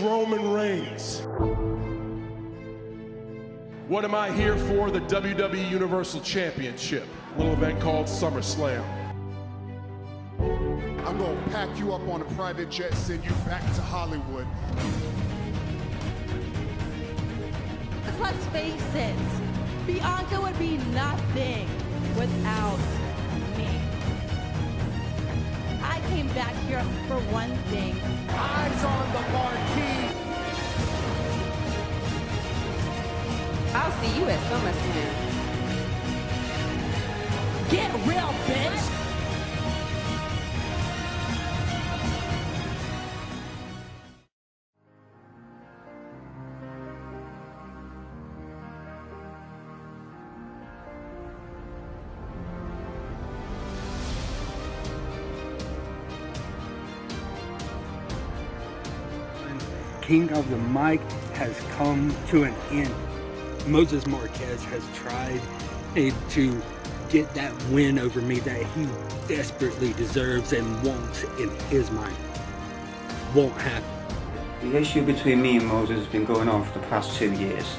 Roman Reigns. What am I here for? The WWE Universal Championship. A little event called SummerSlam. I'm gonna pack you up on a private jet, send you back to Hollywood. Let's face it, Bianca would be nothing without me. I came back here for one thing. Eyes on the marquee. I'll see you at SummerSlam. Get real, bitch! King of the Mic has come to an end. Moses Marquez has tried to get that win over me that he desperately deserves and wants in his mind. Won't happen. The issue between me and Moses has been going on for the past 2 years.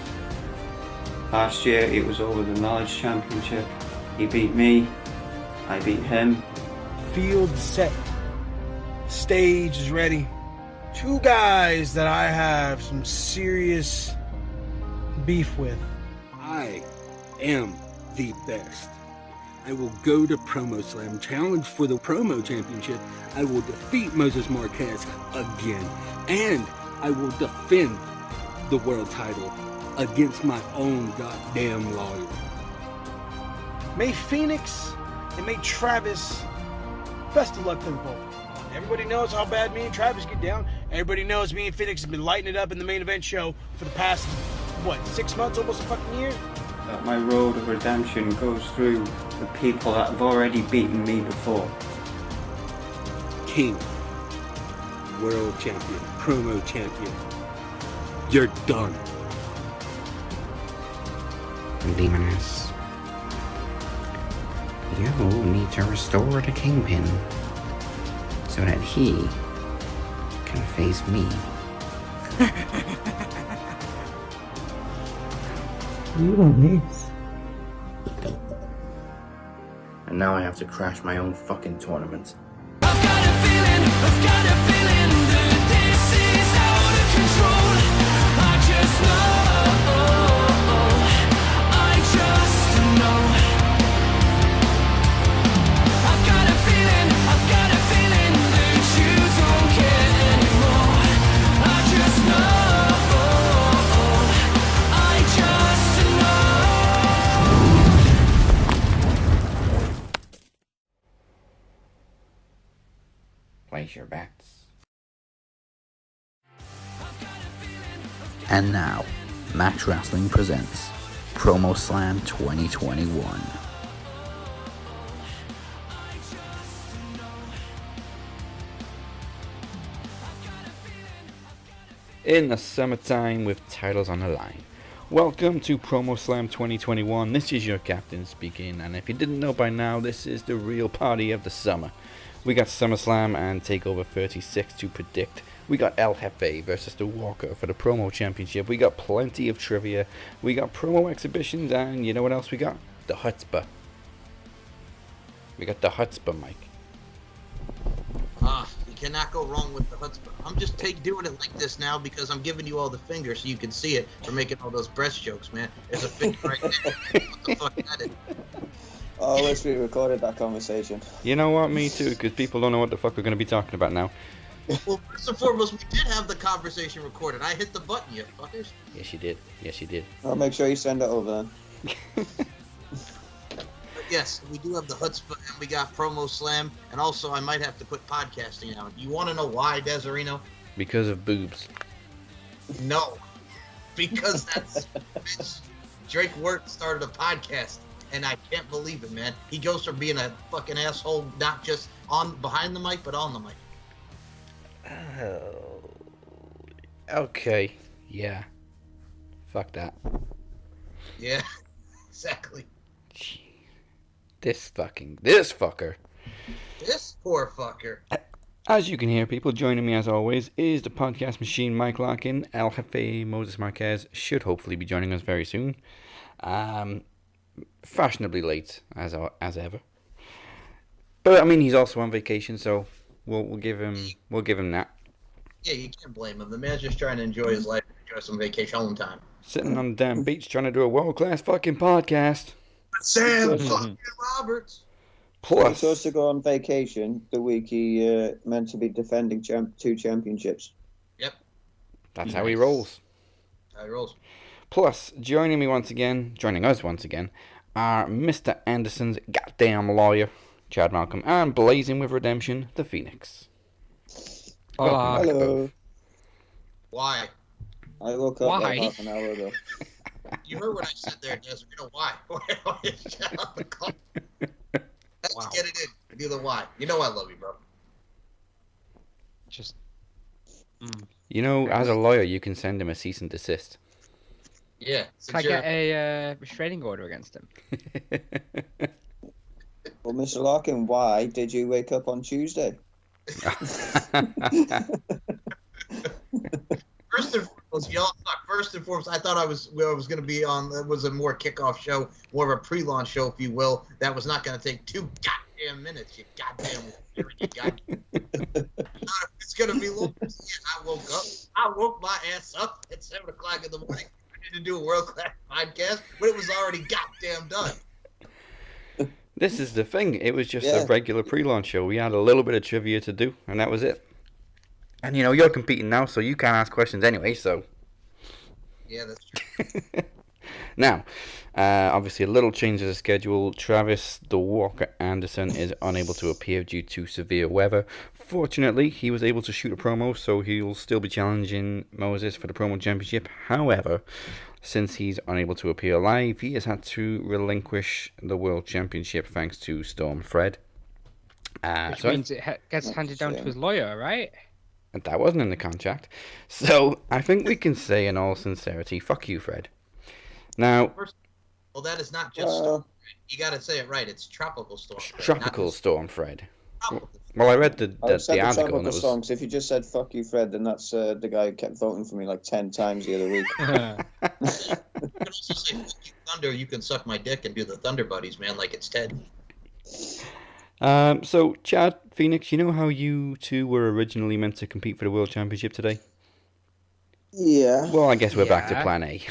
Last year it was over the Knowledge Championship. He beat me, I beat him. Field set. Stage is ready. Two guys that I have some serious beef with. I am the best. I will go to PromoSlam, challenge for the Promo Championship. I will defeat Moses Marquez again. And I will defend the world title against my own goddamn lawyer. May Phoenix and may Travis, best of luck to them both. Everybody knows how bad me and Travis get down. Everybody knows me and Phoenix have been lighting it up in the main event show for the past, 6 months, almost a fucking year? That my road of redemption goes through the people that have already beaten me before. King, world champion, promo champion, you're done. Demoness, you need to restore the Kingpin so that he can face me. You don't need. And now I have to crash my own fucking tournament. I've got a feeling that this is out of control. I just know. I've got a feeling that you don't care anymore. I just know. Place your bets. And now, Max Wrestling presents PromoSlam 2021. In the summertime with titles on the line. Welcome to PromoSlam 2021. This is your captain speaking, and if you didn't know by now, this is the real party of the summer. We got SummerSlam and Takeover 36 to predict. We got El Jefe versus The Walker for the Promo Championship. We got plenty of trivia. We got promo exhibitions, and you know what else we got? The Chutzpah. We got the Chutzpah, Mike. You cannot go wrong with the chutzpah. I'm just doing it like this now because I'm giving you all the fingers so you can see it for making all those breast jokes, man. There's a finger right there. What the fuck that is? Oh, I wish we recorded that conversation. You know what? Me too, because people don't know what the fuck we're going to be talking about now. Well, first and foremost, we did have the conversation recorded. I hit the button, you fuckers. Yes, you did. Yes, you did. I'll make sure you send it over then. Yes, we do have the chutzpah, and we got PromoSlam, and also I might have to quit podcasting now. You want to know why, Desirino? Because of boobs. No. Because that's... bitch, Drake Wirt started a podcast. And I can't believe it, man. He goes from being a fucking asshole, not just on behind the mic, but on the mic. Oh. Okay. Yeah. Fuck that. Yeah. Exactly. This fucker. This poor fucker. As you can hear, people, joining me as always is the podcast machine, Mike Larkin. El Jefe Moses Marquez should hopefully be joining us very soon. Fashionably late, as ever. But I mean, he's also on vacation, so we'll give him that. Yeah, you can't blame him. The man's just trying to enjoy his life, enjoy some vacation home time. Sitting on the damn beach trying to do a world-class fucking podcast. Sam fucking Roberts. He's Plus, supposed to go on vacation the week he meant to be defending 2 championships. Yep, that's how he rolls. how he rolls. Plus, joining us once again, are Mr. Anderson's goddamn lawyer, Chad Malcolm, and Blazing with Redemption, the Phoenix. Welcome back, Hello. both. Why? I woke up Why? like half an hour ago. You heard what I said there, Jester. You know why? Why is Chad on the call? Let's get it in. Do the why. You know I love you, bro. Just. You know, as a lawyer, you can send him a cease and desist. Yeah. Can I get a restraining order against him? Well, Mr. Larkin, why did you wake up on Tuesday? First and foremost, I thought I was going to be on. It was a more kickoff show, more of a pre-launch show, if you will. That was not going to take 2 goddamn minutes. You goddamn. It's going to be long. I woke my ass up at 7 o'clock in the morning. I to do a world-class podcast, but it was already goddamn done. This is the thing. It was just a regular pre-launch show. We had a little bit of trivia to do, and that was it. And, you know, you're competing now, so you can't ask questions anyway, so... Yeah, that's true. Now, obviously a little change of the schedule. Travis the Walker Anderson is unable to appear due to severe weather. Fortunately, he was able to shoot a promo, so he'll still be challenging Moses for the promo championship. However, since he's unable to appear live, he has had to relinquish the world championship thanks to Storm Fred. Which means it gets handed down to his lawyer, right? That wasn't in the contract. So I think we can say in all sincerity, fuck you, Fred. Now, well, that is not just Storm Fred. You got to say it right. It's Tropical Storm Fred. Tropical Storm Fred. Well, I read the article and it was... songs. If you just said "fuck you, Fred," then that's the guy who kept voting for me like 10 times the other week. You can also say "fuck you, Thunder." You can suck my dick and do the Thunder Buddies, man, like it's Ted. So, Chad, Phoenix, you know how you two were originally meant to compete for the World Championship today? Yeah. Well, I guess we're back to Plan A.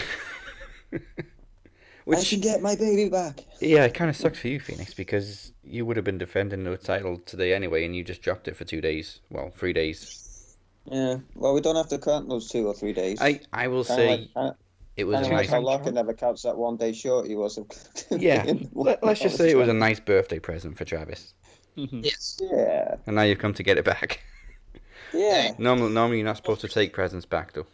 I should get my baby back. Yeah, it kind of sucks for you, Phoenix, because you would have been defending the title today anyway, and you just dropped it for 2 days. Well, 3 days. Yeah. Well, we don't have to count those 2 or 3 days. I will say it was a nice... How Larkin never counts that 1 day short he was. Yeah. Let's just say it was a nice birthday present for Travis. Yes. Yeah. And now you've come to get it back. Yeah. Normally you're not supposed to take presents back, though.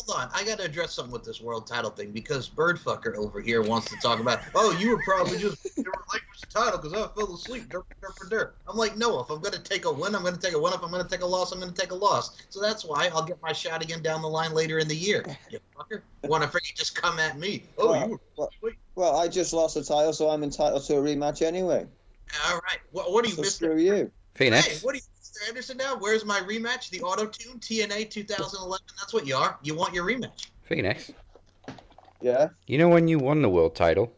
Hold on, I got to address something with this world title thing because Birdfucker over here wants to talk about, oh, you were probably just relinquished the title because I fell asleep. I'm like, no, if I'm going to take a win, I'm going to take a win. If I'm going to take a loss, I'm going to take a loss. So that's why I'll get my shot again down the line later in the year. You fucker. Want to freaking just come at me? Oh, well, I just lost the title, so I'm entitled to a rematch anyway. All right. What do you, so Mr. Screw you. Phoenix. Hey, what do you, Mr. Anderson, now? Where's my rematch? The auto-tune TNA 2011. That's what you are. You want your rematch. Phoenix. Yeah? You know when you won the world title?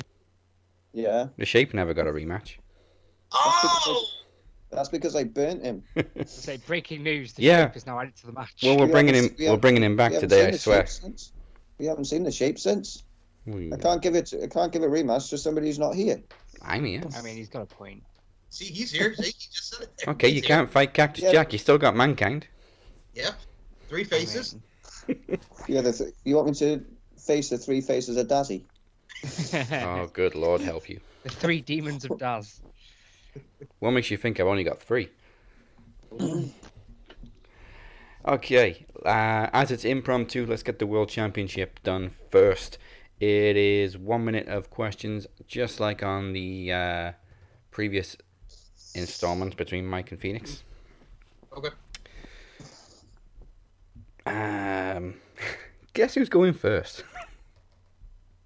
Yeah. The Shape never got a rematch. Oh! That's because I burnt him. Say breaking news. The Yeah. Shape is now added to the match. Well, we're bringing him back today, I swear. We haven't seen the Shape since. I can't give a rematch to somebody who's not here. I'm here. I mean, he's got a point. See, he's here. See, he just said it there. Okay, you can't fight Cactus Jack. You still got Mankind. Yep. 3 faces. Yeah, you want me to face the 3 faces of Dazzy? Oh, good Lord, help you. The 3 demons of Daz. What makes you think I've only got 3? Okay, as it's impromptu, let's get the World Championship done first. It is 1 minute of questions, just like on the previous installment between Mike and Phoenix. Okay. Guess who's going first?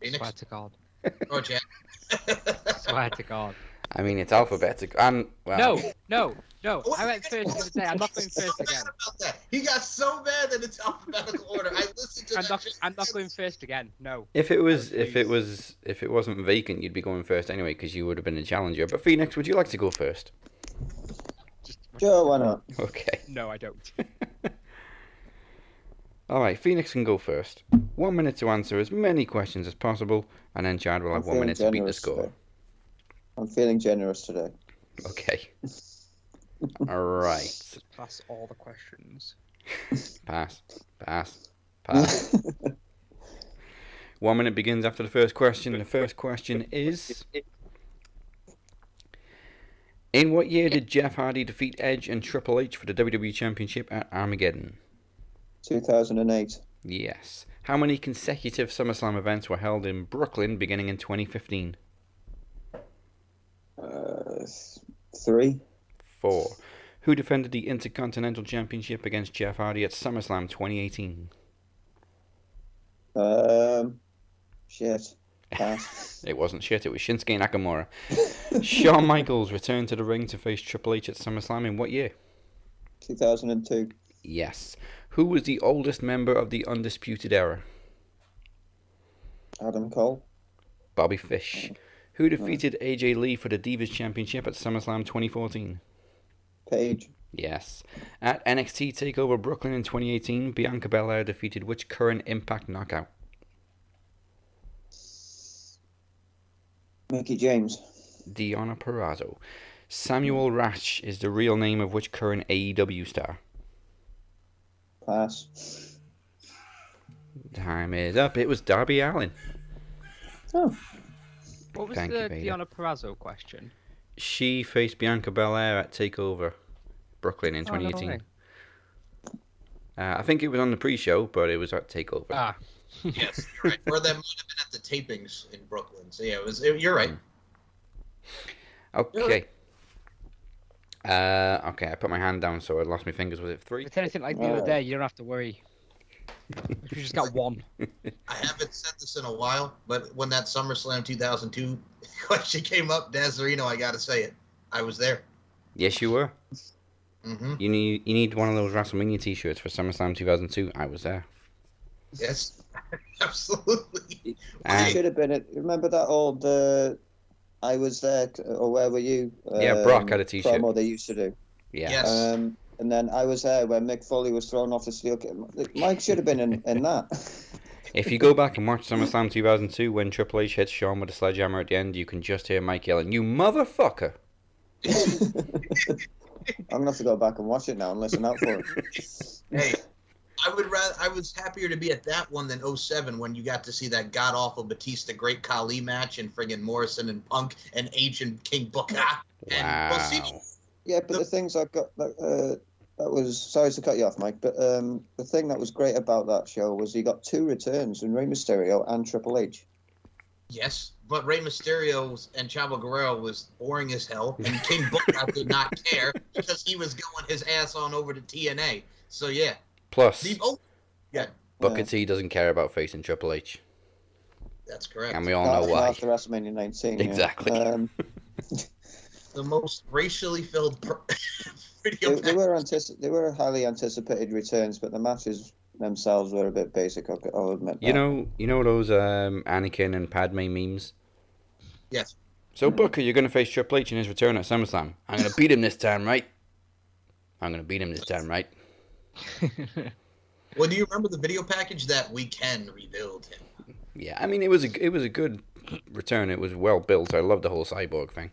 Phoenix? Swear to God. Oh, Jack. Swear to God. I mean, it's alphabetical. And well, No. I went first the other day. I'm not going first again. About that. He got so mad that it's alphabetical order. I listened to I'm not going first again. No. if it wasn't vacant, you'd be going first anyway because you would have been a challenger. But Phoenix, would you like to go first? Sure, why not? Okay. No, I don't. All right, Phoenix can go first. 1 minute to answer as many questions as possible, and then Chad will have 1 minute to beat the score. Today. I'm feeling generous today. Okay. All right. Pass all the questions. Pass. 1 minute begins after the first question. The first question is: in what year did Jeff Hardy defeat Edge and Triple H for the WWE Championship at Armageddon? 2008. Yes. How many consecutive SummerSlam events were held in Brooklyn beginning in 2015? 3. 4. Who defended the Intercontinental Championship against Jeff Hardy at SummerSlam 2018? Shit. Pass. It wasn't shit, it was Shinsuke Nakamura. Shawn Michaels returned to the ring to face Triple H at SummerSlam in what year? 2002. Yes. Who was the oldest member of the Undisputed Era? Adam Cole. Bobby Fish. Who defeated AJ Lee for the Divas Championship at SummerSlam 2014? Paige. Yes. At NXT TakeOver Brooklyn in 2018, Bianca Belair defeated which current Impact Knockout? Mickey James. Deonna Purrazzo. Samuel Rash is the real name of which current AEW star? Pass. Time is up. It was Darby Allin. Oh. What was Thank the you, Vader. Deonna Purrazzo question? She faced Bianca Belair at TakeOver Brooklyn in Oh, no 2018. way. I think it was on the pre-show, but it was at TakeOver. Ah. Yes, you're right. Or that might have been at the tapings in Brooklyn. So yeah, you're right. Okay. Okay, I put my hand down, so I lost my fingers. Was it 3? If it's anything like the other day, you don't have to worry. You just got 1. I haven't said this in a while, but when that SummerSlam 2002 question came up, Dazarino, I gotta say it. I was there. Yes, you were. Mm-hmm. You need one of those WrestleMania T-shirts for SummerSlam 2002. I was there. Yes, absolutely. I should have been it. Remember that old I was there, or where were you? Yeah, Brock had a T-shirt. Promo they used to do. Yeah. Yes. And then I was there when Mick Foley was thrown off the steel. Mike should have been in that. If you go back and watch SummerSlam 2002, when Triple H hits Shawn with a sledgehammer at the end, you can just hear Mike yelling, "You motherfucker!" I'm gonna have to go back and watch it now and listen out for it. Hey, I was happier to be at that one than 07 when you got to see that god awful Batista Great Khali match and friggin' Morrison and Punk and H and King Booker. And well, see, Yeah, but the things I got that was, sorry to cut you off, Mike, but the thing that was great about that show was he got 2 returns in Rey Mysterio and Triple H. yes, but Rey Mysterio and Chavo Guerrero was boring as hell, and King Booker did not care because he was going his ass on over to TNA. So yeah. Plus, Booker Yeah. T doesn't care about facing Triple H. That's correct. And we all know why. After WrestleMania 19. Exactly. Yeah. The most racially filled video. They were highly anticipated returns, but the matches themselves were a bit basic. I'll admit. You know those Anakin and Padme memes? Yes. So Booker, you're gonna face Triple H in his return at SummerSlam. I'm gonna beat him this time, right? Well, do you remember the video package that we can rebuild him? Yeah, I mean it was a good return. It was well built. I love the whole cyborg thing.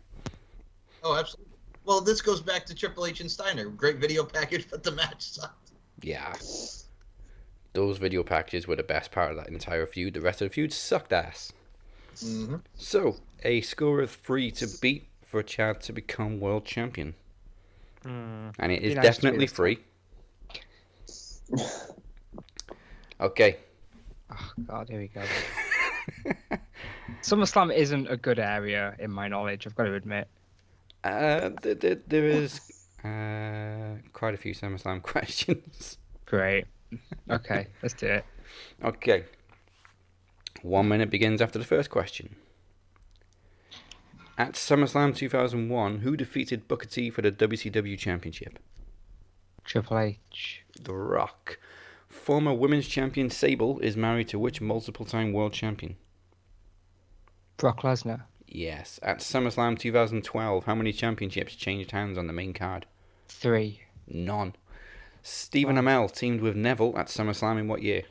Oh, absolutely. Well, this goes back to Triple H and Steiner. Great video package, but the match sucked. Yeah. Those video packages were the best part of that entire feud. The rest of the feud sucked ass. Mm-hmm. So, a score of 3 to beat for Chad to become world champion. And it is definitely free. Okay. Oh, God, here we go. SummerSlam isn't a good area, in my knowledge, I've got to admit. There is quite a few SummerSlam questions. Great. Okay, let's do it. Okay. 1 minute begins after the first question. At SummerSlam 2001, who defeated Booker T for the WCW Championship? Triple H. The Rock. Former Women's Champion Sable is married to which multiple-time world champion? Brock Lesnar. Yes. At SummerSlam 2012, how many championships changed hands on the main card? 3. None. Stephen Amell teamed with Neville at SummerSlam in what year?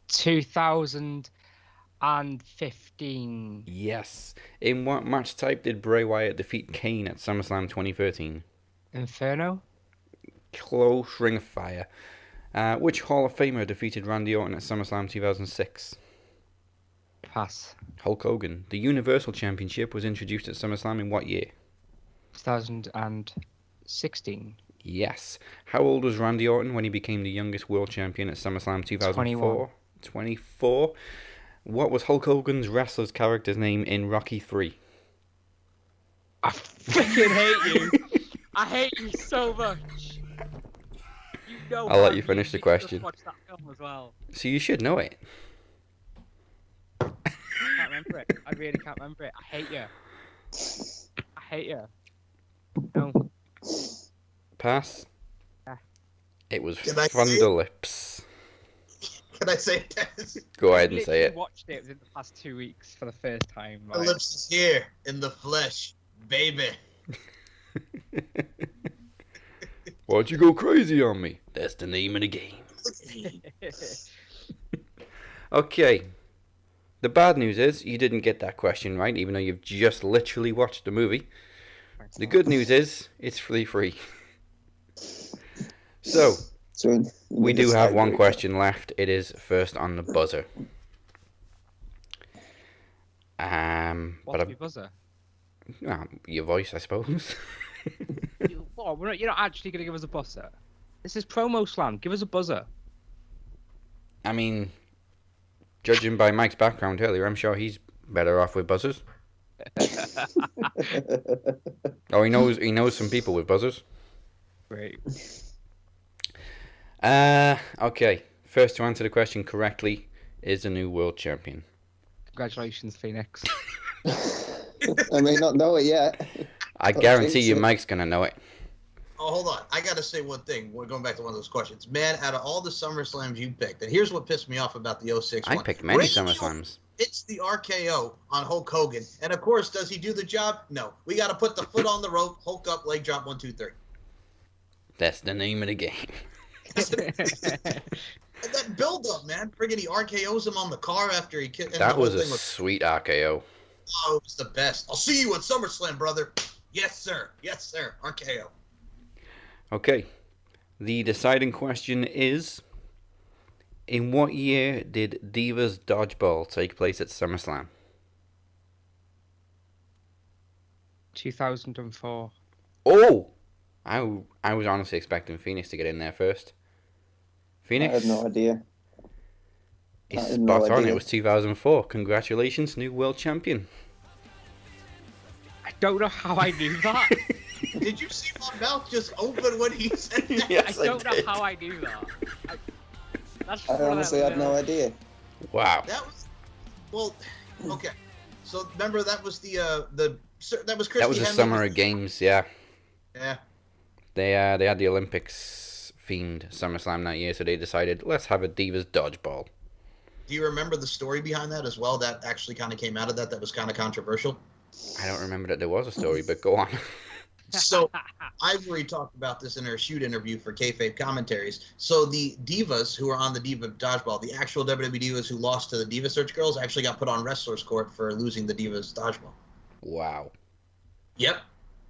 2015. Yes. In what match type did Bray Wyatt defeat Kane at SummerSlam 2013? Inferno. Close, Ring of Fire. Which Hall of Famer defeated Randy Orton at SummerSlam 2006? Pass. Hulk Hogan. The Universal Championship was introduced at SummerSlam in what year? 2016. Yes. How old was Randy Orton when he became the youngest world champion at SummerSlam 2004? 24. What was Hulk Hogan's wrestler's character's name in Rocky 3? I freaking hate you. I hate you so much. You know I'll let how you finish the just question. watched that film as well. So you should know it. I can't remember it. I really can't remember it. I hate you. I hate you. No. Pass. Yeah. It was Can I say Thunder Lips. Can I say it? Go ahead and say I it. watched it within the past 2 weeks for the first time. The lips is here in the flesh, baby. Why'd you go crazy on me? That's the name of the game. Okay. The bad news is you didn't get that question right, even though you've just literally watched the movie. The good news is it's free. So, we do have one question left. It is first on the buzzer. What's your buzzer? Your voice, I suppose. You're not actually going to give us a buzzer. This is PromoSlam. Give us a buzzer. I mean, judging by Mike's background earlier, I'm sure he's better off with buzzers. Oh, he knows some people with buzzers. Great. Okay. First to answer the question correctly is the new world champion. Congratulations, Phoenix. I may not know it yet. I guarantee you Mike's going to know it. Oh, hold on. I got to say one thing. We're going back to one of those questions. Man, out of all the SummerSlams you picked, and here's what pissed me off about the 06 I one. picked many Rachel SummerSlams. It's the RKO on Hulk Hogan. And, of course, does he do the job? No. We got to put the foot on the rope, Hulk up, leg drop, 1, 2, 3. That's the name of the game. And that build-up, man. Friggin' he RKOs him on the car after he... That was a sweet RKO. Oh, it was the best. I'll see you at SummerSlam, brother. Yes, sir. Yes, sir. RKO. Okay. The deciding question is, in what year did Divas Dodgeball take place at SummerSlam? 2004. Oh! I was honestly expecting Phoenix to get in there first. Phoenix? I had no idea. He's spot on. It was 2004. Congratulations, new world champion. I don't know how I knew that. Did you see my mouth just open when he said that? Yes, I don't know how I knew that. I honestly had no idea. Wow. That was, well, okay. So remember that was that was Christy That was the Hemme. Summer Games, yeah. Yeah. They had the Olympics themed SummerSlam that year, so they decided let's have a Divas Dodgeball. Do you remember the story behind that as well? That actually kind of came out of that. That was kind of controversial. I don't remember that there was a story, but go on. So Ivory talked about this in her shoot interview for Kayfabe Commentaries. So the divas who are on the Diva Dodgeball, the actual WWE divas who lost to the Diva Search Girls, actually got put on Wrestlers Court for losing the Divas Dodgeball. Wow. Yep.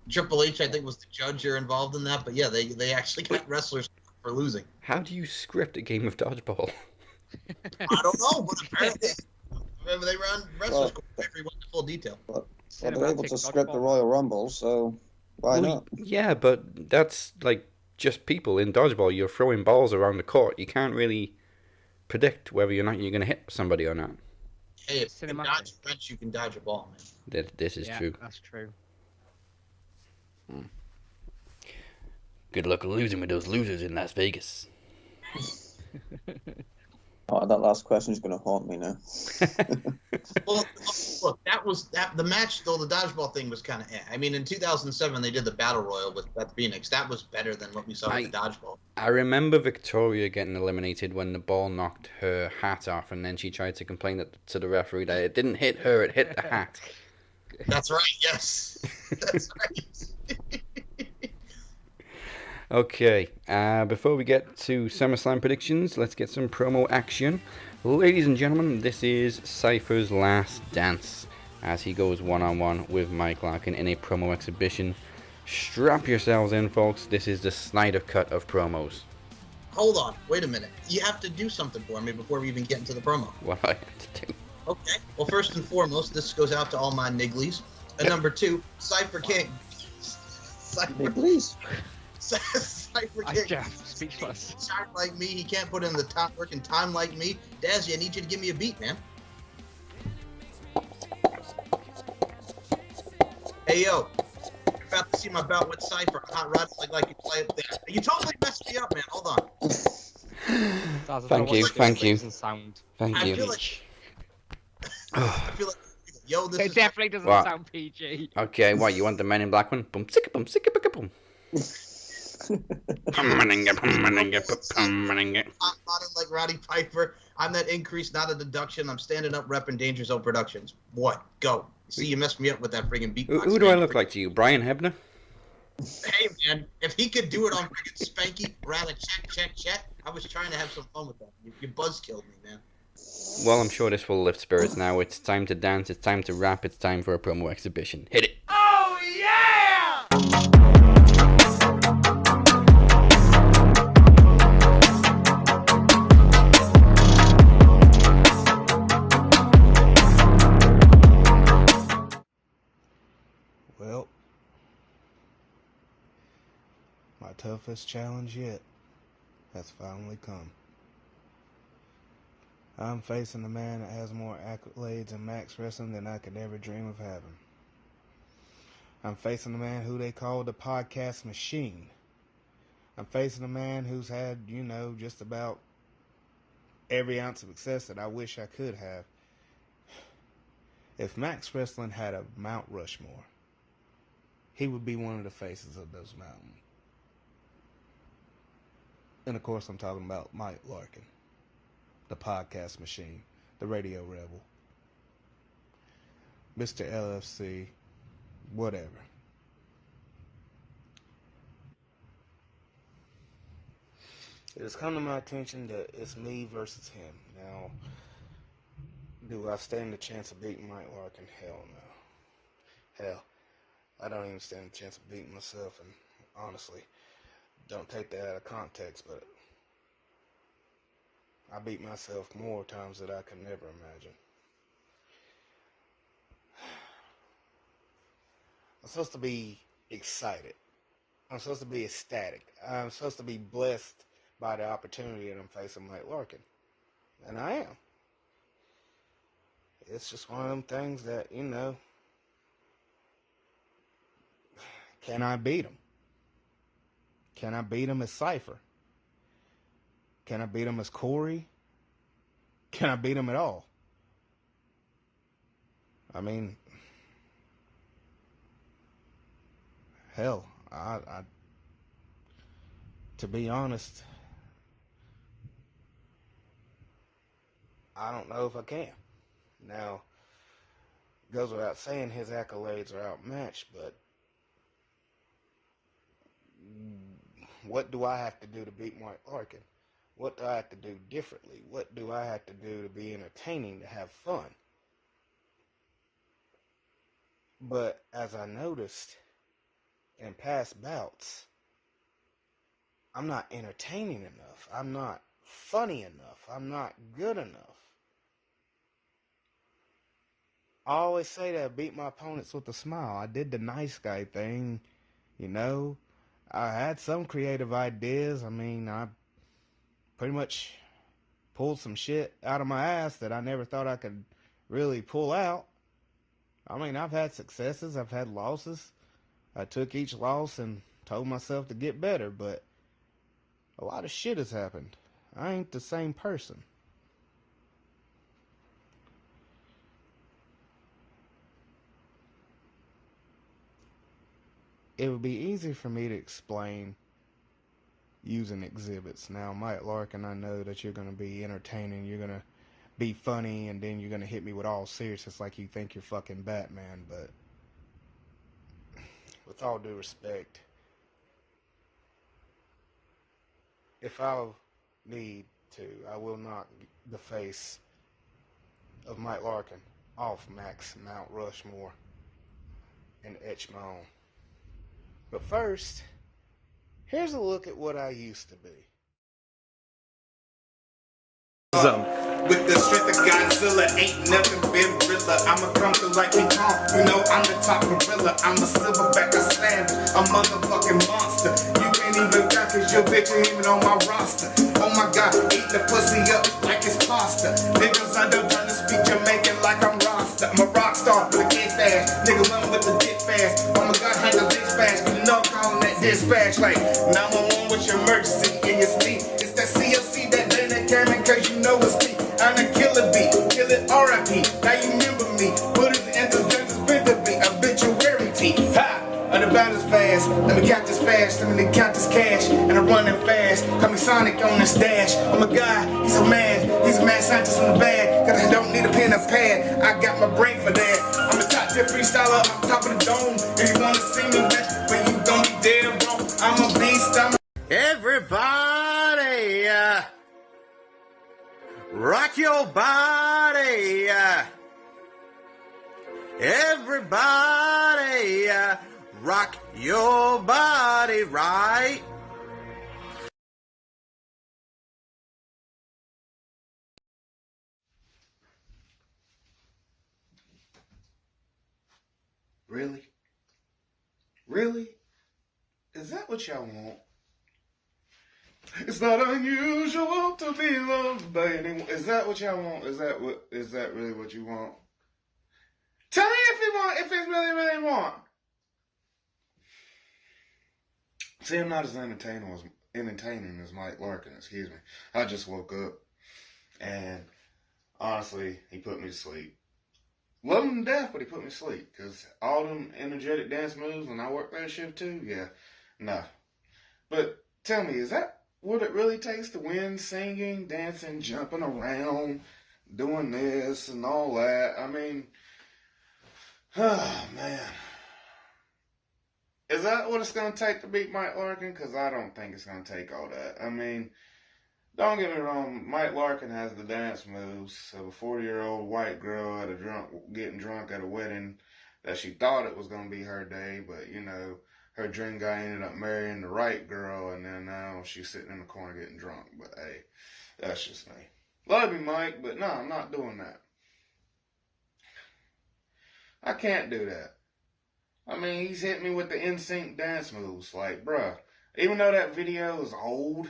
Triple H, I think, was the judge or involved in that. But yeah, they actually got Wrestlers for losing. How do you script a game of dodgeball? I don't know, but apparently they were on Wrestlers Court. Every one in full detail. Well, they're able to script the Royal Rumble, so why not? Yeah, but that's like just people in dodgeball. You're throwing balls around the court. You can't really predict whether or not you're going to hit somebody or not. Hey, if you can dodge a wrench, you can dodge a ball, man. This is true. That's true. Good luck losing with those losers in Las Vegas. Oh, that last question is going to haunt me now. Well, look, the match though. The dodgeball thing was kind of. I mean, in 2007 they did the battle royal with Beth Phoenix. That was better than what we saw with the dodgeball. I remember Victoria getting eliminated when the ball knocked her hat off, and then she tried to complain to the referee that it didn't hit her; it hit the hat. That's right. Yes, that's right. Okay, before we get to SummerSlam predictions, let's get some promo action. Ladies and gentlemen, this is Cypher's last dance as he goes one-on-one with Mike Larkin in a promo exhibition. Strap yourselves in, folks. This is the Snyder cut of promos. Hold on. Wait a minute. You have to do something for me before we even get into the promo. What do I have to do? Okay. Well, first and foremost, this goes out to all my nigglies. And number two, Cypher can't... Nigglies? Cypher can't speechless. Shine like me. He can't put in the top working time like me. Dazzy, I need you to give me a beat, man. Hey, yo. You're about to see my bout with Cypher. Hot rod like you play it there. You totally messed me up, man. Hold on. Thank you. Thank you. I feel like, yo, this It definitely doesn't What? sound PG. Okay, what, you want the Men in Black one? Boom, sicka boom, sicka bicka boom. I'm not like Roddy Piper. I'm that increase, not a deduction. I'm standing up repping Danger Zone Productions. What? Go. See, you messed me up with that friggin' beatbox. Who do I look like to you? Brian Hebner? Hey, man, if he could do it on friggin' Spanky, rather check. I was trying to have some fun with that. You buzz killed me, man. Well, I'm sure this will lift spirits now. It's time to dance, it's time to rap, it's time for a promo exhibition. Hit it! Oh yeah! Well, my toughest challenge yet has finally come. I'm facing a man that has more accolades in Max Wrestling than I could ever dream of having. I'm facing a man who they call the podcast machine. I'm facing a man who's had, just about every ounce of success that I wish I could have. If Max Wrestling had a Mount Rushmore, he would be one of the faces of those mountains. And of course I'm talking about Mike Larkin, the podcast machine, the radio rebel, Mr. LFC, whatever. It has come to my attention that it's me versus him. Now, do I stand a chance of beating Mike Larkin? Hell no. Hell, I don't even stand a chance of beating myself, and honestly, don't take that out of context, but I beat myself more times than I could never imagine. I'm supposed to be excited. I'm supposed to be ecstatic. I'm supposed to be blessed by the opportunity that I'm facing Mike Larkin. And I am. It's just one of them things that, can I beat him? Can I beat him as Cypher? Can I beat him as Corey? Can I beat him at all? I mean, hell, I to be honest, I don't know if I can. Now, it goes without saying his accolades are outmatched, but what do I have to do to beat Mike Larkin? What do I have to do differently? What do I have to do to be entertaining, to have fun? But as I noticed in past bouts, I'm not entertaining enough. I'm not funny enough. I'm not good enough. I always say that I beat my opponents with a smile. I did the nice guy thing, I had some creative ideas. I mean, I pretty much pulled some shit out of my ass that I never thought I could really pull out. I mean, I've had successes, I've had losses. I took each loss and told myself to get better, but a lot of shit has happened. I ain't the same person. it would be easy for me to explain using exhibits. Now, Mike Larkin, I know that you're going to be entertaining, you're going to be funny, and then you're going to hit me with all seriousness like you think you're fucking Batman, but with all due respect, if I need to, I will knock the face of Mike Larkin off Max Mount Rushmore and etch my own. But first, here's a look at what I used to be. With the strength of Godzilla, ain't nothing been realer. I'ma come through like me calm. You know I'm the top gorilla. I'm a silverback of sandals, a motherfucking monster. You can't even die cause your bitch ain't even on my roster. Oh my god, eat the pussy up like it's pasta. Niggas under trying to speak Jamaican like I'm Rasta. I'm a rock star with a kid fast. Nigga run with the dick fast. Oh my god, handle this fast. You know I'm calling that dispatch like 911 with your emergency in your sleep. It's that CLC that day that came in cause you know it's me. I'm a killer bee, kill it R.I.P. Now you remember me, put it in the judge's been to be obituary tee. Ha! I'm about as fast, let me count this fast, let me count this cash, and I'm running fast. Call me Sonic on this dash. I'm a guy, he's a mad scientist in the bag, cause I don't need a pen or pad. I got my brain for that. I'm a top tier freestyler on top of the dome. If you wanna see me, bitch, but you gon' be dead wrong. I'm a beast, I'm a... Everybody, rock your body. Everybody, rock your body, right? Really? Really? Is that what y'all want? It's not unusual to be loved by anyone. Is that what y'all want? Is that really what you want? Tell me if it's really want. See, I'm not as entertaining as Mike Larkin, excuse me. I just woke up and honestly, he put me to sleep. Love him to death, but he put me to sleep. Cause all them energetic dance moves when I work that shift too, yeah. Nah. But tell me, is that what it really takes to win? Singing, dancing, jumping around, doing this and all that. I mean, oh man. Is that what it's going to take to beat Mike Larkin? Because I don't think it's going to take all that. I mean, don't get me wrong, Mike Larkin has the dance moves of a 40-year-old white girl getting drunk at a wedding that she thought it was going to be her day, but, you know, her dream guy ended up marrying the right girl, and then now she's sitting in the corner getting drunk. But hey, that's just me. Love you, Mike, but no, I'm not doing that. I can't do that. I mean, he's hit me with the NSYNC dance moves. Like, bruh, even though that video is old,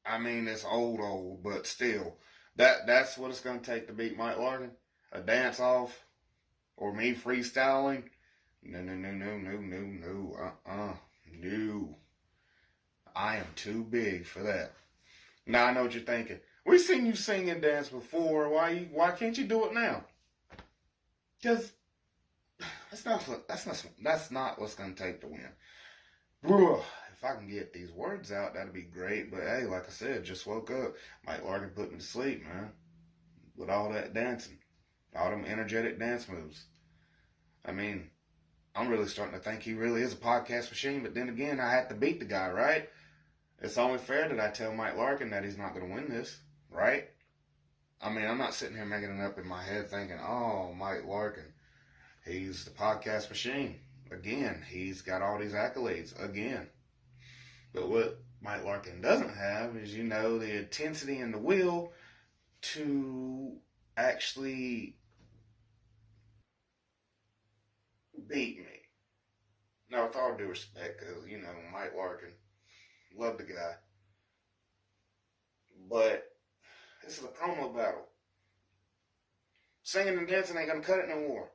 I mean, it's old, but still, that's what it's going to take to beat Mike Larkin? A dance off? Or me freestyling? No. No. I am too big for that. Now I know what you're thinking. We've seen you sing and dance before. Why can't you do it now? Because that's not what's gonna take to win. If I can get these words out, that'd be great. But hey, like I said, just woke up. Mike Larkin put me to sleep, man. With all that dancing, all them energetic dance moves. I mean, I'm really starting to think he really is a podcast machine, but then again, I had to beat the guy, right? It's only fair that I tell Mike Larkin that he's not going to win this, right? I mean, I'm not sitting here making it up in my head thinking, oh, Mike Larkin, he's the podcast machine. Again, he's got all these accolades, again. But what Mike Larkin doesn't have is, you know, the intensity and the will to actually beat me. Now, with all due respect, because, you know, Mike Larkin, love the guy. But this is a promo battle. Singing and dancing ain't going to cut it no more.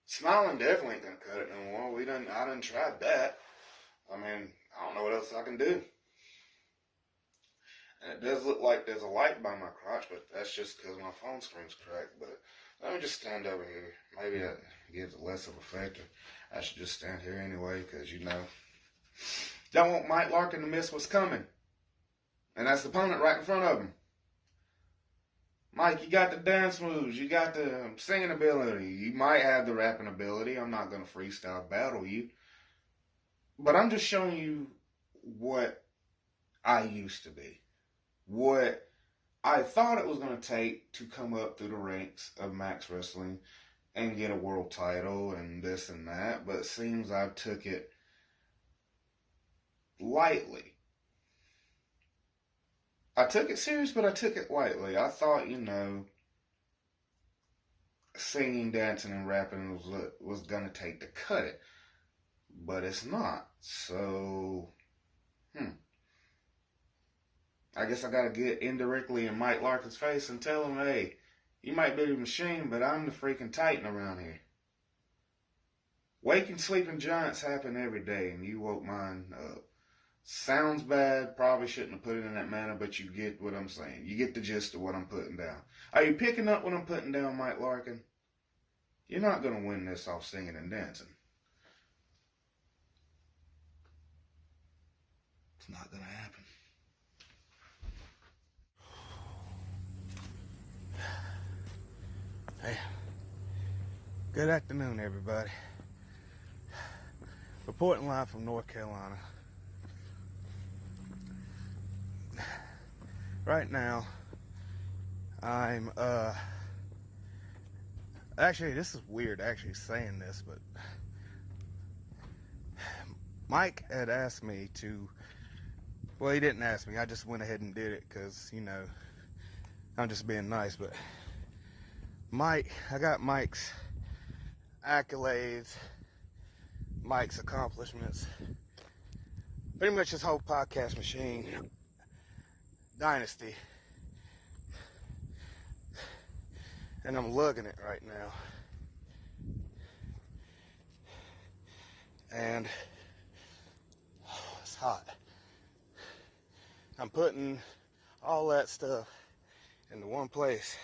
Smiling definitely ain't going to cut it no more. I done tried that. I mean, I don't know what else I can do. And it does look like there's a light by my crotch, but that's just because my phone screen's cracked. But let me just stand over here. Maybe that gives it less of a factor. I should just stand here anyway, because, you know, Y'all want Mike Larkin to miss what's coming. And that's the opponent right in front of him. Mike, you got the dance moves. You got the singing ability. You might have the rapping ability. I'm not going to freestyle battle you. But I'm just showing you what I used to be. What I thought it was going to take to come up through the ranks of Max Wrestling and get a world title and this and that. But it seems I took it lightly. I took it serious, but I took it lightly. I thought, singing, dancing, and rapping was going to take to cut it. But it's not. So, I guess I got to get indirectly in Mike Larkin's face and tell him, hey, you might be the machine, but I'm the freaking Titan around here. Waking sleeping giants happen every day, and you woke mine up. Sounds bad, probably shouldn't have put it in that manner, but you get what I'm saying. You get the gist of what I'm putting down. Are you picking up what I'm putting down, Mike Larkin? You're not going to win this off singing and dancing. It's not going to happen. Hey, good afternoon, everybody. Reporting live from North Carolina. Right now, I'm, actually, this is weird actually saying this, but Mike had asked me to, well, he didn't ask me, I just went ahead and did it because, I'm just being nice, but Mike, I got Mike's accolades, Mike's accomplishments, pretty much his whole podcast machine, dynasty, and I'm lugging it right now, and it's hot. I'm putting all that stuff into one place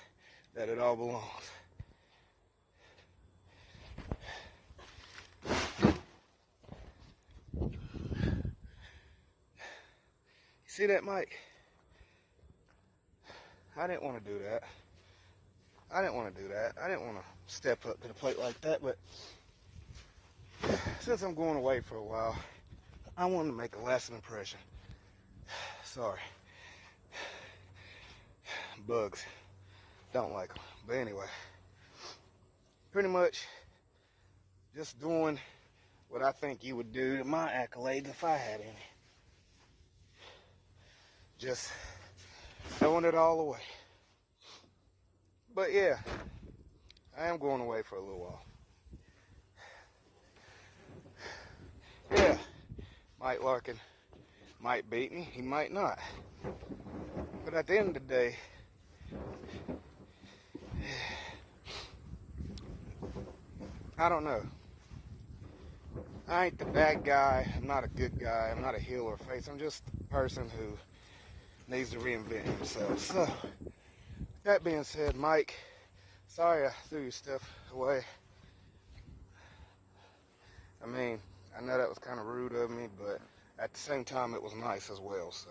that it all belongs. You see that, Mike? I didn't want to do that. I didn't want to step up to the plate like that, but since I'm going away for a while, I wanted to make a lasting impression. Sorry. Bugs. Don't like them. But anyway, pretty much just doing what I think you would do to my accolades if I had any. Just throwing it all away. But yeah, I am going away for a little while. Yeah, Mike Larkin might beat me, he might not. But at the end of the day, I don't know. I ain't the bad guy, I'm not a good guy, I'm not a heel or face, I'm just a person who needs to reinvent himself. So, that being said, Mike, sorry I threw your stuff away. I mean, I know that was kind of rude of me, but at the same time, it was nice as well, so.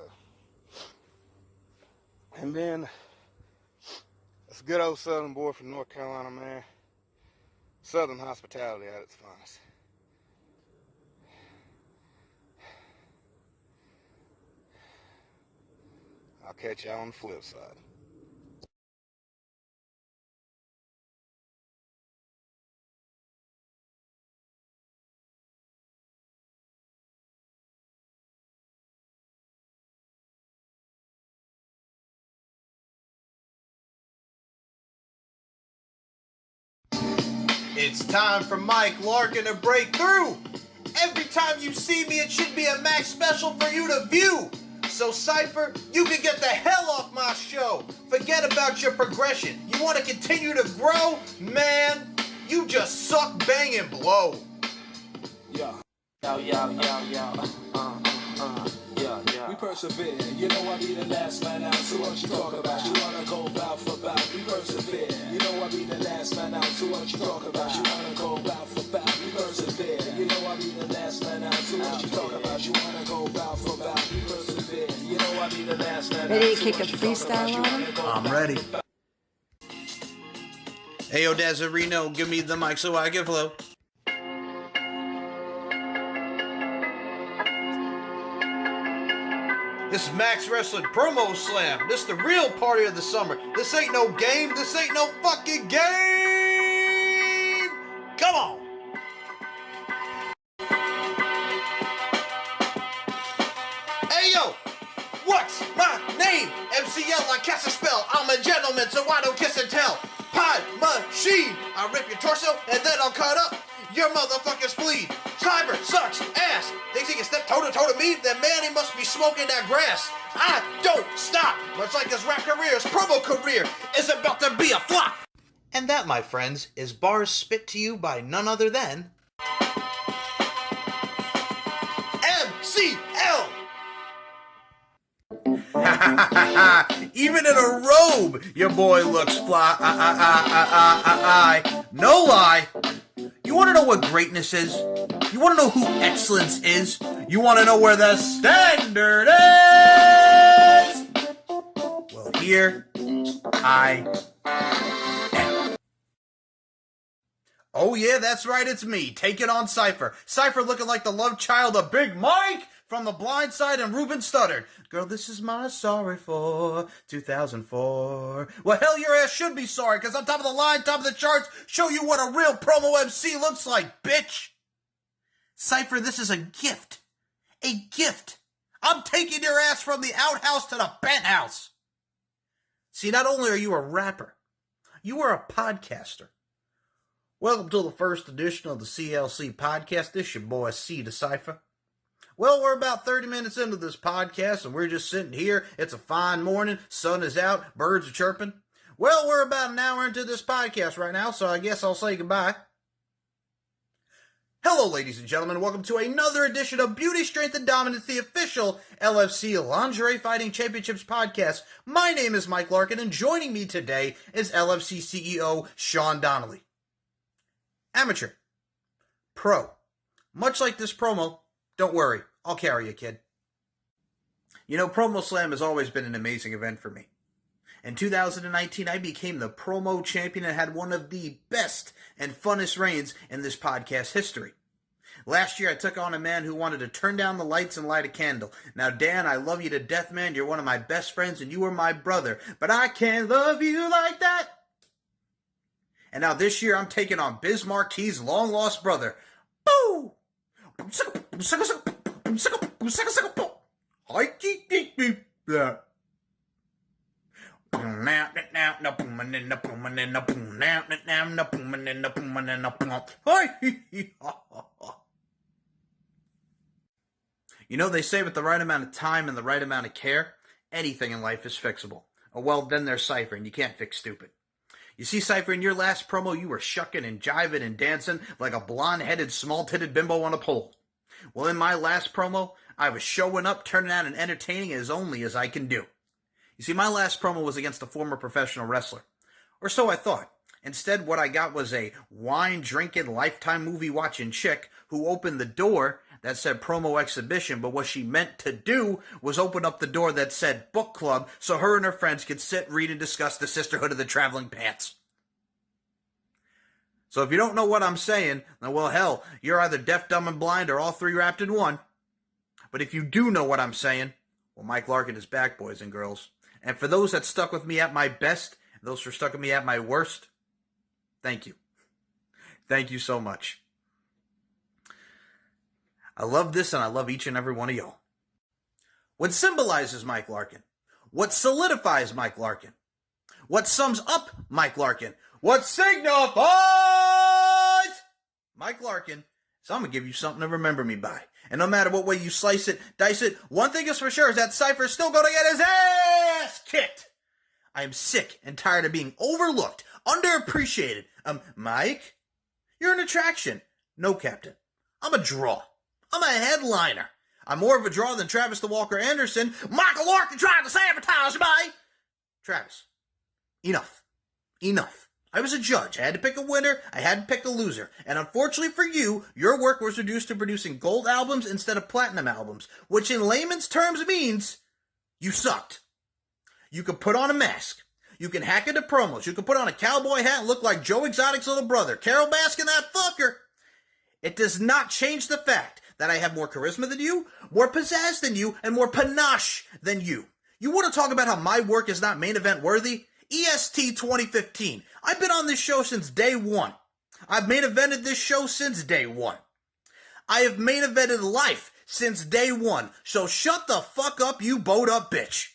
And then, this good old Southern boy from North Carolina, man. Southern hospitality at its finest. I'll catch y'all on the flip side. It's time for Mike Larkin to break through. Every time you see me, it should be a Max special for you to view. So Cypher, you can get the hell off my show. Forget about your progression. You want to continue to grow? Man, you just suck, bang, and blow. Yeah. We persevere. You know I be the last man out, so what you talk about? You wanna go bout for bout. We persevere. You know I be the last man out, so what you talk about? You wanna go bout for bout. We persevere. You know I be the last man out, so what you talk about? You Ready to kick a freestyle on him? I'm ready. Ayo, Desirino, give me the mic so I can flow. This is Max Wrestling Promo Slam. This is the real party of the summer. This ain't no game. This ain't no fucking game. Come on. Ayo, what's my name? MCL, I cast a spell. I'm a gentleman, so I don't kiss and tell. Pod machine. I rip your torso and then I'll cut up your motherfucking spleen. Cypher sucks ass. Thinks he can step toe to toe to me? Then man, he must be smoking that grass. I don't stop. Much like his rap career, his promo career is about to be a flop. And that, my friends, is bars spit to you by none other than MCL. Even in a robe, your boy looks fly. No lie. You want to know what greatness is? You want to know who excellence is? You want to know where the standard is? Well, here I am. Oh yeah, that's right, it's me, taking on Cypher. Cypher looking like the love child of Big Mike from The Blind Side and Ruben Studdard. Girl, this is my sorry for 2004. Well, hell, your ass should be sorry, because I'm top of the line, top of the charts, show you what a real promo MC looks like, bitch. Cypher, this is a gift. A gift. I'm taking your ass from the outhouse to the penthouse. See, not only are you a rapper, you are a podcaster. Welcome to the first edition of the CLC podcast. This your boy C to Cypher. Well, we're about 30 minutes into this podcast, and we're just sitting here. It's a fine morning. Sun is out. Birds are chirping. Well, we're about an hour into this podcast right now, so I guess I'll say goodbye. Hello, ladies and gentlemen. Welcome to another edition of Beauty, Strength, and Dominance, the official LFC Lingerie Fighting Championships podcast. My name is Mike Larkin, and joining me today is LFC CEO Sean Donnelly. Amateur. Pro. Much like this promo, don't worry, I'll carry you, kid. You know, PromoSlam has always been an amazing event for me. In 2019, I became the promo champion and had one of the best and funnest reigns in this podcast history. Last year, I took on a man who wanted to turn down the lights and light a candle. Now, Dan, I love you to death, man. You're one of my best friends, and you are my brother. But I can't love you like that. And now this year, I'm taking on Biz Marquis' long-lost brother. Boo! You know, they say with the right amount of time and the right amount of care, anything in life is fixable. Oh, well, then there's Cypher, and you can't fix stupid. You see, Cypher, in your last promo, you were shucking and jiving and dancing like a blonde-headed, small-titted bimbo on a pole. Well, in my last promo, I was showing up, turning out, and entertaining as only as I can do. You see, my last promo was against a former professional wrestler. Or so I thought. Instead, what I got was a wine-drinking, Lifetime movie-watching chick who opened the door that said promo exhibition, but what she meant to do was open up the door that said book club so her and her friends could sit, read, and discuss the Sisterhood of the Traveling Pants. So if you don't know what I'm saying, then well, hell, you're either deaf, dumb, and blind or all three wrapped in one. But if you do know what I'm saying, well, Mike Larkin is back, boys and girls. And for those that stuck with me at my best, and those who stuck with me at my worst, thank you. Thank you so much. I love this, and I love each and every one of y'all. What symbolizes Mike Larkin? What solidifies Mike Larkin? What sums up Mike Larkin? What signifies Mike Larkin? So I'm going to give you something to remember me by. And no matter what way you slice it, dice it, one thing is for sure is that Cypher's still going to get his ass kicked. I am sick and tired of being overlooked, underappreciated. Mike, you're an attraction. No, Captain. I'm a draw. I'm a headliner. I'm more of a draw than Travis the Walker Anderson. Michael Larkin trying to sabotage me. Travis, enough. Enough. I was a judge. I had to pick a winner. I had to pick a loser. And unfortunately for you, your work was reduced to producing gold albums instead of platinum albums, which in layman's terms means you sucked. You can put on a mask. You can hack into promos. You can put on a cowboy hat and look like Joe Exotic's little brother. Carol Baskin, that fucker. It does not change the fact that I have more charisma than you, more pizzazz than you, and more panache than you. You want to talk about how my work is not main event worthy? EST 2015. I've been on this show since day one. I've main evented this show since day one. I have main evented life since day one. So shut the fuck up, you bowed up bitch.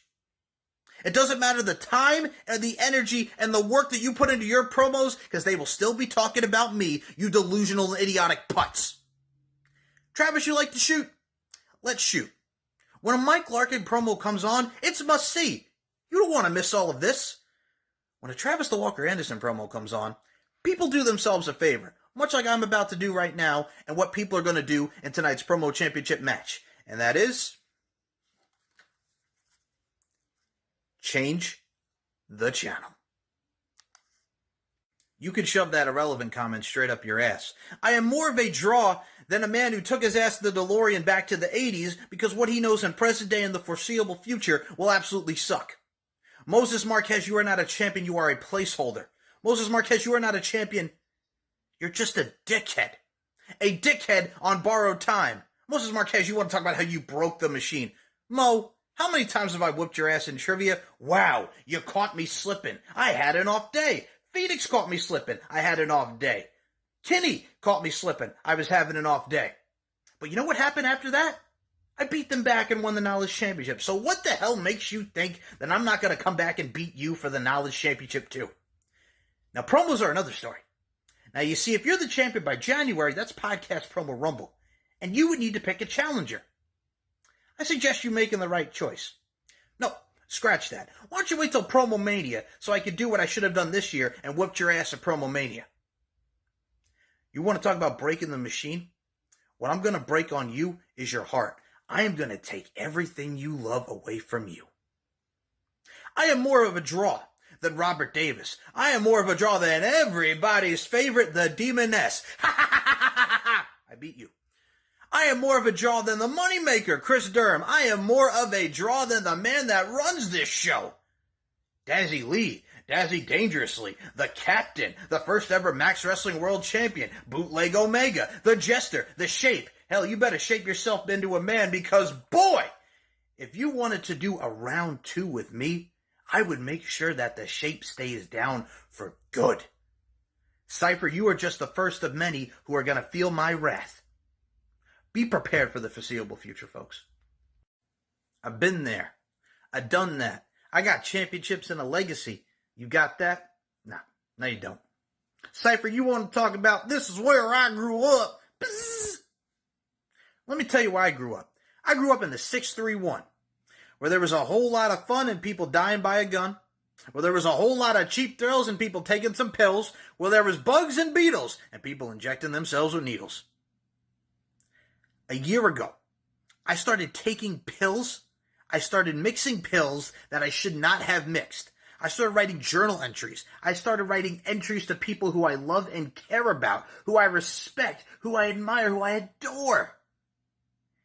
It doesn't matter the time and the energy and the work that you put into your promos, because they will still be talking about me, you delusional and idiotic putts. Travis, you like to shoot? Let's shoot. When a Mike Larkin promo comes on, it's a must-see. You don't want to miss all of this. When a Travis the Walker Anderson promo comes on, people do themselves a favor, much like I'm about to do right now and what people are going to do in tonight's promo championship match. And that is change the channel. You can shove that irrelevant comment straight up your ass. I am more of a draw than a man who took his ass to the DeLorean back to the 80s because what he knows in present day and the foreseeable future will absolutely suck. Moses Marquez, you are not a champion, you are a placeholder. Moses Marquez, you are not a champion, you're just a dickhead. A dickhead on borrowed time. Moses Marquez, you want to talk about how you broke the machine. Mo, how many times have I whooped your ass in trivia? Wow, you caught me slipping. I had an off day. Phoenix caught me slipping. I had an off day. Kenny caught me slipping. I was having an off day. But you know what happened after that? I beat them back and won the Knowledge Championship. So what the hell makes you think that I'm not going to come back and beat you for the Knowledge Championship too? Now, promos are another story. Now, you see, if you're the champion by January, that's Podcast Promo Rumble. And you would need to pick a challenger. I suggest you making the right choice. No, scratch that. Why don't you wait till Promo Mania so I could do what I should have done this year and whooped your ass at Promo Mania? You want to talk about breaking the machine? What I'm going to break on you is your heart. I am going to take everything you love away from you. I am more of a draw than Robert Davis. I am more of a draw than everybody's favorite, the Demoness. I beat you. I am more of a draw than the moneymaker, Chris Durham. I am more of a draw than the man that runs this show, Dazzy Lee. Dazzy Dangerously, the captain, the first ever Max Wrestling World Champion, Bootleg Omega, the Jester, the Shape. Hell, you better shape yourself into a man because, boy, if you wanted to do a round 2 with me, I would make sure that the Shape stays down for good. Cypher, you are just the first of many who are going to feel my wrath. Be prepared for the foreseeable future, folks. I've been there. I've done that. I got championships and a legacy. You got that? No, you don't. Cypher, you want to talk about this is where I grew up. Bzzz. Let me tell you where I grew up. I grew up in the 631, where there was a whole lot of fun and people dying by a gun, where there was a whole lot of cheap thrills and people taking some pills, where there was bugs and beetles and people injecting themselves with needles. A year ago, I started taking pills. I started mixing pills that I should not have mixed. I started writing journal entries. I started writing entries to people who I love and care about, who I respect, who I admire, who I adore.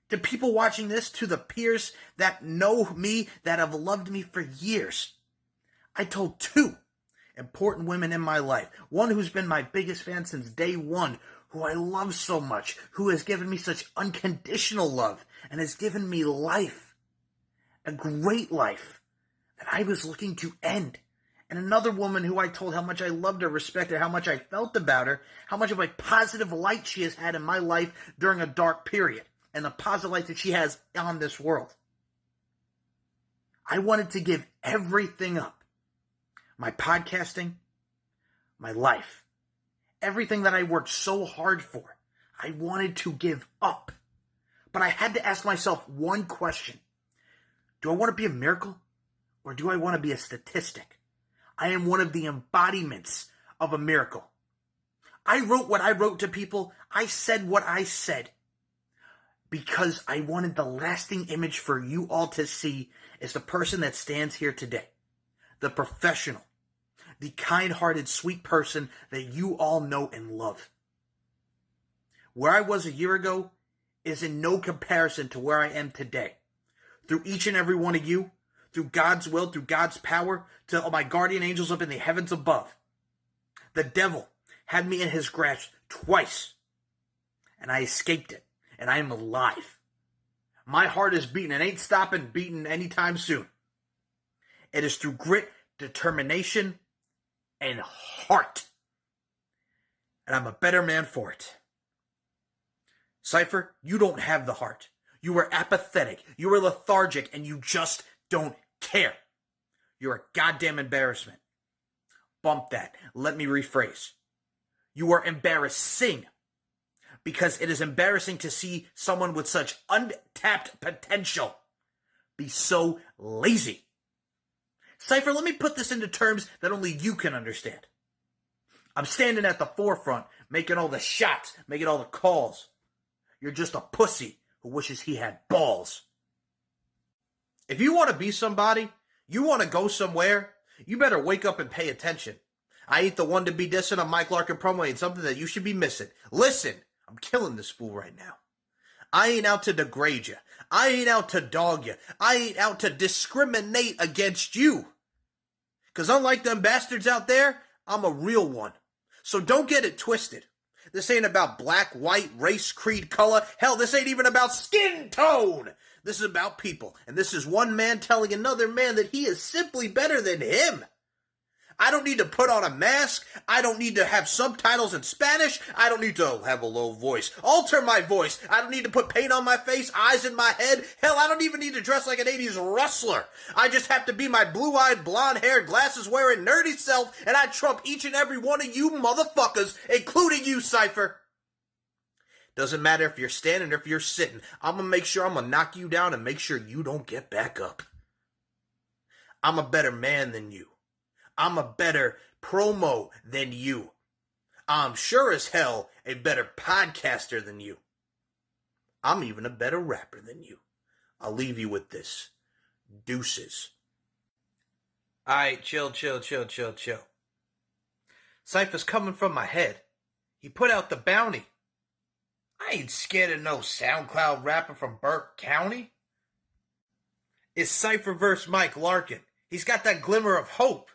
To people watching this, to the peers that know me, that have loved me for years. I told 2 important women in my life. One who's been my biggest fan since day one, who I love so much, who has given me such unconditional love and has given me life, a great life that I was looking to end. And another woman who I told how much I loved her, respected her, how much I felt about her, how much of a positive light she has had in my life during a dark period, and the positive light that she has on this world. I wanted to give everything up. My podcasting, my life, everything that I worked so hard for, I wanted to give up. But I had to ask myself one question. Do I want to be a miracle? Or do I want to be a statistic? I am one of the embodiments of a miracle. I wrote what I wrote to people. I said what I said. Because I wanted the lasting image for you all to see as the person that stands here today. The professional. The kind-hearted, sweet person that you all know and love. Where I was a year ago is in no comparison to where I am today. Through each and every one of you, through God's will, through God's power, to all my guardian angels up in the heavens above. The devil had me in his grasp twice, and I escaped it, and I am alive. My heart is beating and ain't stopping beating anytime soon. It is through grit, determination, and heart. And I'm a better man for it. Cypher, you don't have the heart. You are apathetic. You are lethargic, and you just don't care. You're a goddamn embarrassment. Bump that. Let me rephrase. You are embarrassing. Because it is embarrassing to see someone with such untapped potential be so lazy. Cypher, let me put this into terms that only you can understand. I'm standing at the forefront, making all the shots, making all the calls. You're just a pussy who wishes he had balls. If you want to be somebody, you want to go somewhere, you better wake up and pay attention. I ain't the one to be dissing on Mike Larkin promo. Ain't something that you should be missing. Listen, I'm killing this fool right now. I ain't out to degrade you. I ain't out to dog you. I ain't out to discriminate against you. Because unlike them bastards out there, I'm a real one. So don't get it twisted. This ain't about black, white, race, creed, color. Hell, this ain't even about skin tone. This is about people. And this is one man telling another man that he is simply better than him. I don't need to put on a mask. I don't need to have subtitles in Spanish. I don't need to have a low voice. Alter my voice. I don't need to put paint on my face, eyes in my head. Hell, I don't even need to dress like an 80s wrestler. I just have to be my blue-eyed, blonde-haired, glasses-wearing, nerdy self, and I trump each and every one of you motherfuckers, including you, Cypher. Doesn't matter if you're standing or if you're sitting. I'm gonna make sure I'm gonna knock you down and make sure you don't get back up. I'm a better man than you. I'm a better promo than you. I'm sure as hell a better podcaster than you. I'm even a better rapper than you. I'll leave you with this. Deuces. Alright, chill. Cypher's coming from my head. He put out the bounty. I ain't scared of no SoundCloud rapper from Burke County. It's Cypher versus Mike Larkin. He's got that glimmer of hope.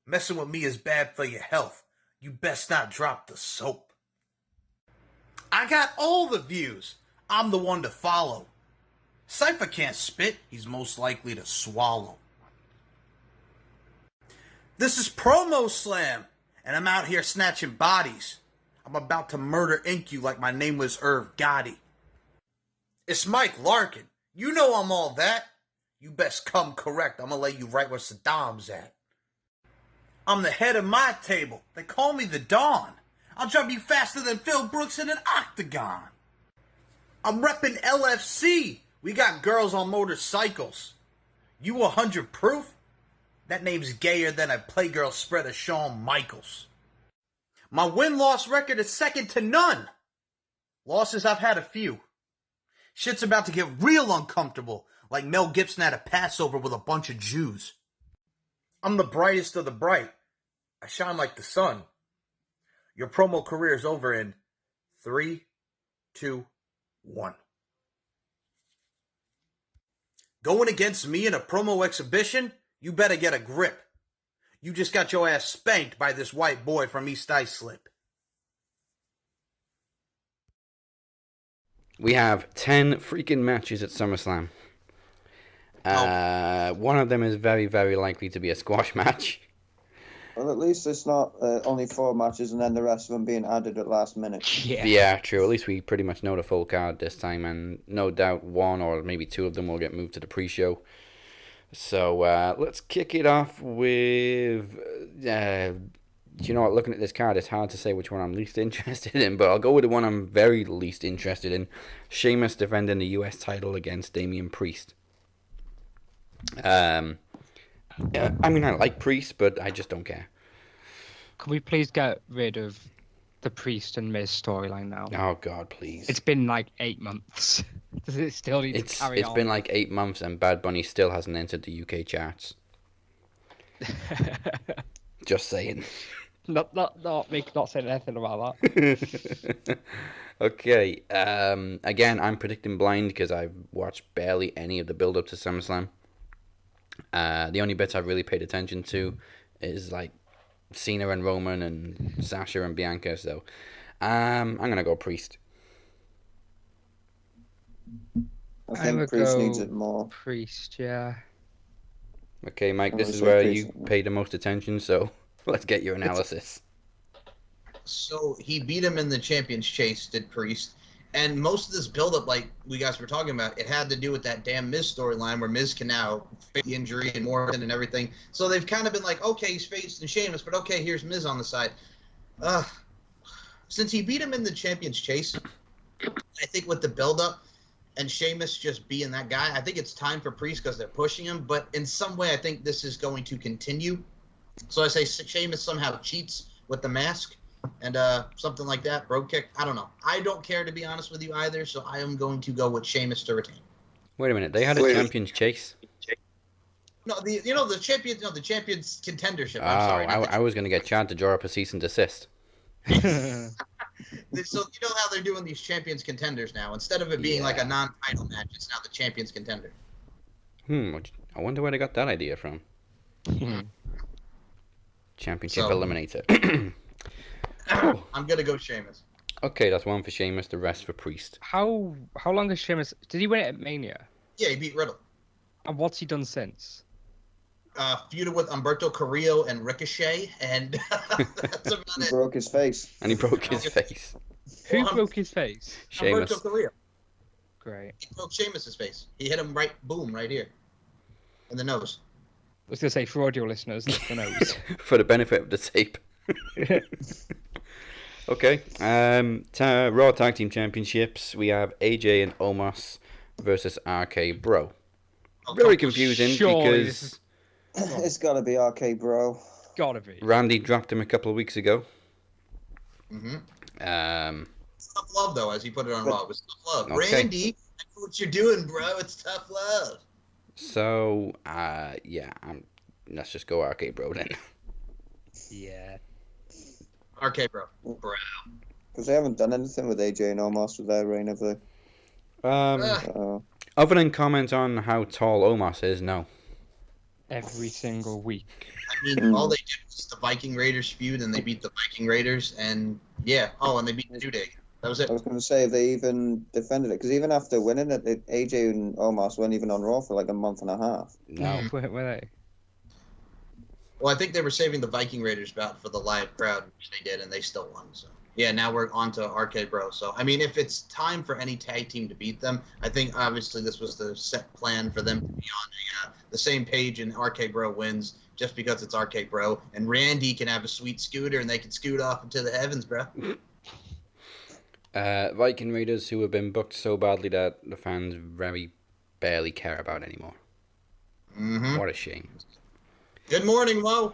Messing with me is bad for your health. You best not drop the soap. I got all the views. I'm the one to follow. Cypher can't spit. He's most likely to swallow. This is PromoSlam, and I'm out here snatching bodies. I'm about to murder ink you like my name was Irv Gotti. It's Mike Larkin. You know I'm all that. You best come correct. I'm gonna lay you right where Saddam's at. I'm the head of my table. They call me the Dawn. I'll jump you faster than Phil Brooks in an octagon. I'm repping LFC. We got girls on motorcycles. You 100 proof? That name's gayer than a Playgirl spread of Shawn Michaels. My win-loss record is second to none. Losses, I've had a few. Shit's about to get real uncomfortable, like Mel Gibson at a Passover with a bunch of Jews. I'm the brightest of the bright. I shine like the sun. Your promo career is over in 3, 2, 1. Going against me in a promo exhibition? You better get a grip. You just got your ass spanked by this white boy from East Islip. We have 10 freaking matches at SummerSlam. One of them is very, very likely to be a squash match. Well, at least it's not only 4 matches and then the rest of them being added at last minute. Yeah, true. At least we pretty much know the full card this time, and no doubt 1 or maybe 2 of them will get moved to the pre-show. So let's kick it off with... you know what, looking at this card, it's hard to say which one I'm least interested in, but I'll go with the one I'm very least interested in. Sheamus defending the US title against Damian Priest. I mean, I like Priest, but I just don't care. Can we please get rid of the Priest and Miz storyline now? Oh, God, please. It's been like 8 months. Does it still need to carry on? It's been like 8 months, and Bad Bunny still hasn't entered the UK charts. Just saying. Not saying anything about that. Okay. Again, I'm predicting blind because I've watched barely any of the build-up to SummerSlam. The only bits I've really paid attention to is like Cena and Roman and Sasha and Bianca. So I'm gonna go Priest. I think Priest needs it more. Priest, yeah. Okay, Mike, I'm this gonna is say where Priest. you pay the most attention. So let's get your analysis. So he beat him in the Champions Chase, did Priest. And most of this buildup, like we guys were talking about, it had to do with that damn Miz storyline where Miz can now face the injury and Morrison and everything. So they've kind of been like, okay, he's facing Sheamus, but okay, here's Miz on the side. Since he beat him in the Champions Chase, I think with the buildup and Sheamus just being that guy, I think it's time for Priest because they're pushing him. But in some way, I think this is going to continue. So I say Sheamus somehow cheats with the mask. And something like that, bro kick. I don't know. I don't care, to be honest with you, either. So I am going to go with Sheamus to retain. Wait a minute, they had a Champions Chase. No, the champions, the champions contendership. Oh, I'm sorry. I was going to get Chad to draw up a cease and desist. So you know how they're doing these champions contenders now. Instead of it being like a non-title match, it's now the champions contender. I wonder where they got that idea from. Championship Eliminator. I'm gonna go Sheamus. Okay, that's one for Sheamus, the rest for Priest. How long has Sheamus... Did he win it at Mania? Yeah, he beat Riddle. And what's he done since? Feuded with Humberto Carrillo and Ricochet, and that's about He it. broke his face. And he broke his face. Who broke his face? Sheamus. Humberto Carrillo. Great. He broke Sheamus's face. He hit him right here. In the nose. I was going to say, for audio listeners, not the nose. For the benefit of the tape. Okay. Raw Tag Team Championships. We have AJ and Omos versus RK Bro. Very confusing because it's got to be RK Bro. Gotta be. Randy dropped him a couple of weeks ago. Mm-hmm. Tough love, though, as he put it on Raw. It was tough love. Okay. Randy, I know what you're doing, bro. It's tough love. So, let's just go RK Bro then. Yeah. RK Bro. Because they haven't done anything with AJ and Omos with their reign, have they? Other than comment on how tall Omos is, no. Every single week. I mean, all they did was the Viking Raiders feud, and they beat the Viking Raiders, and and they beat the New Day. That was it. I was going to say, if they even defended it, because even after winning it, AJ and Omos weren't even on Raw for like a month and a half. No. Were they? Well, I think they were saving the Viking Raiders bout for the live crowd, which they did, and they still won. So now we're on to RK Bro. So I mean, if it's time for any tag team to beat them, I think obviously this was the set plan for them to be on the same page, and RK Bro wins just because it's RK Bro, and Randy can have a sweet scooter, and they can scoot off into the heavens, bro. Viking Raiders, who have been booked so badly that the fans very barely care about anymore. Mm-hmm. What a shame. Good morning, Mo.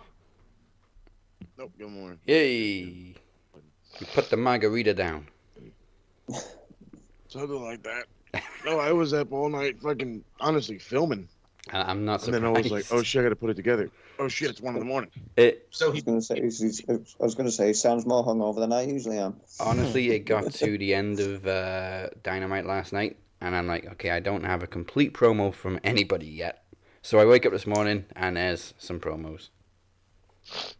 Nope, good morning. Yay! You put the margarita down. Something like that. No, I was up all night fucking, honestly, filming. I'm not surprised. And then I was like, oh shit, I gotta put it together. Oh shit, it's 1 in the morning. I was going to say, he sounds more hungover than I usually am. Honestly, it got to the end of Dynamite last night, and I'm like, okay, I don't have a complete promo from anybody yet. So I wake up this morning, and there's some promos.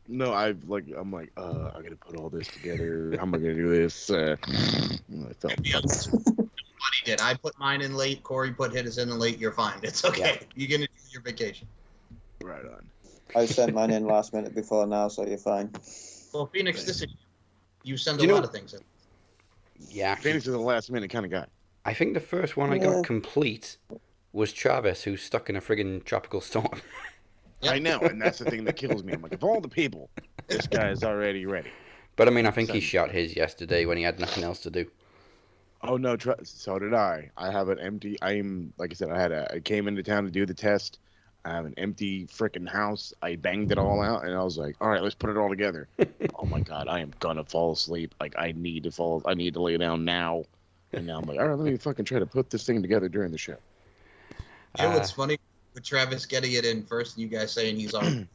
No, I'm like, I gotta put all this together. How am I gonna do this? I felt Nobody did. I put mine in late. Corey put his in late. You're fine. It's okay. You're gonna do your vacation. Right on. I sent mine in last minute before now, so you're fine. Well, Phoenix, you send You a know- lot of things in. Yeah. Phoenix is a last minute kind of guy. I think the first one I got complete was Travis, who's stuck in a friggin' tropical storm. I know, and that's the thing that kills me. I'm like, of all the people, this guy is already ready. But I mean, I think he shot his yesterday when he had nothing else to do. Oh no, so did I. I have an empty. Like I said, I came into town to do the test. I have an empty freaking house. I banged it all out, and I was like, all right, let's put it all together. Oh my god, I am gonna fall asleep. Like I need to lay down now. And now I'm like, all right, let me fucking try to put this thing together during the show. You know what's funny? With Travis getting it in first, and you guys saying he's already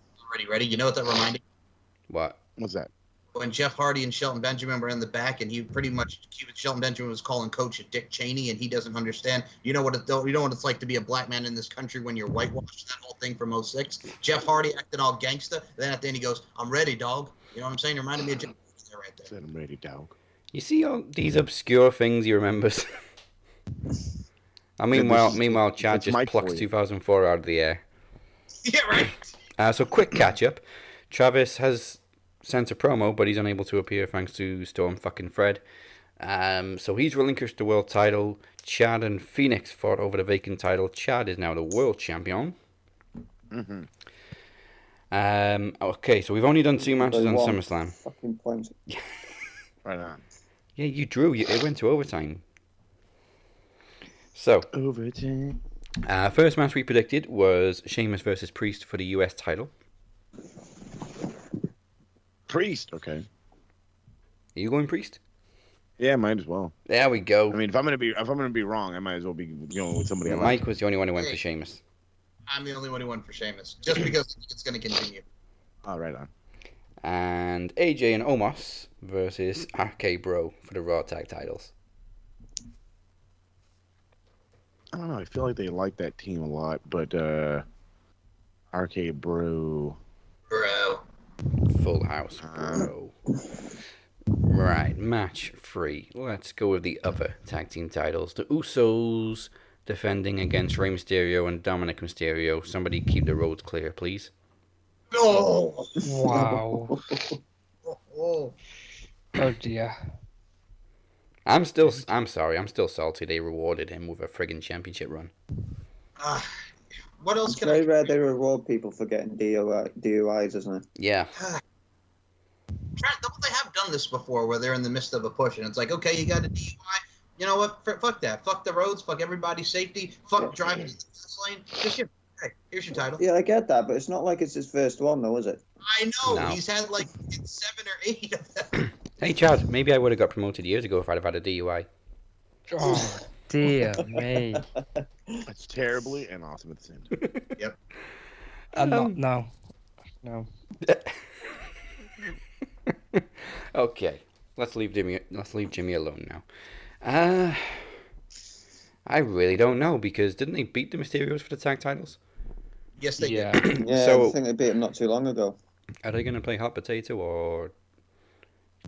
ready. You know what that reminded me? What? What's that? when Jeff Hardy and Shelton Benjamin were in the back, and Shelton Benjamin was calling Coach a Dick Cheney, and he doesn't understand. You know what it's like to be a black man in this country when you're whitewashed. That whole thing from '06. Jeff Hardy acting all gangsta. Then at the end he goes, "I'm ready, dog." You know what I'm saying? It reminded me of Jeff Hardy right there. Said I'm ready, dog. You see all these obscure things he remembers. Meanwhile, Chad just plucks 2004 out of the air. Yeah, right. So quick catch up. Travis has sent a promo, but he's unable to appear thanks to Storm fucking Fred. So he's relinquished the world title. Chad and Phoenix fought over the vacant title. Chad is now the world champion. Mm-hmm. Okay, so we've only done 2 matches on SummerSlam. Fucking point. Right on. Yeah, you drew. It went to overtime. So, overtime. First match we predicted was Sheamus versus Priest for the US title. Priest, okay. Are you going Priest? Yeah, might as well. There we go. I mean, if I'm gonna be wrong, I might as well be with somebody else. Mike was the only one who went for Sheamus. I'm the only one who went for Sheamus, just because I think it's going to continue. Oh, right on. And AJ and Omos versus RK Bro for the Raw Tag titles. I don't know. I feel like they like that team a lot, but RK Bro. Full House Bro. Right, match 3. Let's go with the other tag team titles. The Usos defending against Rey Mysterio and Dominic Mysterio. Somebody keep the roads clear, please. Oh! Wow. Oh dear. I'm still salty they rewarded him with a friggin' championship run. What else It's can very rare they reward people for getting DUIs, isn't it? Yeah. They have done this before where they're in the midst of a push and it's like, okay, you got a DUI. You know what? Fuck that. Fuck the roads. Fuck everybody's safety. Fuck driving in the fast lane. Just here's your title. Yeah, I get that, but it's not like it's his first one, though, is it? I know. No. He's had like 7 or 8 of them. Hey, Chad, maybe I would have got promoted years ago if I'd have had a DUI. Oh, dear me. That's terribly and awesome at the same time. Yep. No. Okay, let's leave Jimmy alone now. I really don't know, because didn't they beat the Mysterios for the tag titles? Yes, they did. Yeah, So, I think they beat him not too long ago. Are they going to play hot potato or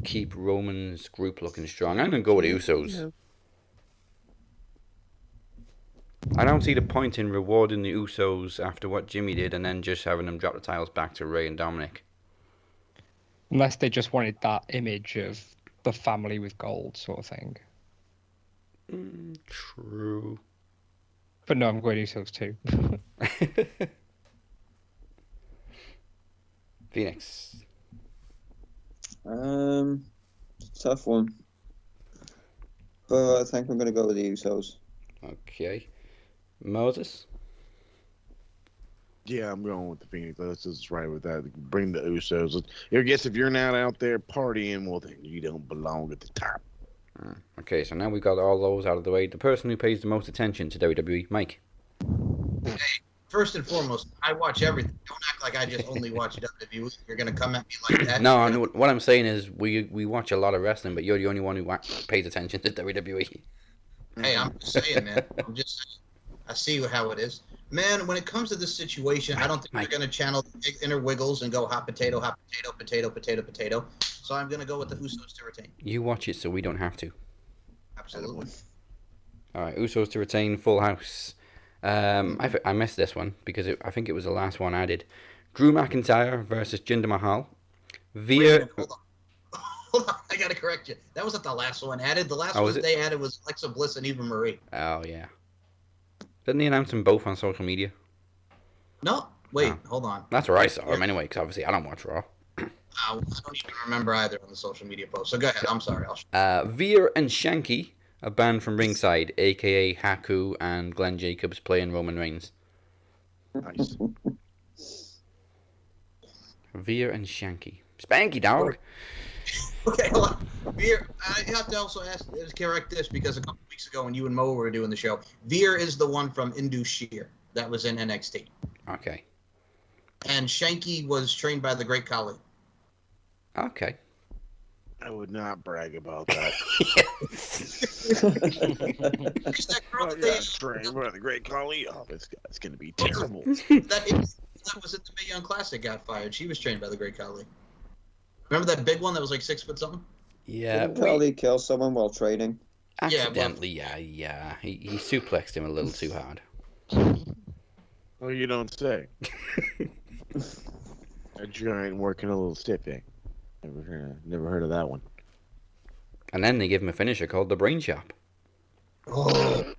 keep Roman's group looking strong? I'm going to go with the Usos. Yeah. I don't see the point in rewarding the Usos after what Jimmy did and then just having them drop the titles back to Ray and Dominic. Unless they just wanted that image of the family with gold sort of thing. True. But no, I'm going Usos too. Phoenix. Tough one. But I think I'm going to go with the Usos. Okay. Moses? Yeah, I'm going with the Phoenix. Let's just right with that. Bring the Usos. I guess if you're not out there partying, well, then you don't belong at the top. Okay, so now we've got all those out of the way. The person who pays the most attention to WWE, Mike. Hey, first and foremost, I watch everything. Don't act like I just only watch WWE. You're going to come at me like that. No, what I'm saying is we watch a lot of wrestling, but you're the only one who pays attention to WWE. Hey, I'm just saying, man. I see how it is. Man, when it comes to this situation, I don't think they're going to channel the inner wiggles and go hot potato, potato, potato. So I'm going to go with the Usos to retain. You watch it so we don't have to. Absolutely. All right, Usos to retain, Full House. I missed this one because I think it was the last one added. Drew McIntyre versus Jinder Mahal. Via. Hold on, I got to correct you. That wasn't the last one added. The last one they added was Alexa Bliss and Eva Marie. Oh, yeah. Didn't they announce them both on social media? No. Wait, hold on. That's where I saw them anyway, because obviously I don't watch Raw. I don't even remember either on the social media post. So go ahead. I'm sorry. Veer and Shanky are banned from ringside, a.k.a. Haku and Glenn Jacobs playing Roman Reigns. Nice. Veer and Shanky. Spanky, dog. Okay, hold on. Veer, I have to also correct this because a couple weeks ago when you and Mo were doing the show, Veer is the one from Indus Sher that was in NXT. Okay. And Shanky was trained by the Great Khali. Okay. I would not brag about that. Trained by the Great Khali. Oh, this guy's gonna be terrible. That was at the Mae Young Classic got fired. She was trained by the Great Khali. Remember that big one that was like 6 foot something? Yeah. Didn't Khali kill someone while training? Accidentally, yeah. He suplexed him a little too hard. Well, you don't say. A giant working a little stiffy. Never heard of that one. And then they give him a finisher called the Brain Chop. Oh.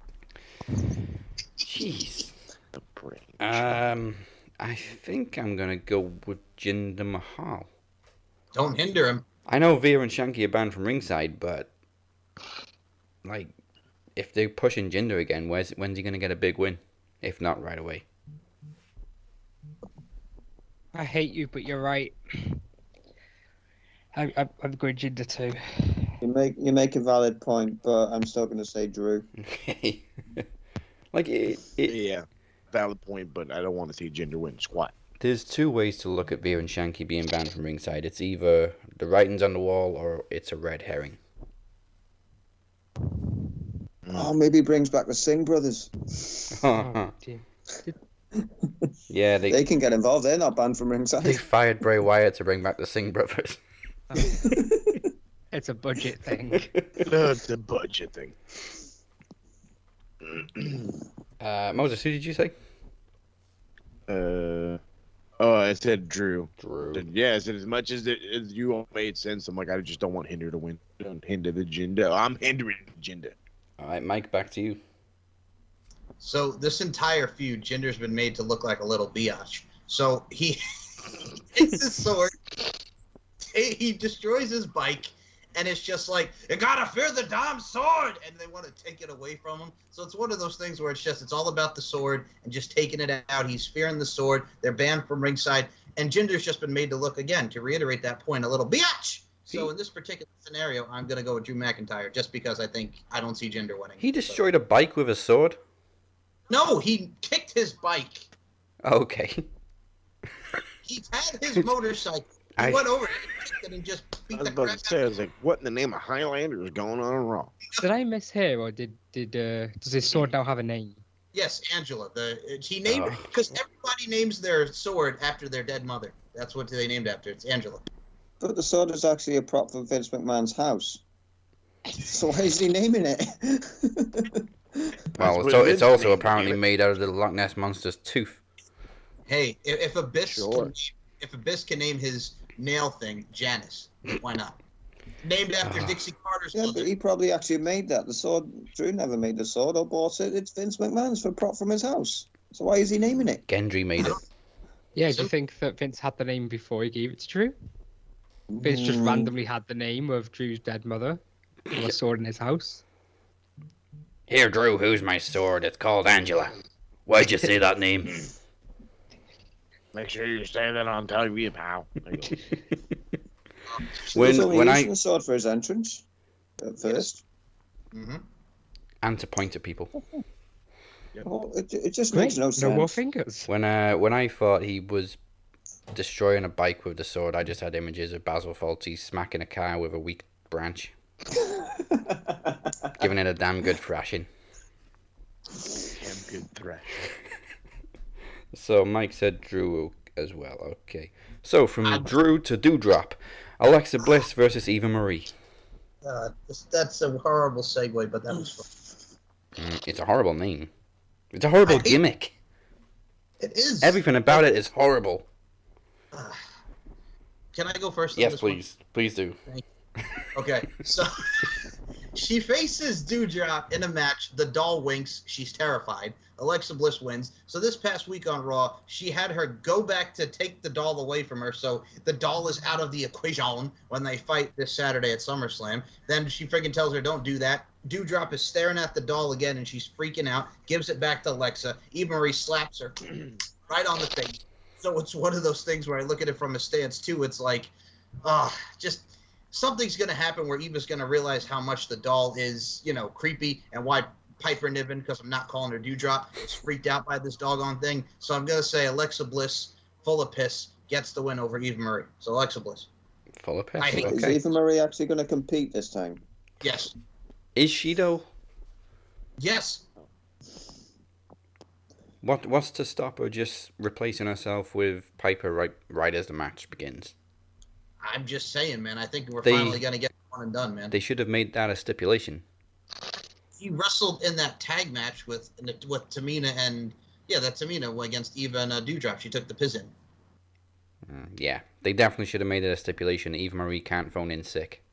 Jeez. The Brain. I think I'm gonna go with Jinder Mahal. Don't hinder him. I know Veer and Shanky are banned from ringside, but like, if they're pushing Jinder again, when's he gonna get a big win? If not right away. I hate you, but you're right. I'm going Jinder too. You make a valid point, but I'm still going to say Drew. Like yeah, valid point, but I don't want to see Jinder win squat. There's two ways to look at Veer and Shanky being banned from ringside. It's either the writing's on the wall or it's a red herring. Oh, maybe he brings back the Singh brothers. Yeah, they can get involved. They're not banned from ringside. They fired Bray Wyatt to bring back the Singh brothers. It's a budget thing. No, it's a budget thing. Moses, who did you say? I said Drew. Yeah, I said as much as you all made sense, I'm like, I just don't want Hinder to win. Don't hinder the Jinder. I'm hindering Jinder. All right, Mike, back to you. So this entire feud, Jinder's been made to look like a little biatch. So he takes his sword, he destroys his bike, and it's just like, you gotta fear the damn sword, and they want to take it away from him. So it's one of those things where it's all about the sword and just taking it out. He's fearing the sword. They're banned from ringside, and Jinder's just been made to look, again, to reiterate that point, a little biatch. So in this particular scenario, I'm gonna go with Drew McIntyre just because I don't see Jinder winning. He destroyed a bike with a sword? No, he kicked his bike. Okay. He had his motorcycle. He went over it, kicked it, and just beat the crap out I was like, what in the name of Highlander is going on wrong? Did I mishear, or does his sword now have a name? Yes, Angela. He named it because everybody names their sword after their dead mother. That's what they named after. It's Angela. But the sword is actually a prop for Vince McMahon's house. So why is he naming it? Well, it's also apparently made out of the Loch Ness Monster's tooth. Hey, if Abyss can name his nail thing Janice, why not? Named after Dixie Carter's mother. But he probably actually made that. The sword, Drew never made the sword or bought it. It's Vince McMahon's for prop from his house. So why is he naming it? Gendry made it. Yeah, do you think that Vince had the name before he gave it to Drew? Vince just randomly had the name of Drew's dead mother with a sword in his house. Here, Drew, who's my sword? It's called Angela. Why'd you say that name? Make sure you say that on TV, pal. when I using the sword for his entrance at first, and to point at people. Well, it just makes no sense. No more fingers. When I thought he was destroying a bike with the sword, I just had images of Basil Fawlty smacking a car with a weak branch, giving it a damn good thrashing. Damn good thrash. So Mike said Drew as well. Okay. So from Drew to Doudrop, Alexa Bliss versus Eva Marie. That's a horrible segue, but that was fun. It's a horrible name. It's a horrible gimmick. It is. Everything about it is horrible. Can I go first? Yes, please. Please do. Okay, so she faces Doudrop in a match. The doll winks. She's terrified. Alexa Bliss wins. So this past week on Raw, she had her go back to take the doll away from her. So the doll is out of the equation when they fight this Saturday at SummerSlam. Then she freaking tells her, don't do that. Doudrop is staring at the doll again, and she's freaking out. Gives it back to Alexa. Eva Marie slaps her right on the face. So it's one of those things where I look at it from a stance, too. It's like, just something's going to happen where Eva's going to realize how much the doll is, creepy, and why Piper Niven, because I'm not calling her Doudrop, is freaked out by this doggone thing. So I'm going to say Alexa Bliss, full of piss, gets the win over Eva Marie. So Alexa Bliss. Full of piss. I hate Is Okay. Eva Marie actually going to compete this time? Yes. Is she though? Yes. What's to stop her just replacing herself with Piper right as the match begins? I'm just saying, man. I think we're They- finally going to get one and done, man. They should have made that a stipulation. He wrestled in that tag match with Tamina and that Tamina against Eva and Doudrop. She took the piss in. Yeah, they definitely should have made it a stipulation. Eva Marie can't phone in sick.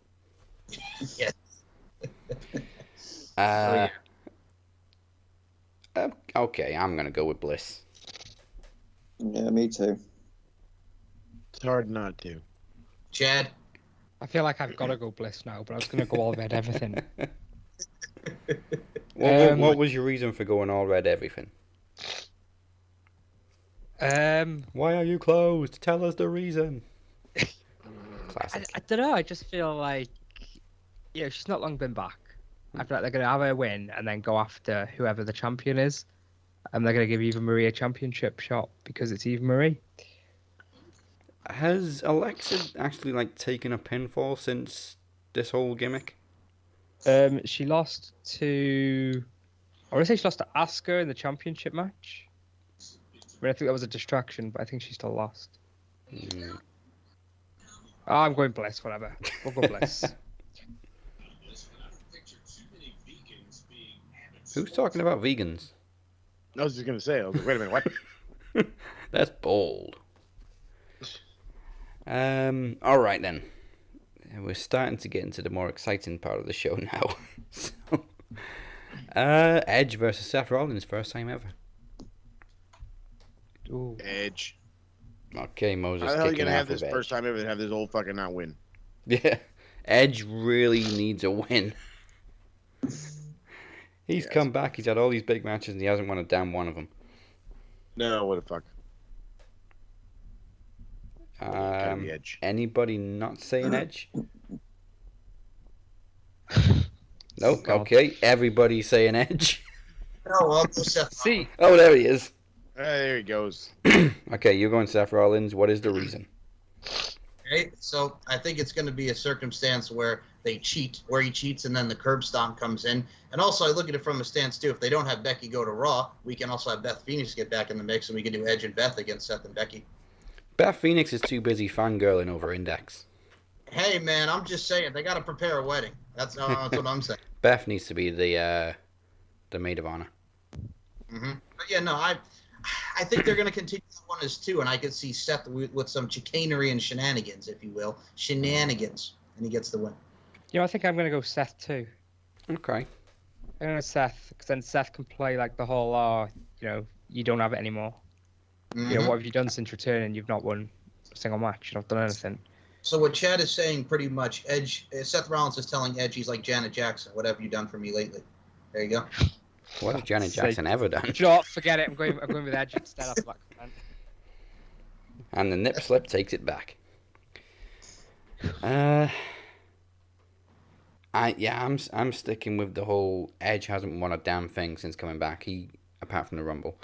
Yes. Okay, I'm gonna go with Bliss. Yeah, me too. It's hard not to. Chad? I feel like I've got to go Bliss now, but I was going to go all red everything. What was your reason for going all red everything? Why are you closed? Tell us the reason. Classic. I don't know. I just feel like, she's not long been back. I feel like they're going to have her win and then go after whoever the champion is. And they're going to give Eva Marie a championship shot because it's Eva Marie. Has Alexa actually taken a pinfall since this whole gimmick? She lost to... I want to say she lost to Asuka in the championship match. I think that was a distraction, but I think she still lost. Oh, I'm going Bliss, whatever. We'll go Bliss. Who's talking about vegans? I was just gonna say. I was like, wait a minute, what? That's bold. All right then. We're starting to get into the more exciting part of the show now. So, Edge versus Seth Rollins, first time ever. Ooh. Edge. Okay, Moses. How the hell are you kicking gonna off have this with first time ever and have this old fucking not win? Yeah, Edge really needs a win. He's come back. He's had all these big matches, and he hasn't won a damn one of them. No, what the fuck. Anybody not saying Edge? No. Okay, everybody's saying Edge. No, I'll go Seth. See. Oh, there he is. There he goes. Okay, you're going Seth Rollins. What is the reason? Okay, so I think it's going to be a circumstance where they cheat, where he cheats, and then the curb stomp comes in. And also, I look at it from a stance, too. If they don't have Becky go to Raw, we can also have Beth Phoenix get back in the mix, and we can do Edge and Beth against Seth and Becky. Beth Phoenix is too busy fangirling over Index. Hey, man, I'm just saying. They got to prepare a wedding. That's what I'm saying. Beth needs to be the maid of honor. Mm-hmm. But, yeah, no, I think they're going to continue that one as two, and I could see Seth with some chicanery and shenanigans, if you will. Shenanigans. And he gets the win. I think I'm going to go Seth too. Okay. I'm going to Seth, because then Seth can play the whole, you don't have it anymore. Mm-hmm. What have you done since returning? You've not won a single match. You've not done anything. So what Chad is saying pretty much, Seth Rollins is telling Edge, he's like Janet Jackson. What have you done for me lately? There you go. What has Janet Jackson ever done? Do you know what? Forget it. I'm going with Edge instead of that comment. And the nip slip takes it back. I'm sticking with the whole Edge hasn't won a damn thing since coming back. Apart from the Rumble,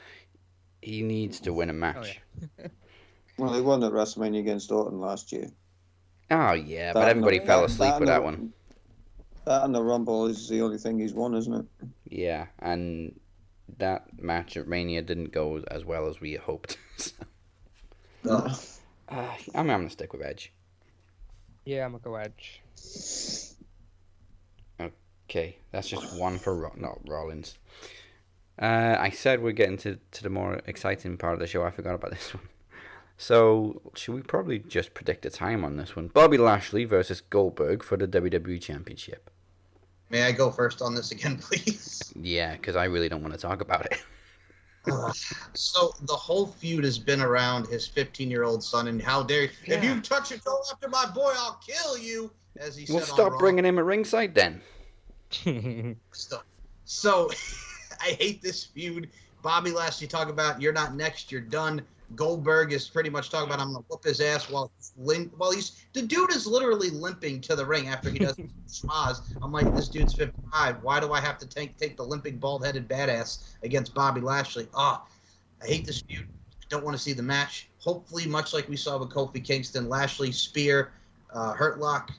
he needs to win a match. Oh, yeah. Well, he won at WrestleMania against Orton last year. Oh yeah, but everybody fell asleep with that one. That and the Rumble is the only thing he's won, isn't it? Yeah, and that match at Mania didn't go as well as we hoped. So. I'm gonna stick with Edge. Yeah, I'm gonna go Edge. Okay, that's just one for Rollins. I said we're getting to the more exciting part of the show. I forgot about this one. So, should we probably just predict a time on this one? Bobby Lashley versus Goldberg for the WWE Championship. May I go first on this again, please? Yeah, because I really don't want to talk about it. So, the whole feud has been around his 15-year-old son, and how dare you. Yeah. If you touch it, go after my boy, I'll kill you, as he said on stop Raw. Bringing him at ringside then. So, I hate this feud. Bobby Lashley talk about, you're not next, you're done. Goldberg is pretty much talking about, I'm going to whoop his ass while the dude is literally limping to the ring after he does schmaz. I'm like, this dude's 55. Why do I have to take the limping, bald-headed badass against Bobby Lashley? I hate this feud. Don't want to see the match. Hopefully, much like we saw with Kofi Kingston, Lashley spear Hurt Lock,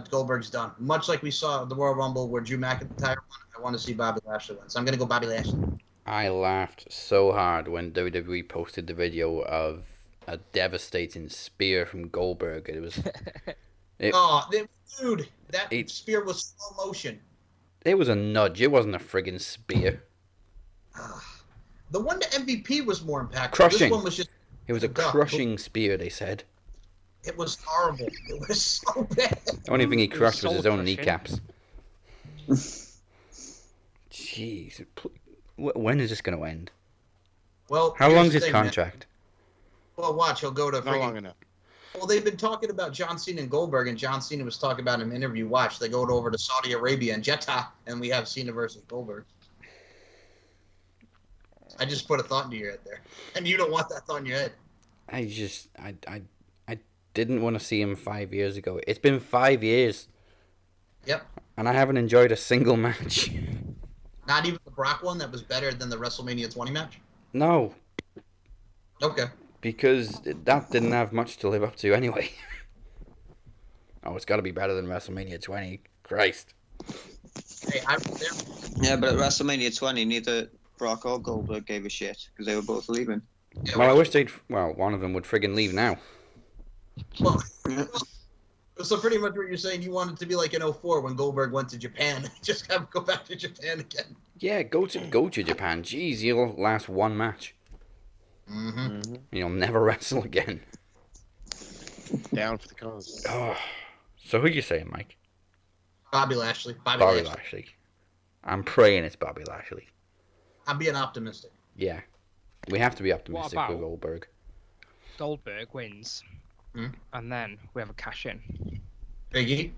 Goldberg's done. Much like we saw the Royal Rumble where Drew McIntyre won, I want to see Bobby Lashley win. So I'm going to go Bobby Lashley. I laughed so hard when WWE posted the video of a devastating spear from Goldberg. It was... Dude, that spear was slow motion. It was a nudge. It wasn't a friggin' spear. The one to MVP was more impactful. Crushing. This one was just... It was a crushing spear, they said. It was horrible. It was so bad. The only thing he crushed was his own kneecaps. Jeez. When is this going to end? Well, how long is his contract? Man. Well, watch. He'll go to... Not long enough. Well, they've been talking about John Cena and Goldberg, and John Cena was talking about in an interview. Watch, they go over to Saudi Arabia and Jeddah, and we have Cena versus Goldberg. I just put a thought into your head there, and you don't want that thought in your head. I didn't want to see him 5 years ago. It's been 5 years. Yep. And I haven't enjoyed a single match. Not even the Brock one that was better than the WrestleMania 20 match? No. Okay. Because that didn't have much to live up to anyway. Oh, it's got to be better than WrestleMania 20. Christ. Hey, I was there. Yeah, but at WrestleMania 20, neither Brock or Goldberg gave a shit because they were both leaving. Yeah, well, I wish they'd... Well, one of them would friggin' leave now. Well, so pretty much what you're saying, you want it to be like in 2004 when Goldberg went to Japan. Just have go back to Japan again. Yeah, go to Japan. Jeez, you'll last one match. Mm-hmm. You'll never wrestle again. Down for the cause. Oh, so who you saying, Mike? Bobby Lashley. Bobby Lashley. I'm praying it's Bobby Lashley. I'm being optimistic. Yeah. We have to be optimistic with Goldberg. Goldberg wins. And then we have a cash-in. Biggie?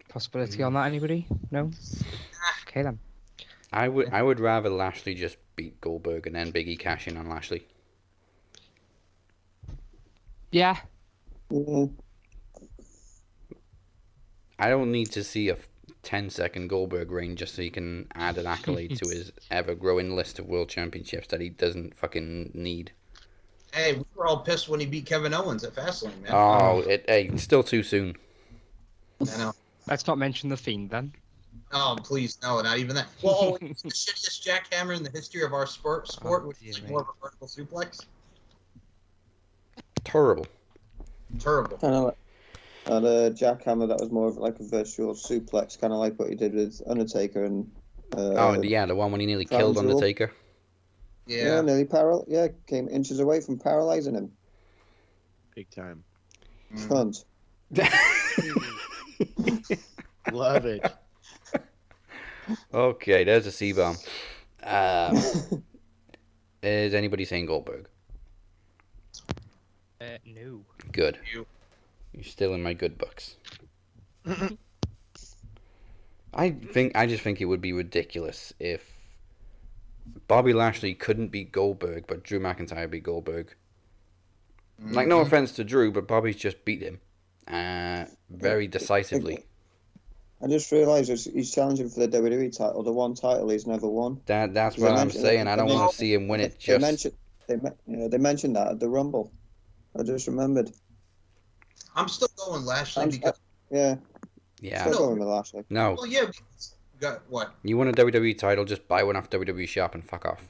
Possibility on that, anybody? No? Okay, then. I would rather Lashley just beat Goldberg and then Biggie cash in on Lashley. Yeah. I don't need to see a 10-second Goldberg reign just so he can add an accolade to his ever-growing list of world championships that he doesn't fucking need. Hey, we were all pissed when he beat Kevin Owens at Fastlane, man. Oh, it's still too soon. I know. Let's not mention The Fiend, then. Oh, please, no, not even that. Well, it's the shittiest jackhammer in the history of our sport, which is like more of a vertical suplex. Terrible. Terrible. Kind of like a jackhammer that was more of like a virtual suplex, kind of like what he did with Undertaker and. The one when he nearly killed Undertaker. Yeah, nearly came inches away from paralyzing him. Big time. Cunt. Love it. Okay, there's a C-bomb. Is anybody saying Goldberg? No. Good. You're still in my good books. I just think it would be ridiculous if Bobby Lashley couldn't beat Goldberg, but Drew McIntyre beat Goldberg. Like, no offense to Drew, but Bobby's just beat him very decisively. I just realised he's challenging for the WWE title, the one title he's never won. That's what I'm saying. I don't want to see him win it. They mentioned that at the Rumble. I just remembered. I'm still going Lashley because... Yeah. Yeah. Still going with Lashley. No. Well, yeah. Got what? You want a WWE title, just buy one off WWE Shop and fuck off.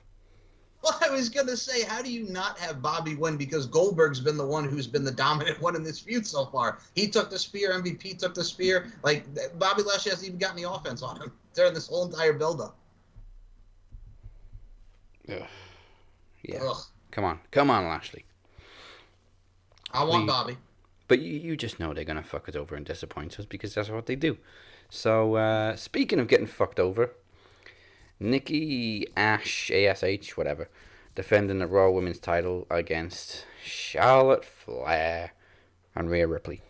Well, I was going to say, how do you not have Bobby win? Because Goldberg's been the one who's been the dominant one in this feud so far. He took the spear, MVP took the spear. Like, Bobby Lashley hasn't even gotten the offense on him during this whole entire build-up. Ugh. Yeah. Ugh. Come on, Lashley. I want Bobby. But you just know they're going to fuck us over and disappoint us because that's what they do. So, speaking of getting fucked over, Nikki Ash, ASH, whatever, defending the Raw Women's title against Charlotte Flair and Rhea Ripley.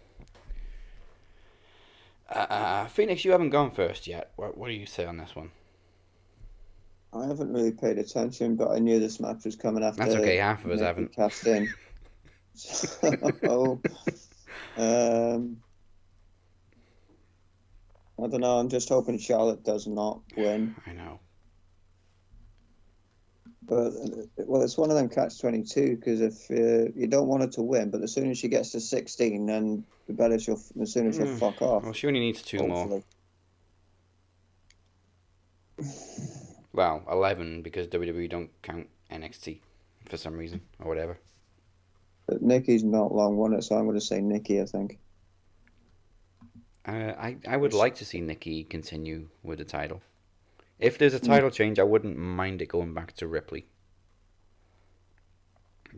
Phoenix, you haven't gone first yet. What do you say on this one? I haven't really paid attention, but I knew this match was coming after. That's okay, half of us haven't. Cast in. So, I don't know. I'm just hoping Charlotte does not win. I know. But well, it's one of them catch-22 because if you don't want her to win, but as soon as she gets to 16, then as soon as she'll fuck off. Well, she only needs 2 hopefully. more. Well, 11 because WWE don't count NXT for some reason or whatever. But Nikki's not long won it, so I'm going to say Nikki, I think. I would like to see Nikki continue with the title. If there's a title change, I wouldn't mind it going back to Ripley.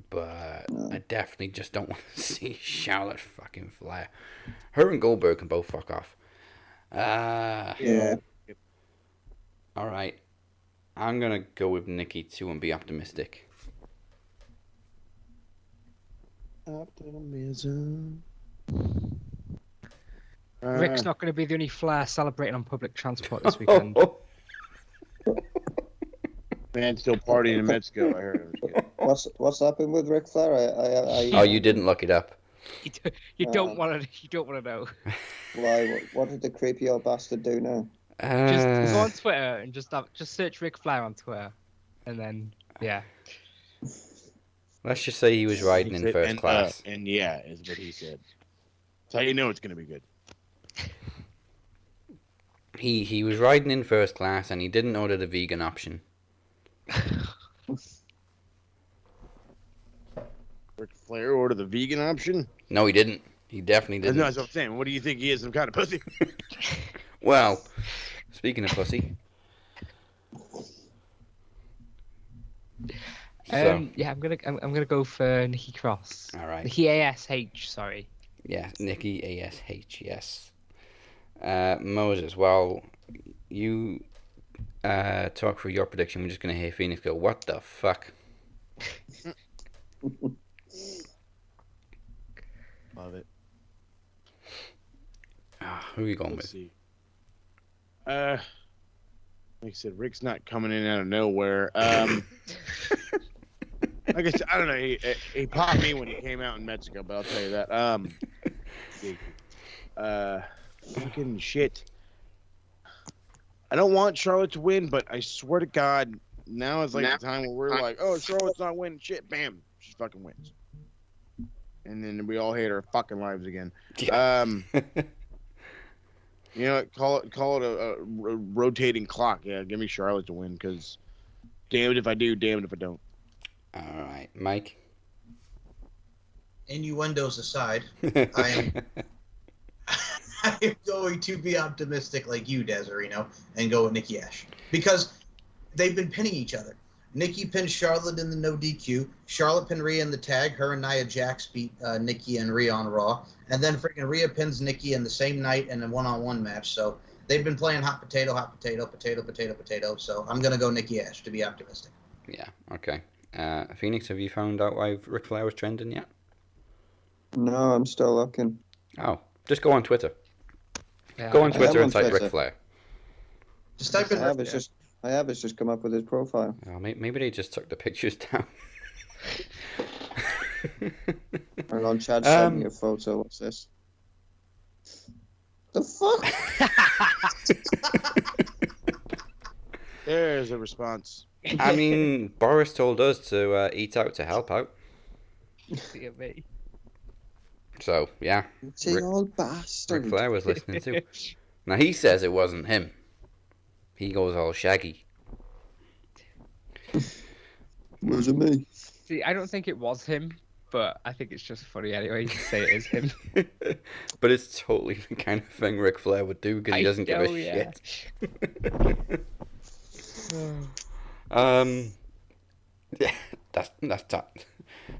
But I definitely just don't want to see Charlotte fucking Flair. Her and Goldberg can both fuck off. Yeah. Alright. I'm going to go with Nikki too and be optimistic. Optimism. Rick's not going to be the only Flair celebrating on public transport this weekend. Man, still partying in Mexico. I heard. What's happened with Ric Flair? Oh, you didn't look it up. You don't want to. You don't want to know. Why? What did the creepy old bastard do now? Just go on Twitter and just search Ric Flair on Twitter, and then yeah. Let's just say he was riding in first class. And yeah, is what he said. That's how you know it's going to be good. He was riding in first class and he didn't order the vegan option. Ric Flair ordered the vegan option? No, he didn't. He definitely didn't. That's what I'm saying. What do you think he is? Some kind of pussy? Well, speaking of pussy. Yeah, I'm gonna go for Nikki Cross. All right. Nikki ASH, sorry. Yeah, Nikki ASH. Yes. Moses. Well, you talk for your prediction. We're just gonna hear Phoenix go, "What the fuck?" Love it. Who are you going with? See. Like I said, Rick's not coming in out of nowhere. Like I said, I don't know. He popped me when he came out in Mexico, but I'll tell you that. Fucking shit. I don't want Charlotte to win, but I swear to God, now is like the time where we're like, oh, Charlotte's not winning shit. Bam, she fucking wins. And then we all hate our fucking lives again. Yeah. You know, call it a rotating clock. Yeah, give me Charlotte to win, because damn it if I do, damn it if I don't. All right, Mike. Innuendos aside, I am going to be optimistic like you, Desirino, and go with Nikki Ash, because they've been pinning each other. Nikki pinned Charlotte in the no DQ. Charlotte pinned Rhea in the tag. Her and Nia Jax beat Nikki and Rhea on Raw. And then freaking Rhea pins Nikki in the same night in a one-on-one match. So they've been playing hot potato, potato, potato, potato. So I'm going to go Nikki Ash to be optimistic. Yeah, okay. Phoenix, have you found out why Ric Flair was trending yet? No, I'm still looking. Oh, just go on Twitter. Yeah, go on Twitter and type Twitter. Ric Flair. Just type in Ric Flair. I have. It's just come up with his profile. Oh, maybe they just took the pictures down. Hang on, Chad sent me a photo. What's this? The fuck? There's a response. I mean, Boris told us to eat out to help out. Me. So, yeah. The old bastard. Ric Flair was listening too. Now, he says it wasn't him. He goes all shaggy. Wasn't me. See, I don't think it was him, but I think it's just funny anyway to say it is him. But it's totally the kind of thing Ric Flair would do because he doesn't give a shit. Yeah,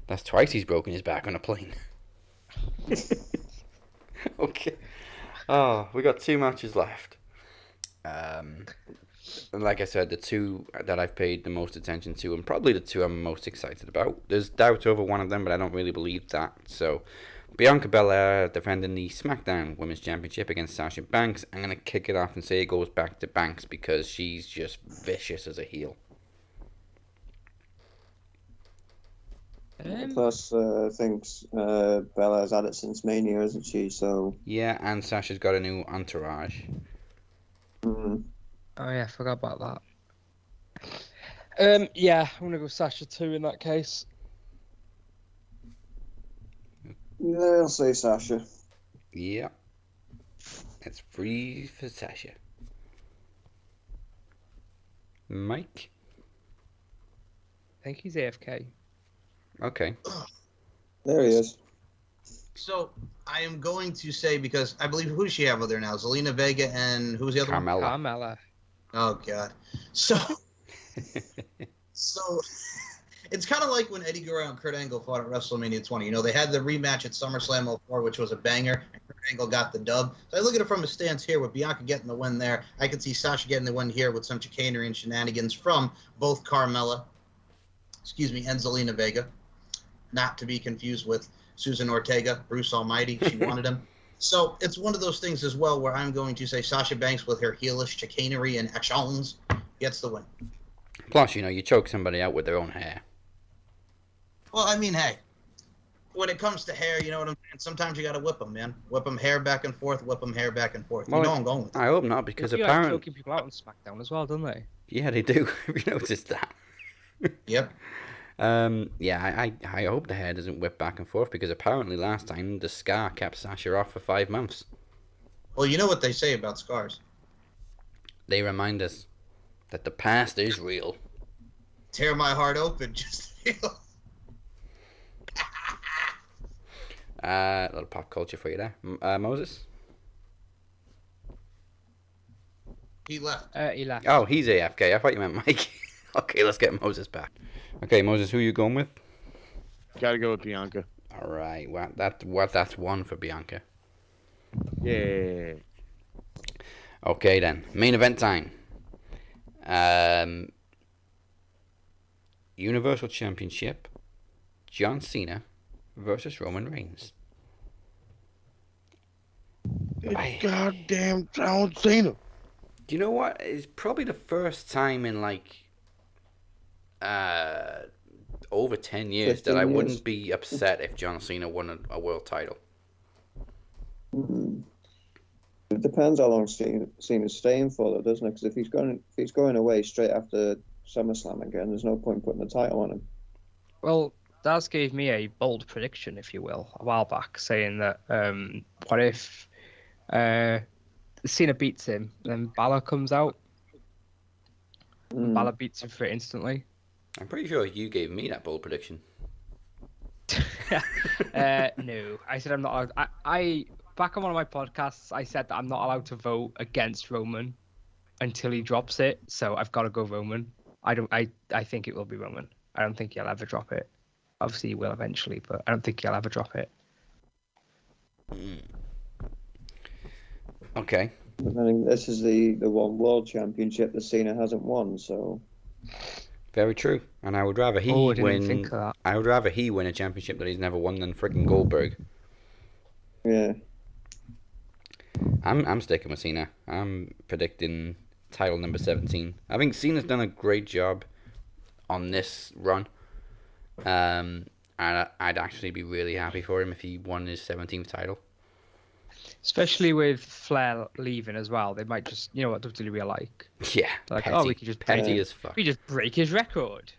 that's twice he's broken his back on a plane. Okay. Oh, we got 2 matches left. Like I said, the 2 that I've paid the most attention to, and probably the 2 I'm most excited about. There's doubt over one of them, but I don't really believe that. So, Bianca Belair defending the SmackDown Women's Championship against Sasha Banks. I'm going to kick it off and say it goes back to Banks because she's just vicious as a heel. Plus, I think Bella's had it since Mania, isn't she? So yeah, and Sasha's got a new entourage. Mm. Oh yeah, I forgot about that. Yeah, I'm gonna go Sasha 2 in that case. Yeah, I'll say Sasha. Yeah. It's free for Sasha. Mike? I think he's AFK. Okay. There he is. So I am going to say, because I believe, who does she have over there now? Zelina Vega and who's the other one? Carmella. Oh God. So it's kind of like when Eddie Guerrero and Kurt Angle fought at WrestleMania 20. You know, they had the rematch at SummerSlam 04, which was a banger, and Kurt Angle got the dub. So I look at it from a stance here with Bianca getting the win there. I could see Sasha getting the win here with some chicanery and shenanigans from both Carmella, and Zelina Vega. Not to be confused with Susan Ortega, Bruce Almighty. She wanted him. So it's one of those things as well where I'm going to say Sasha Banks with her heelish chicanery and actions gets the win. Plus, you know, you choke somebody out with their own hair. Well, I mean, hey, when it comes to hair, you know what I'm saying? Sometimes you got to whip them, man. Whip them hair back and forth, whip them hair back and forth. Well, you know I'm going with it. I hope not, because They like apparently... choking people out on SmackDown as well, don't they? Yeah, they do. Have you noticed that? Yep. Yeah, I hope the hair doesn't whip back and forth, because apparently last time the scar kept Sasha off for 5 months. Well, you know what they say about scars. They remind us that the past is real. Tear my heart open, just feel. A little pop culture for you there. Moses? He left. He left. Oh, he's AFK. I thought you meant Mike. Okay, let's get Moses back. Okay, Moses, who are you going with? Gotta go with Bianca. All right. That's one for Bianca. Yeah. Okay, then. Main event time. Universal Championship. John Cena versus Roman Reigns. Goddamn John Cena. Do you know what? It's probably the first time in over 10 years that I wouldn't be upset if John Cena won a world title. It depends how long Cena's staying for, though, doesn't it? Because if he's going away straight after SummerSlam again, there's no point putting the title on him. Well, Daz gave me a bold prediction, if you will, a while back, saying that what if Cena beats him, then Balor comes out, and Balor beats him for it instantly. I'm pretty sure you gave me that bold prediction. No, I said I'm not allowed. I back on one of my podcasts, I said that I'm not allowed to vote against Roman until he drops it. So I've got to go Roman. I think it will be Roman. I don't think he'll ever drop it. Obviously he will eventually, but I don't think he'll ever drop it. Okay. I think this is the one world championship that Cena hasn't won, so. Very true, and I would rather he win. Think of that. I would rather he win a championship that he's never won than freaking Goldberg. Yeah. I'm sticking with Cena. I'm predicting title number 17. I think Cena's done a great job on this run. And I'd actually be really happy for him if he won his 17th title. Especially with Flair leaving as well, they might just, you know what WWE are like. Yeah, like, petty, we could just petty as fuck. We just break his record.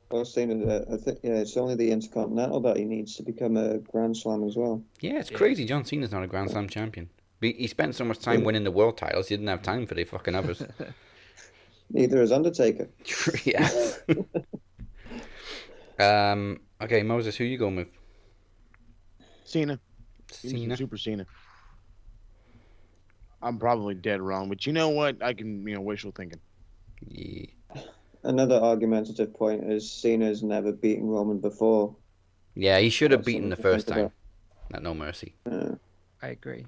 Well, Cena, I think it's only the Intercontinental that he needs to become a Grand Slam as well. Yeah, it's crazy. John Cena's not a Grand Slam champion. He spent so much time winning the world titles, he didn't have time for the fucking others. Neither is Undertaker. Yeah. Okay, Moses, who you going with? Cena. Cena. Super Cena. I'm probably dead wrong, but you know what? I can, wishful thinking. Yeah. Another argumentative point is Cena's never beaten Roman before. Yeah, he should have beaten the first time. At No Mercy. Yeah. I agree.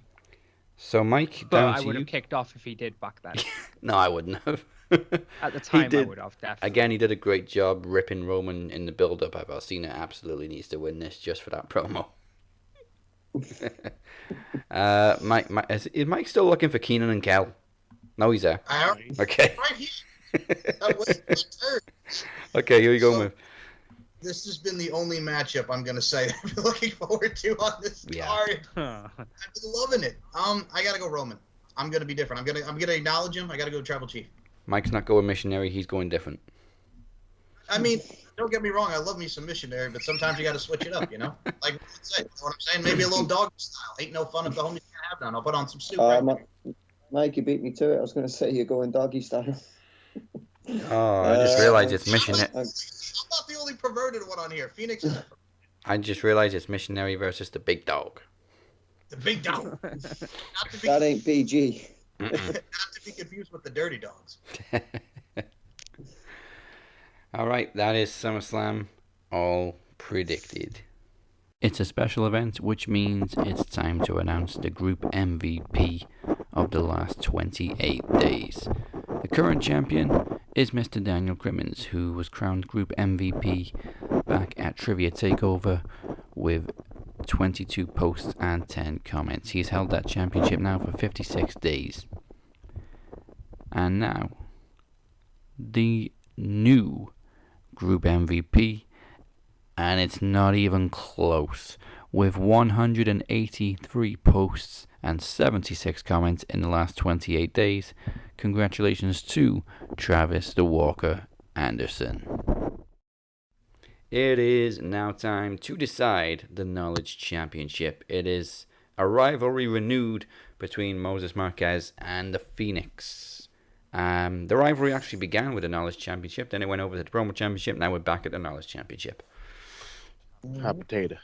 So, Mike, but down I to would you. have kicked off if he did back then. No, I wouldn't have. At the time, did. I would have, definitely. Again, he did a great job ripping Roman in the build-up. I thought Cena absolutely needs to win this just for that promo. Mike, is Mike still looking for Keenan and Kel? No, he's there. Okay. Right here. Okay, who are you going with? This has been the only matchup I'm gonna say I've been looking forward to on this card. I've been loving it. I gotta go Roman. I'm gonna be different. I'm gonna acknowledge him. I gotta go Tribal Chief. Mike's not going missionary, he's going different. I mean, don't get me wrong, I love me some missionary, but sometimes you got to switch it up, you know? Like I said, you know what I'm saying? Maybe a little dog style. Ain't no fun if the homies can't have none. I'll put on some soup. Mike, you beat me to it. I was going to say you're going doggy style. Oh, I just realized it's missionary. I'm not the only perverted one on here. Phoenix is I just realized it's missionary versus the big dog. the big dog. That ain't PG. Not to be confused with the dirty dogs. Alright, that is SummerSlam all predicted. It's a special event, which means it's time to announce the group MVP of the last 28 days. The current champion is Mr. Daniel Crimmins, who was crowned group MVP back at Trivia Takeover with 22 posts and 10 comments. He's held that championship now for 56 days. And now, the new group MVP, and it's not even close, with 183 posts and 76 comments in the last 28 days. Congratulations to Travis the Walker Anderson. It is now time to decide the Knowledge Championship. It is a rivalry renewed between Moses Marquez and the Phoenix. The rivalry actually began with the Knowledge Championship, then it went over to the Promo Championship, now we're back at the Knowledge Championship. Hot potato.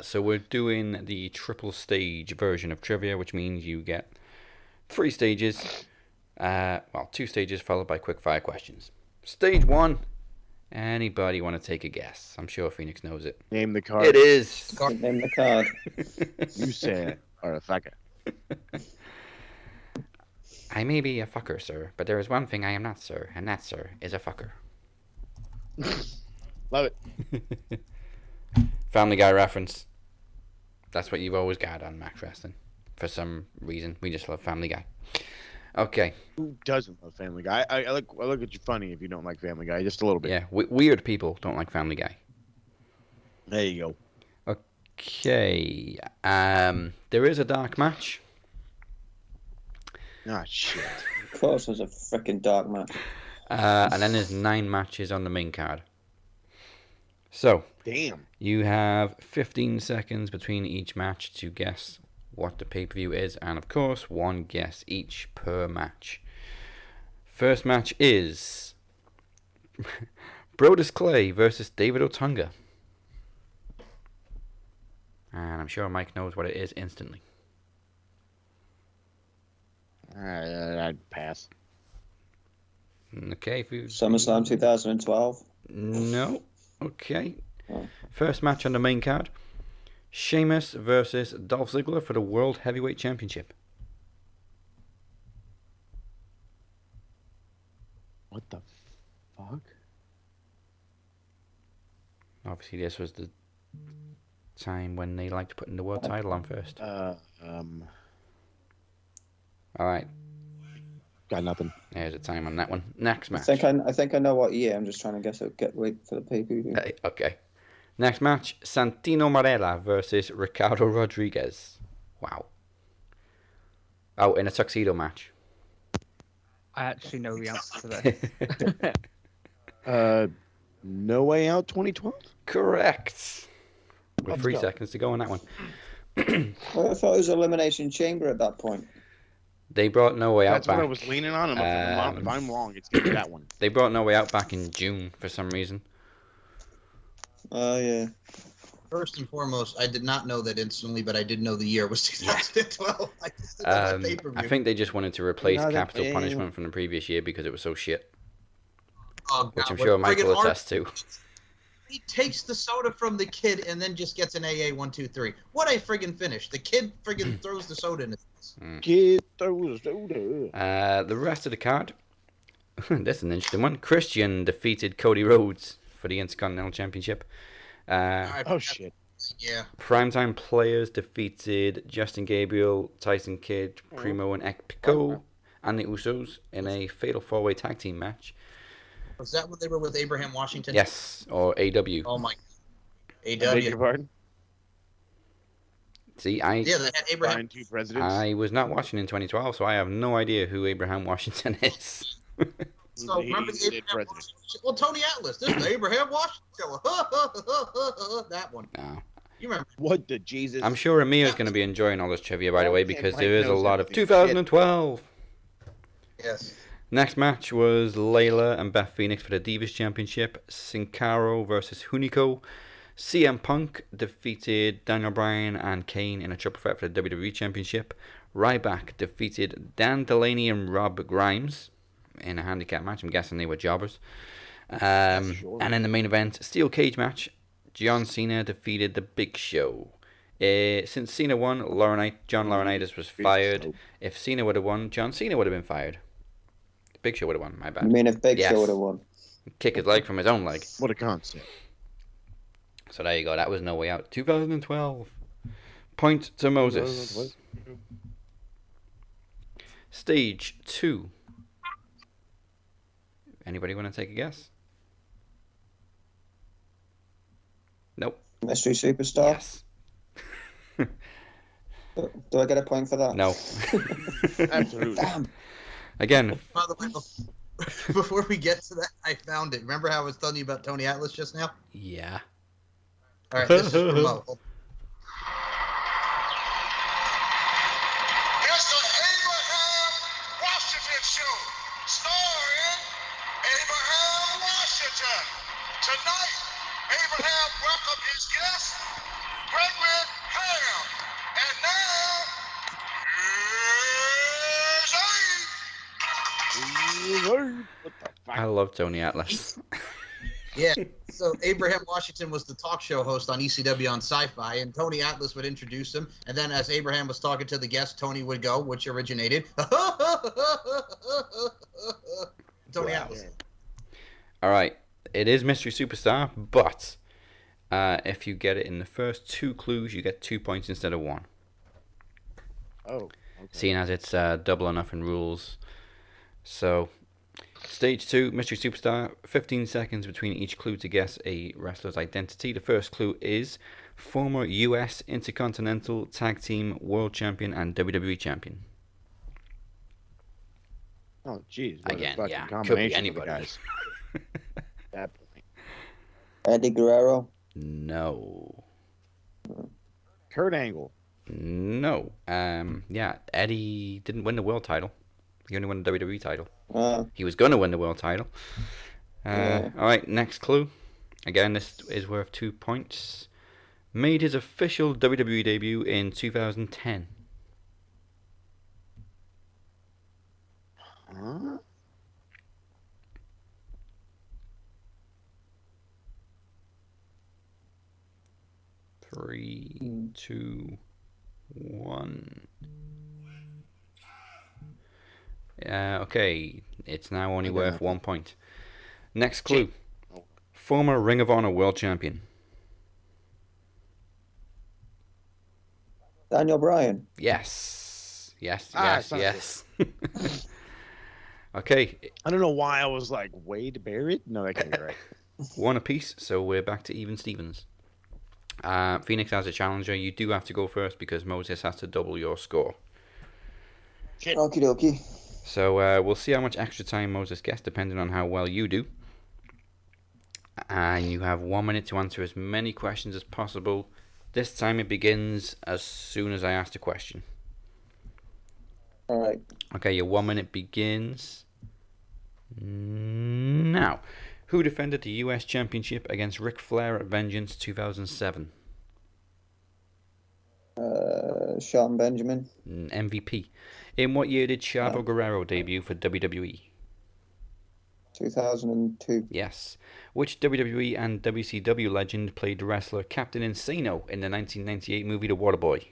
So we're doing the triple stage version of trivia, which means you get 3 stages, 2 stages followed by quick fire questions. Stage 1, anybody want to take a guess? I'm sure Phoenix knows it. Name the card. It is. Name the card. You said, or a fucker. I may be a fucker, sir, but there is one thing I am not, sir, and that, sir, is a fucker. Love it. Family Guy reference. That's what you've always got on Max Wrestling. For some reason, we just love Family Guy. Okay. Who doesn't love Family Guy? I look at you funny if you don't like Family Guy, just a little bit. Yeah, weird people don't like Family Guy. There you go. Okay. There is a dark match. Ah, shit. Of course there's a freaking dark match. And then there's 9 matches on the main card. So, damn. You have 15 seconds between each match to guess what the pay-per-view is, and of course, 1 guess each per match. First match is Brodus Clay versus David Otunga. And I'm sure Mike knows what it is instantly. I'd pass. Okay. SummerSlam 2012? No. Okay. First match on the main card. Sheamus versus Dolph Ziggler for the World Heavyweight Championship. What the fuck? Obviously, this was the time when they liked putting the world title on first. Alright. Got nothing. There's a time on that one. Next match. I think I know what year. I'm just trying to guess. Wait for the pay-per-view. Okay. Next match, Santino Marella versus Ricardo Rodriguez. Wow. Oh, in a tuxedo match. I actually know the answer to this. No Way Out 2012? Correct. With 3 seconds to go on that one. Well, I thought it was Elimination Chamber at that point. They brought No Way Out That's back. what I was leaning on. If I'm wrong, it's going to be that one. They brought No Way Out back in June for some reason. Oh, yeah. First and foremost, I did not know that instantly, but I did know the year was 2012. I just did that on pay-per-view. I think they just wanted to replace Capital Punishment from the previous year because it was so shit. Oh, God, which I'm sure Mike will attest to. He takes the soda from the kid and then just gets an AA 1, 2, 3. What a friggin' finish. The kid friggin' throws the soda in his face. Kid throws the soda. The rest of the card. That's an interesting one. Christian defeated Cody Rhodes for the Intercontinental Championship. Oh, shit. Yeah. Primetime Players defeated Justin Gabriel, Tyson Kidd, Primo, and Epico, and the Usos in a Fatal 4-Way Tag Team match. Was that when they were with Abraham Washington? Yes, or AW. Oh, my. AW. Beg your pardon? See, Yeah, they had Abraham. I was not watching in 2012, so I have no idea who Abraham Washington is. So remember the Abraham Washington? Well, Tony Atlas. This is the Abraham Washington show. That one. No. You remember? What the Jesus? I'm sure Amir's going to be enjoying all this trivia, by the way, because Mike there is a knows lot of everything. 2012. Yes. Next match was Layla and Beth Phoenix for the Divas Championship. Sin Cara versus Hunico. CM Punk defeated Daniel Bryan and Kane in a triple threat for the WWE Championship. Ryback defeated Dan Delaney and Rob Grimes in a handicap match. I'm guessing they were jobbers. And in the main event, steel cage match, John Cena defeated The Big Show. Since Cena won, John Laurinaitis was fired. If Cena would have won, John Cena would have been fired. The Big Show would have won, my bad. You mean if Big Show would have won? Kick his leg from his own leg. What a concept. So there you go. That was No Way Out. 2012. Point to Moses. Stage 2. Anybody want to take a guess? Nope. Mystery Superstar? Yes. Do I get a point for that? No. Absolutely. Damn. Again. By the way, before we get to that, I found it. Remember how I was telling you about Tony Atlas just now? Yeah. All right, this is for Mo. It's the Abraham Washington Show, starring Abraham Washington. Tonight, Abraham welcomed his guest, Gregory Ham. And now, I love Tony Atlas. Yeah, so Abraham Washington was the talk show host on ECW on Sci-Fi, and Tony Atlas would introduce him, and then as Abraham was talking to the guest, Tony would go, which originated Tony Atlas. All right. It is Mystery Superstar, but if you get it in the first 2 clues, you get 2 points instead of 1. Oh. Okay. Seeing as it's double or nothing rules. So, stage 2, Mystery Superstar. 15 seconds between each clue to guess a wrestler's identity. The first clue is former US Intercontinental Tag Team World Champion and WWE Champion. Oh, jeez. Again, yeah. Could be anybody. Guys. That point. Eddie Guerrero? No. Kurt Angle? No. Yeah, Eddie didn't win the world title. He only won the WWE title. He was going to win the world title. All right, next clue. Again, this is worth 2 points. Made his official WWE debut in 2010. Huh? Three, 2, 1. Okay, it's now only worth 1 point. Next clue. Former Ring of Honor World Champion. Daniel Bryan? Yes. Yes. Okay. I don't know why I was like, Wade Barrett? No, that can't be right. 1 apiece, so we're back to even Stevens. Phoenix as a challenger, you do have to go first because Moses has to double your score. Okie dokie. So we'll see how much extra time Moses gets depending on how well you do. And you have 1 minute to answer as many questions as possible. This time it begins as soon as I ask the question. Alright. Okay, your 1 minute begins now. Who defended the US Championship against Ric Flair at Vengeance 2007? Shelton Benjamin. MVP. In what year did Chavo Guerrero debut for WWE? 2002. Yes. Which WWE and WCW legend played the wrestler Captain Insano in the 1998 movie The Waterboy?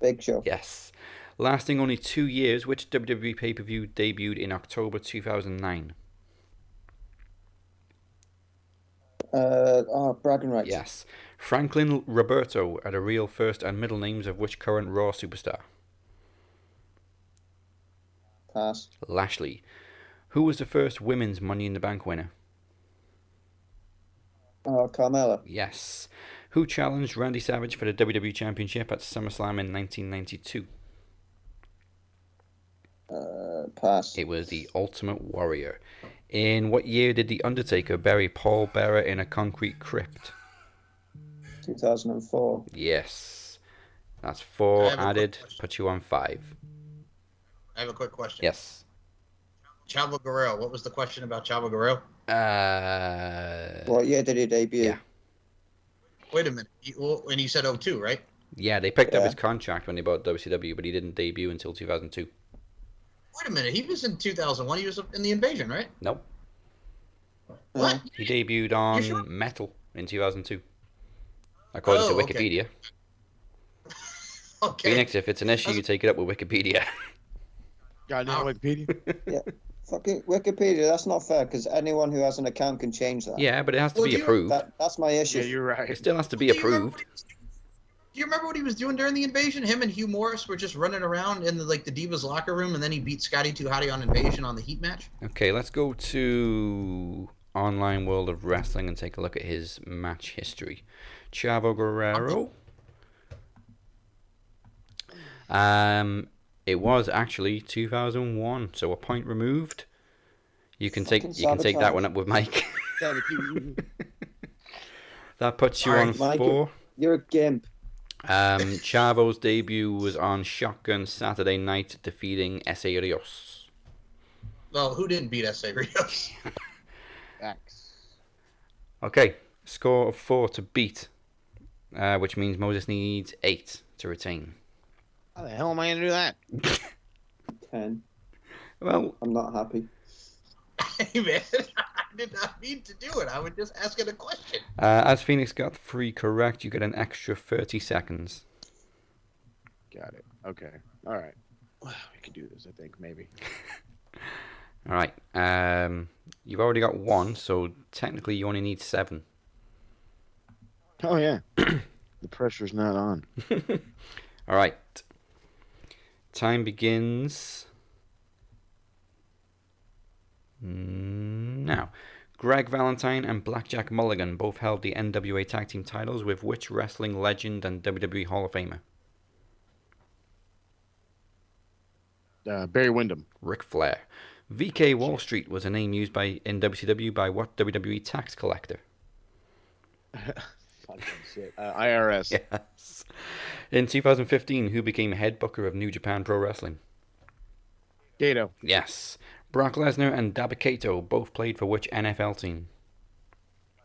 Big Show. Yes. Lasting only 2 years, which WWE pay-per-view debuted in October 2009? Bragging Rights. Yes. Franklin Roberto are the real first and middle names of which current Raw superstar? Pass. Lashley. Who was the first women's Money in the Bank winner? Carmella. Yes. Who challenged Randy Savage for the WWE Championship at SummerSlam in 1992? Pass. It was the Ultimate Warrior. In what year did The Undertaker bury Paul Bearer in a concrete crypt? 2004. Yes. That's I 4 have a quick added, question. put you on 5. I have a quick question. Yes. Chavo Guerrero. What was the question about Chavo Guerrero? What year did he debut? Yeah. Wait a minute. And you said 02, right? Yeah, they picked up Yeah. his contract when they bought WCW, but he didn't debut until 2002. Wait a minute. He was in 2001. He was in the Invasion, right? Nope. What? He debuted on sure? Metal in 2002, according to Oh, okay. Wikipedia. Okay. Phoenix, if it's an issue, you take it up with Wikipedia. Goddamn Wikipedia. Yeah. Fucking Wikipedia, that's not fair, because anyone who has an account can change that. Yeah, but it has to be approved. That's my issue. Yeah, you're right. It still has to be approved. Do you remember what he was doing during the Invasion? Him and Hugh Morris were just running around in the Divas locker room, and then he beat Scotty 2 Hotty on Invasion on the Heat match. Okay, let's go to Online World of Wrestling and take a look at his match history. Chavo Guerrero. It was actually 2001, so a point removed. You can take that one up with Mike. That puts you on Mike, 4. You're a gimp. Chavo's debut was on Shotgun Saturday Night, defeating S.A. Rios. Well, who didn't beat S.A. Rios? X. Okay, score of 4 to beat, which means Moses needs 8 to retain. How the hell am I going to do that? 10. Well, I'm not happy. Hey, man. I did not mean to do it. I was just asking a question. As Phoenix got 3 correct, you get an extra 30 seconds. Got it. Okay. All right. Well, we can do this, I think, maybe. All right. You've already got 1, so technically you only need 7. Oh, yeah. The pressure's not on. All right. Time begins now. Greg Valentine and Blackjack Mulligan both held the NWA Tag Team titles with which wrestling legend and WWE Hall of Famer? Barry Windham. Ric Flair. VK Wall Street was a name used in WCW by what WWE tax collector? Fucking shit. IRS. Yes. In 2015, who became head booker of New Japan Pro Wrestling? Gato. Yes. Brock Lesnar and Dabba-Kato both played for which NFL team?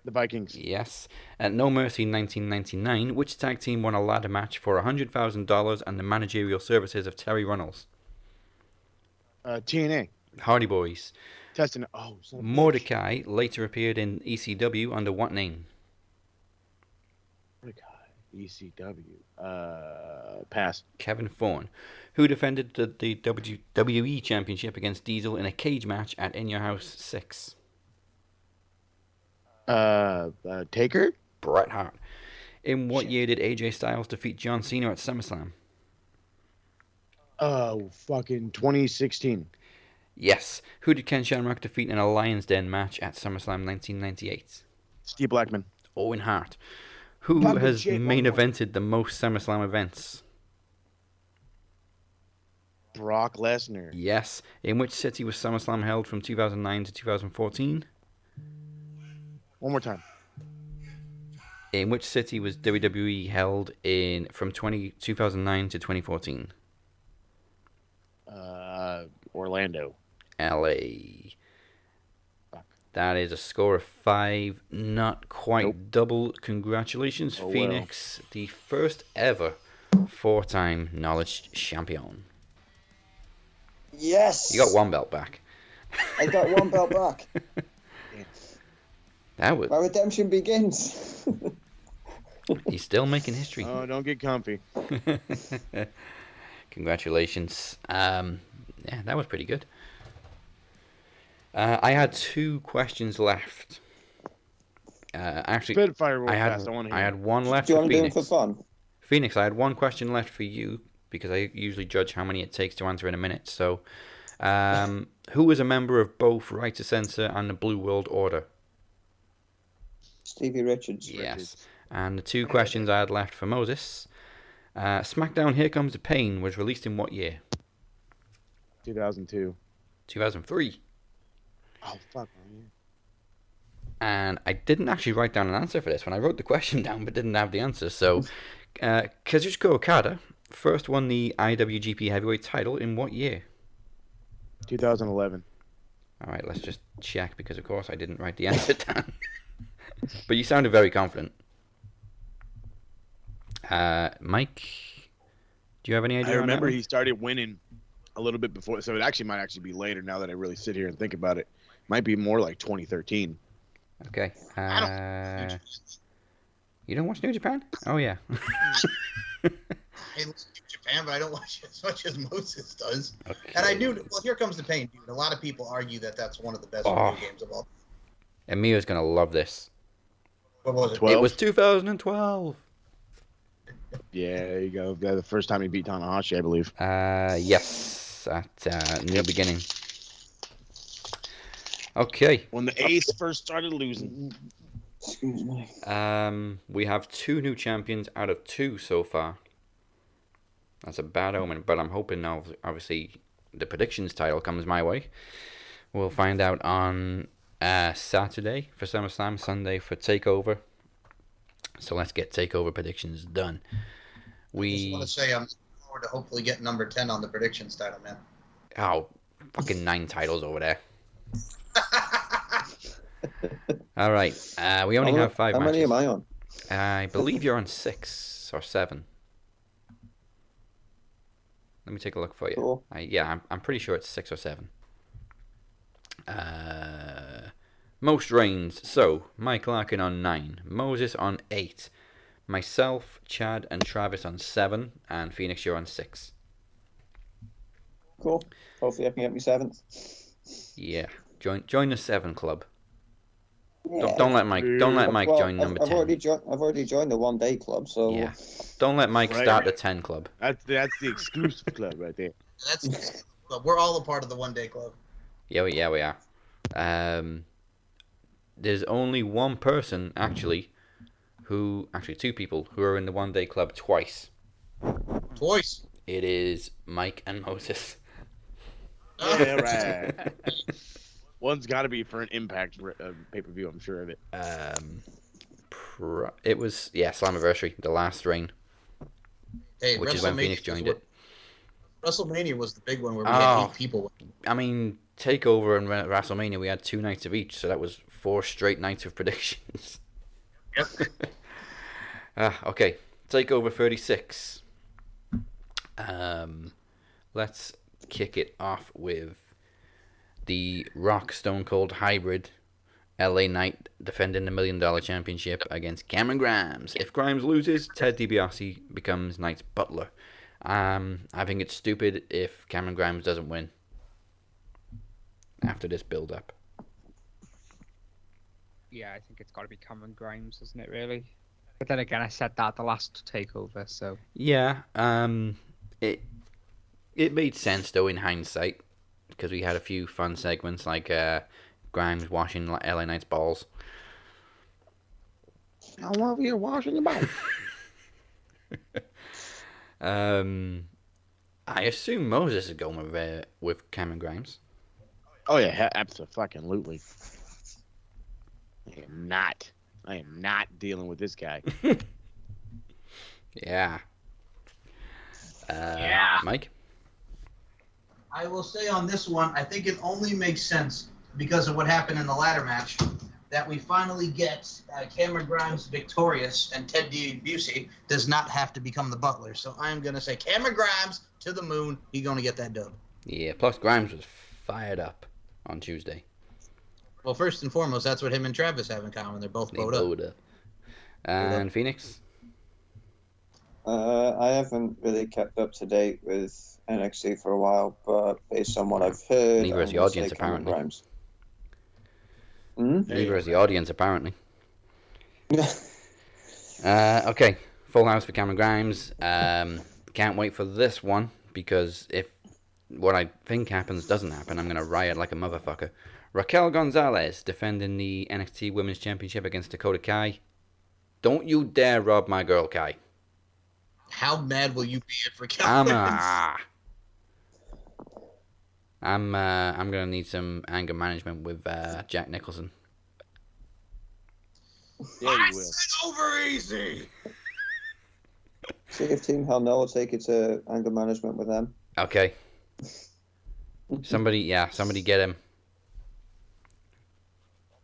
The Vikings. Yes. At No Mercy 1999, which tag team won a ladder match for $100,000 and the managerial services of Terry Runnels? TNA. Hardy Boys. Testing. Oh, son of a Mordecai later appeared in ECW under what name? Mordecai. ECW. Pass. Kevin Thorne, who defended the WWE Championship against Diesel in a cage match at In Your House 6. Taker? Bret Hart. In what year did AJ Styles defeat John Cena at SummerSlam? Oh, fucking 2016. Yes. Who did Ken Shamrock defeat in a Lion's Den match at SummerSlam 1998? Steve Blackman. Owen Hart. Who Papa has J. main Morgan. evented the most SummerSlam events? Brock Lesnar. Yes. In which city was SummerSlam held from 2009 to 2014? One more time. In which city was WWE held from 2009 to 2014? Orlando. LA. That is a score of 5, not quite double. Congratulations, Oh, Phoenix, the first ever 4-time knowledge champion. Yes. You got 1 belt back. I got 1 belt back. That was. My redemption begins. He's still making history. Oh, don't get comfy. Congratulations. Yeah, that was pretty good. I had 2 questions left. Actually, Spitfire real I fast. I want to hear. had 1 left Do you for want to do them Phoenix. for fun? Phoenix, I had 1 question left for you because I usually judge how many it takes to answer in a minute. So, who was a member of both Right to Censor and the Blue World Order? Stevie Richards. Yes. And the 2 questions I had left for Moses. SmackDown Here Comes the Pain was released in what year? 2002. 2003. Oh, fuck, man. And I didn't actually write down an answer for this one. I wrote the question down but didn't have the answer. So, Kazuchika Okada first won the IWGP Heavyweight title in what year? 2011. All right, let's just check because, of course, I didn't write the answer down. But you sounded very confident. Mike, do you have any idea? I remember he started winning a little bit before, so it actually might be later now that I really sit here and think about it. Might be more like 2013. Okay. You don't watch New Japan? Oh, yeah. I listen to Japan, but I don't watch it as much as Moses does. Okay. And I do. Well, here comes the pain, dude. A lot of people argue that that's one of the best video games of all. Emiya's going to love this. What was it? 12? It was 2012. Yeah, there you go. The first time he beat Tanahashi, I believe. Yes, at New Beginning. Okay. When the Ace first started losing. Excuse me. We have 2 new champions out of 2 so far. That's a bad omen, but I'm hoping now, obviously, the predictions title comes my way. We'll find out on Saturday for SummerSlam, Sunday for TakeOver. So let's get TakeOver predictions done. I just want to say I'm looking forward to hopefully getting number 10 on the predictions title, man. Oh, fucking 9 titles over there. All right. We only have 5 matches. How many am I on? I believe you're on 6 or 7. Let me take a look for you. Cool. I'm pretty sure it's 6 or 7. Most reigns. So, Mike Larkin on 9. Moses on 8. Myself, Chad, and Travis on 7. And Phoenix, you're on 6. Cool. Hopefully I can get me 7th. Yeah. Join the 7 club. Yeah. Don't let Mike join number 10. I've already joined the 1 day club, so Yeah. Don't let Mike start the 10 club. That's the exclusive club right there. But we're all a part of the 1 day club. Yeah, we are. There's only one person, actually, 2 people who are in the 1 day club twice. Twice? It is Mike and Moses. Yeah, right. One's got to be for an Impact pay-per-view, I'm sure of it. It was, Slammiversary, the last reign. Hey, which is when Phoenix joined it. WrestleMania was the big one where we had 8 people. I mean, TakeOver and WrestleMania, we had 2 nights of each, so that was 4 straight nights of predictions. Yep. Okay, TakeOver 36. Let's kick it off with the Rock Stone Cold hybrid. LA Knight defending the $1 Million Championship against Cameron Grimes. If Grimes loses, Ted DiBiase becomes Knight's butler. I think it's stupid if Cameron Grimes doesn't win after this build-up. Yeah, I think it's got to be Cameron Grimes, isn't it, really? But then again, I said that at the last TakeOver, so... Yeah, it made sense, though, in hindsight, because we had a few fun segments, like Grimes washing LA Knight's balls. I love you washing your balls. I assume Moses is going with Cameron Grimes. Oh yeah, absolutely. I am not dealing with this guy. Yeah. Mike? I will say on this one, I think it only makes sense because of what happened in the ladder match that we finally get Cameron Grimes victorious and Ted DiBiase does not have to become the butler. So I'm going to say Cameron Grimes to the moon. He's going to get that dub. Yeah, plus Grimes was fired up on Tuesday. Well, first and foremost, that's what him and Travis have in common. They're both bowed up. And Phoenix? I haven't really kept up to date with NXT for a while, but based on what I've heard... Neither has the audience, apparently. Neither has the audience, apparently. Okay, full house for Cameron Grimes. Can't wait for this one, because if what I think happens doesn't happen, I'm going to riot like a motherfucker. Raquel Gonzalez defending the NXT Women's Championship against Dakota Kai. Don't you dare rob my girl, Kai. How mad will you be if Raquel wins? I'm gonna need some anger management with Jack Nicholson. Yeah, you will. Said over easy. See if Team Hell No will take it to anger management with them. Okay. Somebody get him.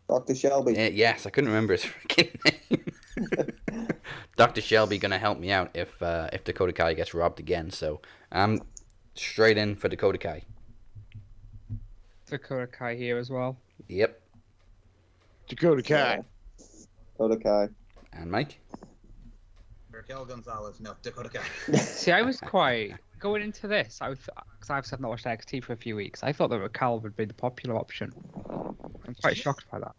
Dr. Shelby. Yes, I couldn't remember his freaking name. Dr. Shelby gonna help me out if Dakota Kai gets robbed again. So I'm straight in for Dakota Kai. Dakota Kai here as well. Yep. Dakota Kai. Yeah. Dakota Kai. And Mike? Raquel Gonzalez. No, Dakota Kai. See, I was quite going into this. Because I've not watched NXT for a few weeks. I thought that Raquel would be the popular option. I'm quite shocked by that.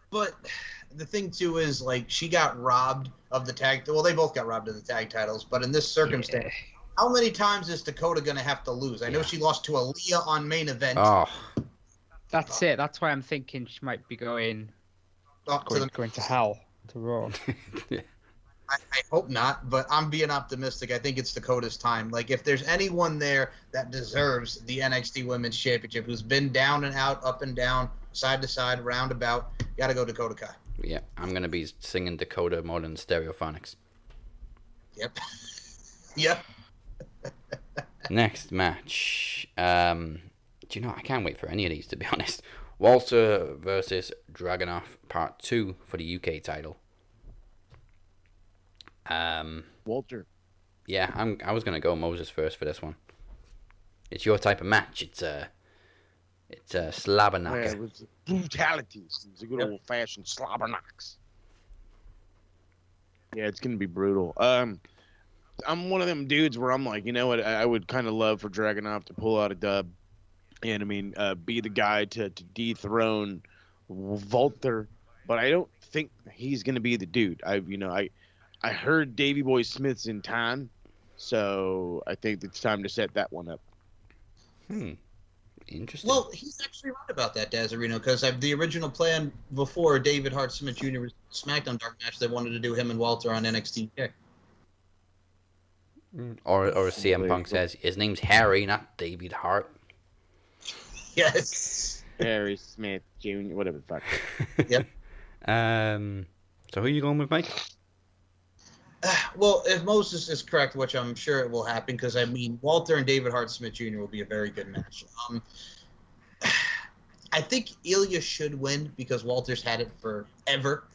But the thing too is, like, she got robbed of the tag. Well, they both got robbed of the tag titles. But in this circumstance, how many times is Dakota gonna have to lose? I know she lost to Aaliyah on main event. Oh, that's it. That's why I'm thinking she might be going to hell to Raw. I hope not, but I'm being optimistic. I think it's Dakota's time. Like, if there's anyone there that deserves the NXT Women's Championship, who's been down and out, up and down, side to side, roundabout, gotta go Dakota Kai. yeah. I'm going to be singing Dakota more than Stereophonics. Yep. Yep. Next match. Do you know, I can't wait for any of these, to be honest. Walter versus Dragunov Part 2 for the UK title. Walter. Yeah, I was gonna go Moses first for this one. It's your type of match. It's a slobber knocker. Yeah, it was brutality. It's a good old fashioned slobber knocks. Yeah, it's gonna be brutal. I'm one of them dudes where I'm like, you know what? I would kind of love for Dragunov to pull out a dub, and I mean, be the guy to dethrone Walter. But I don't think he's gonna be the dude. I heard Davey Boy Smith's in time, so I think it's time to set that one up. Interesting. Well, he's actually right about that, Dazarino, because the original plan before David Hart Smith Jr. was SmackDown Dark Match, they wanted to do him and Walter on NXT. Or as CM Punk says, his name's Harry, not David Hart. Yes. Harry Smith Jr., whatever the fuck. Yep. So who are you going with, Mike? Well, if Moses is correct, which I'm sure it will happen, because I mean, Walter and David Hart Smith Jr. will be a very good match. I think Ilya should win because Walter's had it forever,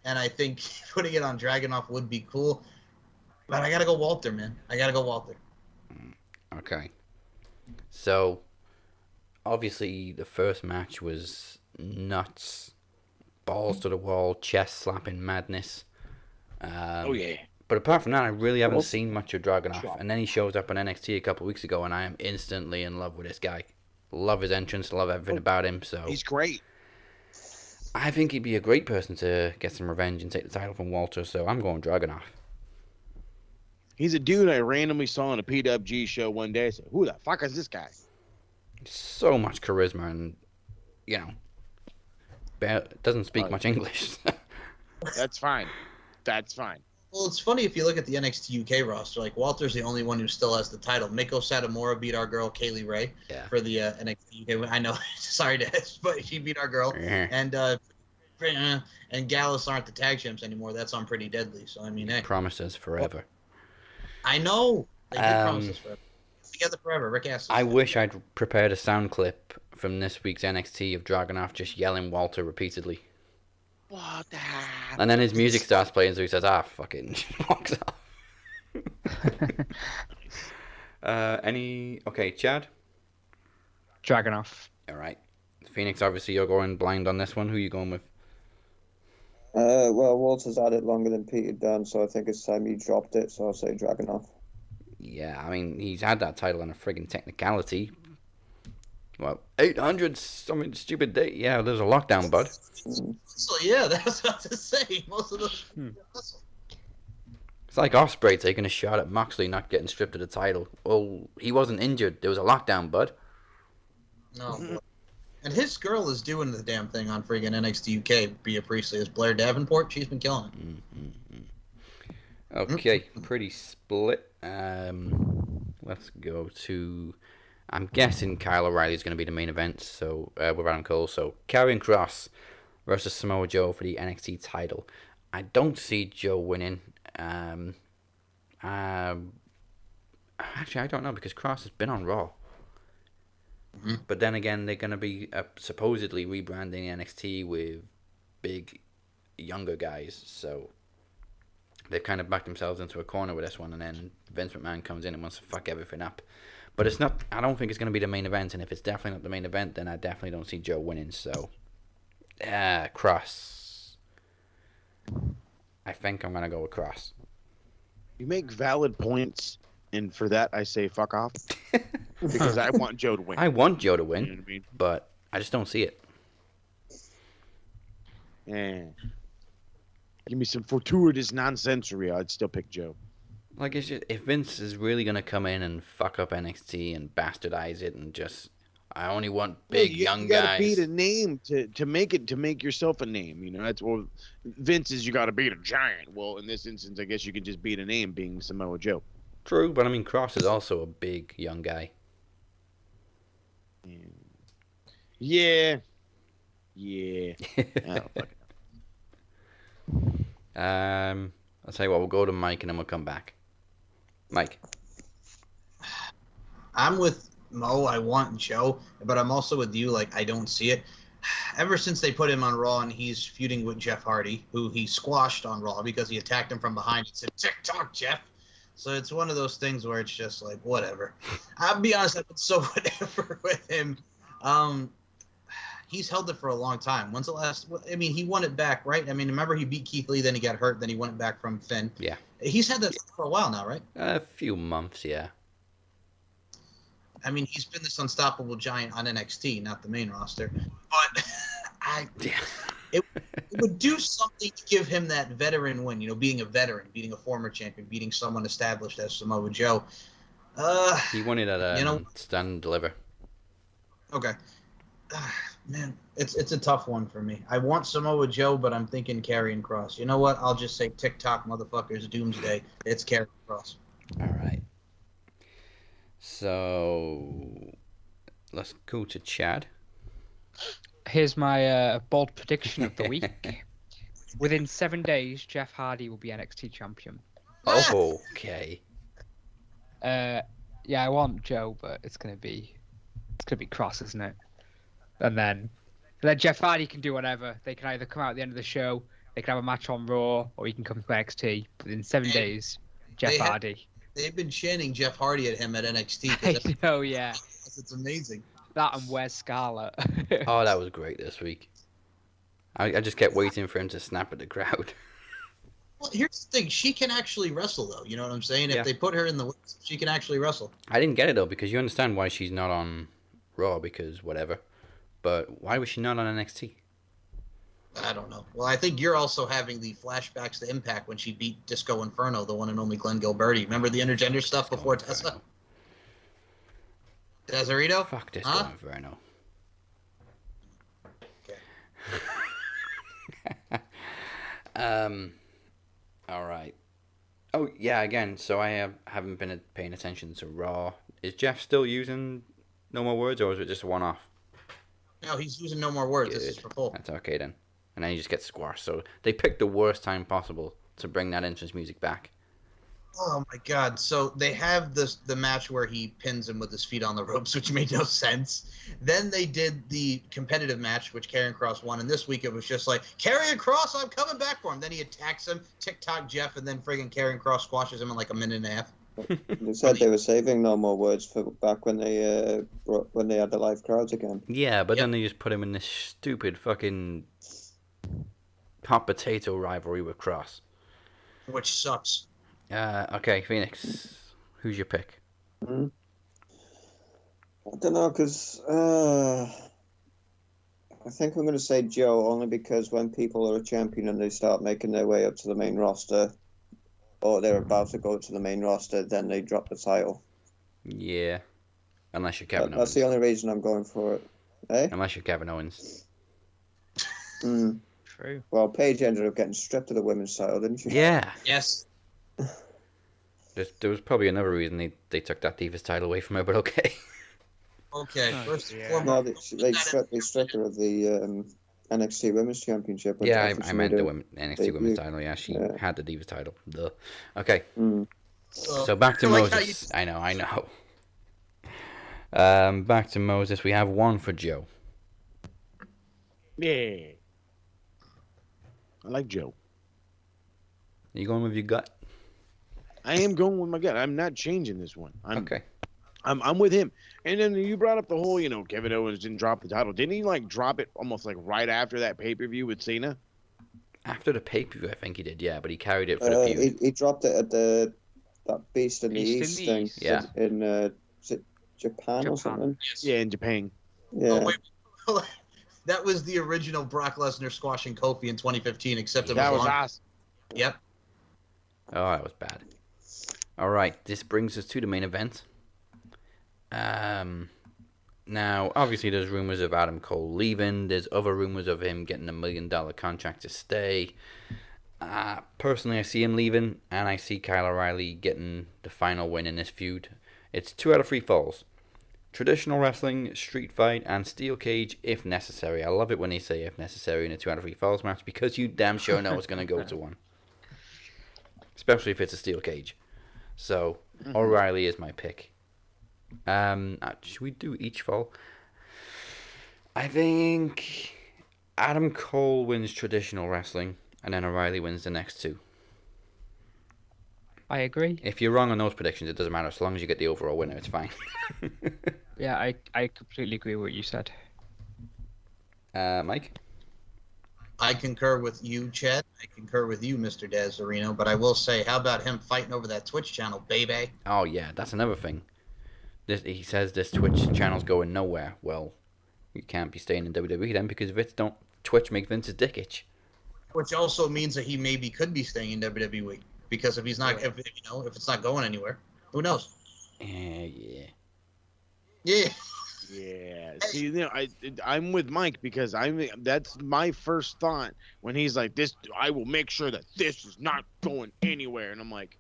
and I think putting it on Dragunov would be cool. But I gotta go Walter, man. I gotta go Walter. Okay. So, obviously, the first match was nuts, balls to the wall, chest slapping madness. Oh yeah. But apart from that, I really haven't seen much of Dragunov. And then he shows up on NXT a couple of weeks ago, and I am instantly in love with this guy. Love his entrance, love everything about him. So he's great. I think he'd be a great person to get some revenge and take the title from Walter. So I'm going Dragunov. He's a dude I randomly saw on a PWG show one day. I said, "Who the fuck is this guy?" So much charisma, and doesn't speak much English. That's fine. That's fine. Well, it's funny if you look at the NXT UK roster. Like, Walter's the only one who still has the title. Miko Satomura beat our girl Kaylee Ray for the NXT UK. I know, sorry, Des, but she beat our girl. And Gallus aren't the tag champs anymore. That's on Pretty Deadly. So I mean, hey. Promises forever. I know. They did promises forever. Together forever. Rick Astley. I wish I'd prepared a sound clip from this week's NXT of Dragunov just yelling Walter repeatedly. What the? And then his music starts playing, so he says, fucking, walks off. Okay, Chad? Dragunov. Alright. Phoenix, obviously you're going blind on this one. Who are you going with? Well, Walter's had it longer than Peter done, so I think it's time he dropped it, so I'll say Dragunov. Yeah, I mean, he's had that title on a friggin' technicality. Well, 800 something stupid day. Yeah, there's a lockdown, bud. So yeah, that's what I was about to say. Most of those. It's like Ospreay taking a shot at Moxley not getting stripped of the title. Well, he wasn't injured. There was a lockdown, bud. No. And his girl is doing the damn thing on friggin' NXT UK. Bea Priestley is Blair Davenport. She's been killing it. Okay, pretty split. Let's go to I'm guessing Kyle O'Reilly is going to be the main event. So with Adam Cole. So Karrion Kross versus Samoa Joe for the NXT title. I don't see Joe winning. Actually, I don't know because Kross has been on Raw. Mm-hmm. But then again, they're going to be supposedly rebranding NXT with big, younger guys. So they've kind of backed themselves into a corner with this one. And then Vince McMahon comes in and wants to fuck everything up. But it's not. I don't think it's going to be the main event. And if it's definitely not the main event, then I definitely don't see Joe winning. So, Kross. I think I'm going to go with Kross. You make valid points, and for that I say fuck off. Because I want Joe to win. I want Joe to win, You know what I mean? but I just don't see it. Yeah. Give me some fortuitous nonsensory. I'd still pick Joe. Like, it's just, if Vince is really going to come in and fuck up NXT and bastardize it and just, I only want big young you gotta guys. beat a name to make yourself a name. You know, that's well, Vince is you got to beat a giant. Well, in this instance, I guess you can just beat a name, being Samoa Joe. True, but I mean, Kross is also a big young guy. Yeah. Oh, fuck it. I'll tell you what, we'll go to Mike and then we'll come back. Mike. I'm with Mo. I want Joe, but I'm also with you. Like, I don't see it. Ever since they put him on Raw and he's feuding with Jeff Hardy, who he squashed on Raw because he attacked him from behind and said, "TikTok, Jeff." So it's one of those things where it's just like, whatever. I'll be honest, I've been so whatever with him. He's held it for a long time. When's the last? I mean, he won it back, right? I mean, remember he beat Keith Lee, then he got hurt, then he won it back from Finn. Yeah. He's had that for a while now, right? A few months, yeah. I mean, he's been this unstoppable giant on NXT, not the main roster. But it would do something to give him that veteran win, you know, being a veteran, beating a former champion, beating someone established as Samoa Joe. He won it at Stand and Deliver. Okay. Man, it's a tough one for me. I want Samoa Joe, but I'm thinking Karrion Kross. You know what? I'll just say TikTok, motherfuckers, Doomsday. It's Karrion Kross. All right. So let's go to Chad. Here's my bold prediction of the week. Within 7 days, Jeff Hardy will be NXT champion. Oh, okay. Yeah, I want Joe, but it's gonna be Kross, isn't it? And then Jeff Hardy can do whatever. They can either come out at the end of the show, they can have a match on Raw, or he can come to NXT. Within 7 days, Jeff Hardy. They've been chanting Jeff Hardy at him at NXT. I know, yeah. It's amazing. That and Where's Scarlett? Oh, that was great this week. I just kept waiting for him to snap at the crowd. Well, here's the thing. She can actually wrestle, though. You know what I'm saying? Yeah. If they put her in the weights, she can actually wrestle. I didn't get it, though, because you understand why she's not on Raw, because whatever. But why was she not on NXT? I don't know. Well, I think you're also having the flashbacks to Impact when she beat Disco Inferno, the one and only Glenn Gilberti. Remember the intergender stuff before Tessa? Desirito? Fuck Disco Inferno. Okay. All right. Oh, yeah, again, so I haven't been paying attention to Raw. Is Jeff still using No More Words, or is it just a one-off? No, he's using No More Words. Good. This is for full. That's okay, then. And then he just gets squashed. So they picked the worst time possible to bring that entrance music back. Oh, my God. So they have the match where he pins him with his feet on the ropes, which made no sense. Then they did the competitive match, which Karrion Kross won. And this week it was just like, Karrion Kross, I'm coming back for him. Then he attacks him, TikTok Jeff, and then friggin' Karrion Kross squashes him in like a minute and a half. They said they were saving No More Words for back when they had the live crowds again. Yeah, but then they just put him in this stupid fucking hot potato rivalry with Kross. Which sucks. Okay, Phoenix, who's your pick? I don't know, because I think I'm going to say Joe, only because when people are a champion and they start making their way up to the main roster, or they're about to go to the main roster, then they drop the title. Yeah, unless you're Kevin Owens. That's the only reason I'm going for it. Eh? Unless you're Kevin Owens. True. Well, Paige ended up getting stripped of the women's title, didn't she? Yeah. Yes. There was probably another reason they took that Divas title away from her, but okay. Okay, first and No, foremost. they stripped her of the NXT Women's Championship. Yeah, after I she meant made the her women, NXT debut. Women's title. Yeah, she had the Divas title. Duh. Okay. Mm. So back to I like how Moses. I know. Back to Moses. We have one for Joe. Yeah. I like Joe. Are you going with your gut? I am going with my gut. I'm not changing this one. Okay. I'm with him. And then you brought up the whole, Kevin Owens didn't drop the title. Didn't he drop it almost right after that pay-per-view with Cena? After the pay-per-view, I think he did. Yeah, but he carried it for the feud. He dropped it at that Beast in the East thing. Yeah. In is it Japan or something? Yeah, in Japan. Yeah. Oh, wait. That was the original Brock Lesnar squashing Kofi in 2015, except it was That was long. awesome. Yep. Oh, that was bad. All right, this brings us to the main event. Now, obviously, there's rumors of Adam Cole leaving. There's other rumors of him getting $1 million contract to stay. Personally, I see him leaving, and I see Kyle O'Reilly getting the final win in this feud. It's 2 out of 3 falls. Traditional wrestling, street fight, and steel cage if necessary. I love it when they say if necessary in a 2 out of 3 falls match because you damn sure know it's going to go to one. Especially if it's a steel cage. So, O'Reilly is my pick. Should we do each fall? I think Adam Cole wins traditional wrestling, and then O'Reilly wins the next 2. I agree. If you're wrong on those predictions, it doesn't matter. As long as you get the overall winner, it's fine. Yeah, I completely agree with what you said. Mike? I concur with you, Chet. I concur with you, Mr. Dazarino. But I will say, how about him fighting over that Twitch channel, baby? Oh, yeah, that's another thing. He says this Twitch channel's going nowhere. Well, you can't be staying in WWE then because Twitch makes Vince's dick itch. Which also means that he maybe could be staying in WWE because if he's not, if it's not going anywhere, who knows? Yeah. Yeah. See, I'm with Mike because that's my first thought when he's like, "This, I will make sure that this is not going anywhere," and I'm like,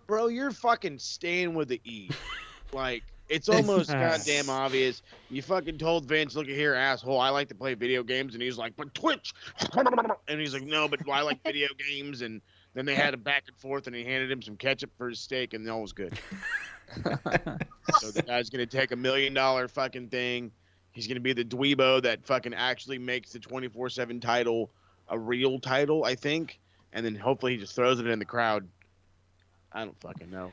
"Bro, you're fucking staying with the E." Like, it's almost goddamn obvious. You fucking told Vince, "Look at here, asshole. I like to play video games," and he's like, "But Twitch," and he's like, "No, but I like video games," and then they had a back and forth, and he handed him some ketchup for his steak, and all was good. So the guy's gonna take $1 million fucking thing. He's gonna be the dweebo that fucking actually makes the 24/7 title a real title, I think, and then hopefully he just throws it in the crowd. I don't fucking know.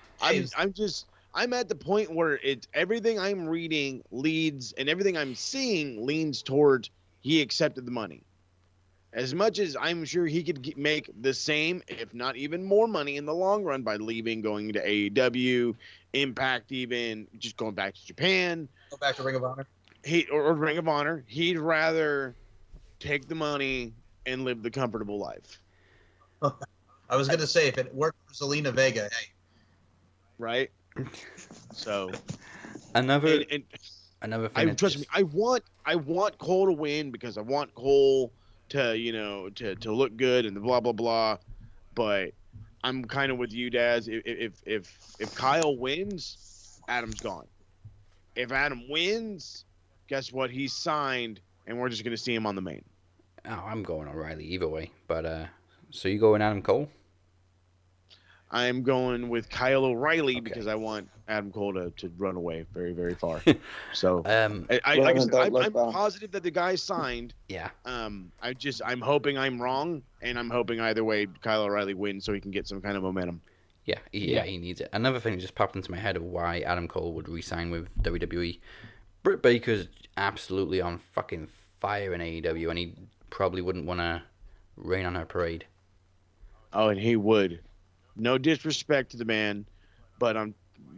I'm at the point where it's everything I'm reading leads and everything I'm seeing leans towards he accepted the money. As much as I'm sure he could make the same, if not even more money in the long run by leaving, going to AEW, Impact, even just going back to Japan. Go back to Ring of Honor. Or Ring of Honor. He'd rather take the money and live the comfortable life. I was going to say, if it worked for Zelina Vega, hey. Right? So another thing. Trust me, I want Cole to win because I want Cole to to look good and the blah blah blah. But I'm kind of with you, Daz. If Kyle wins, Adam's gone. If Adam wins, guess what? He's signed, and we're just gonna see him on the main. Oh, I'm going O'Reilly either way. But so you going Adam Cole? I'm going with Kyle O'Reilly because I want Adam Cole to run away very, very far. So I'm positive that the guy signed. Yeah. I'm hoping I'm wrong, and I'm hoping either way Kyle O'Reilly wins so he can get some kind of momentum. Yeah, he needs it. Another thing that just popped into my head of why Adam Cole would re-sign with WWE. Britt Baker's absolutely on fucking fire in AEW, and he probably wouldn't want to rain on her parade. Oh, and he would. No disrespect to the man, but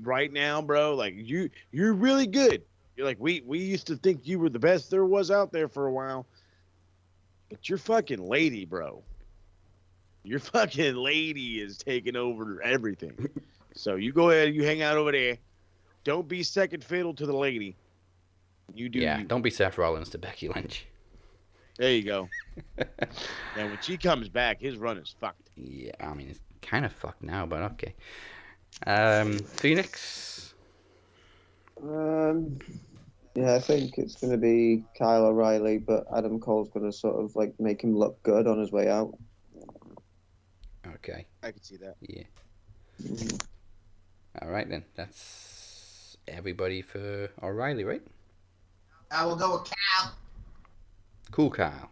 right now, bro, like you're really good. You're like we used to think you were the best there was out there for a while, but your fucking lady, bro. Your fucking lady is taking over everything. So you go ahead, you hang out over there. Don't be second fiddle to the lady. You do. Yeah, don't be Seth Rollins to Becky Lynch. There you go. And when she comes back, his run is fucked. Yeah, I mean it's kind of fucked now, but okay. Phoenix. Yeah, I think it's going to be Kyle O'Reilly, but Adam Cole's going to sort of like make him look good on his way out. Okay. I could see that. Yeah. All right then. That's everybody for O'Reilly, right? I will go with Cal. Cool, Kyle.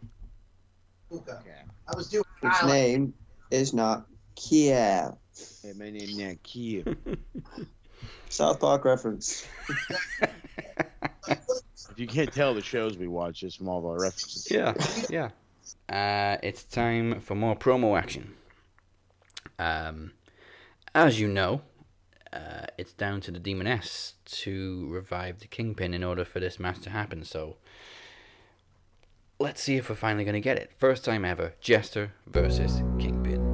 Puka. I was doing His Kyle. name is not Kiel. Hey, my name's not Kiel. South Park reference. If you can't tell the shows we watch just from all of our references. Yeah. It's time for more promo action. As you know, it's down to the Demoness to revive the Kingpin in order for this match to happen. So let's see if we're finally going to get it. First time ever, Jester versus Kingpin.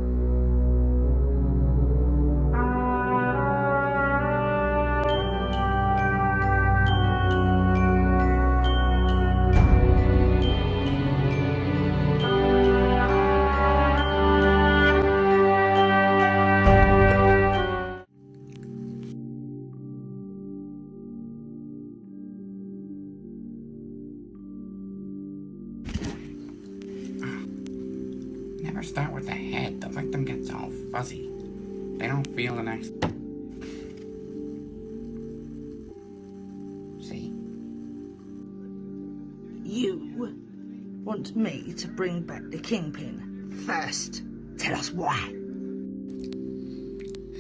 Never start with the head. The victim gets all fuzzy. They don't feel the next... See? You want me to bring back the Kingpin. First, tell us why.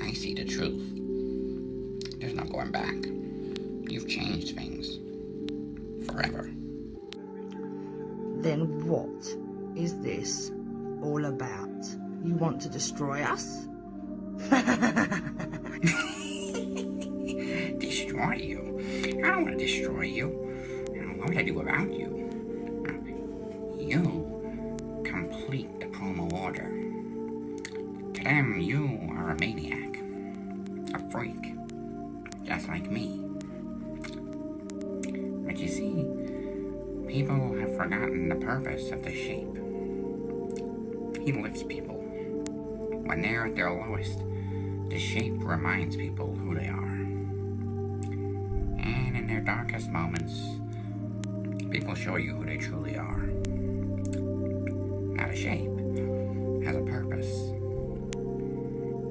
I see the truth. There's no going back. You've changed things. Forever. Then what is this all about? You want to destroy us? Destroy you? I don't want to destroy you. What would I do without you? You complete the promo order. To them, you are a maniac. A freak. Just like me. But you see, people have forgotten the purpose of the shape. He lifts people. When they're at their lowest, the shape reminds people who they are. And in their darkest moments, people show you who they truly are. Now the shape has a purpose.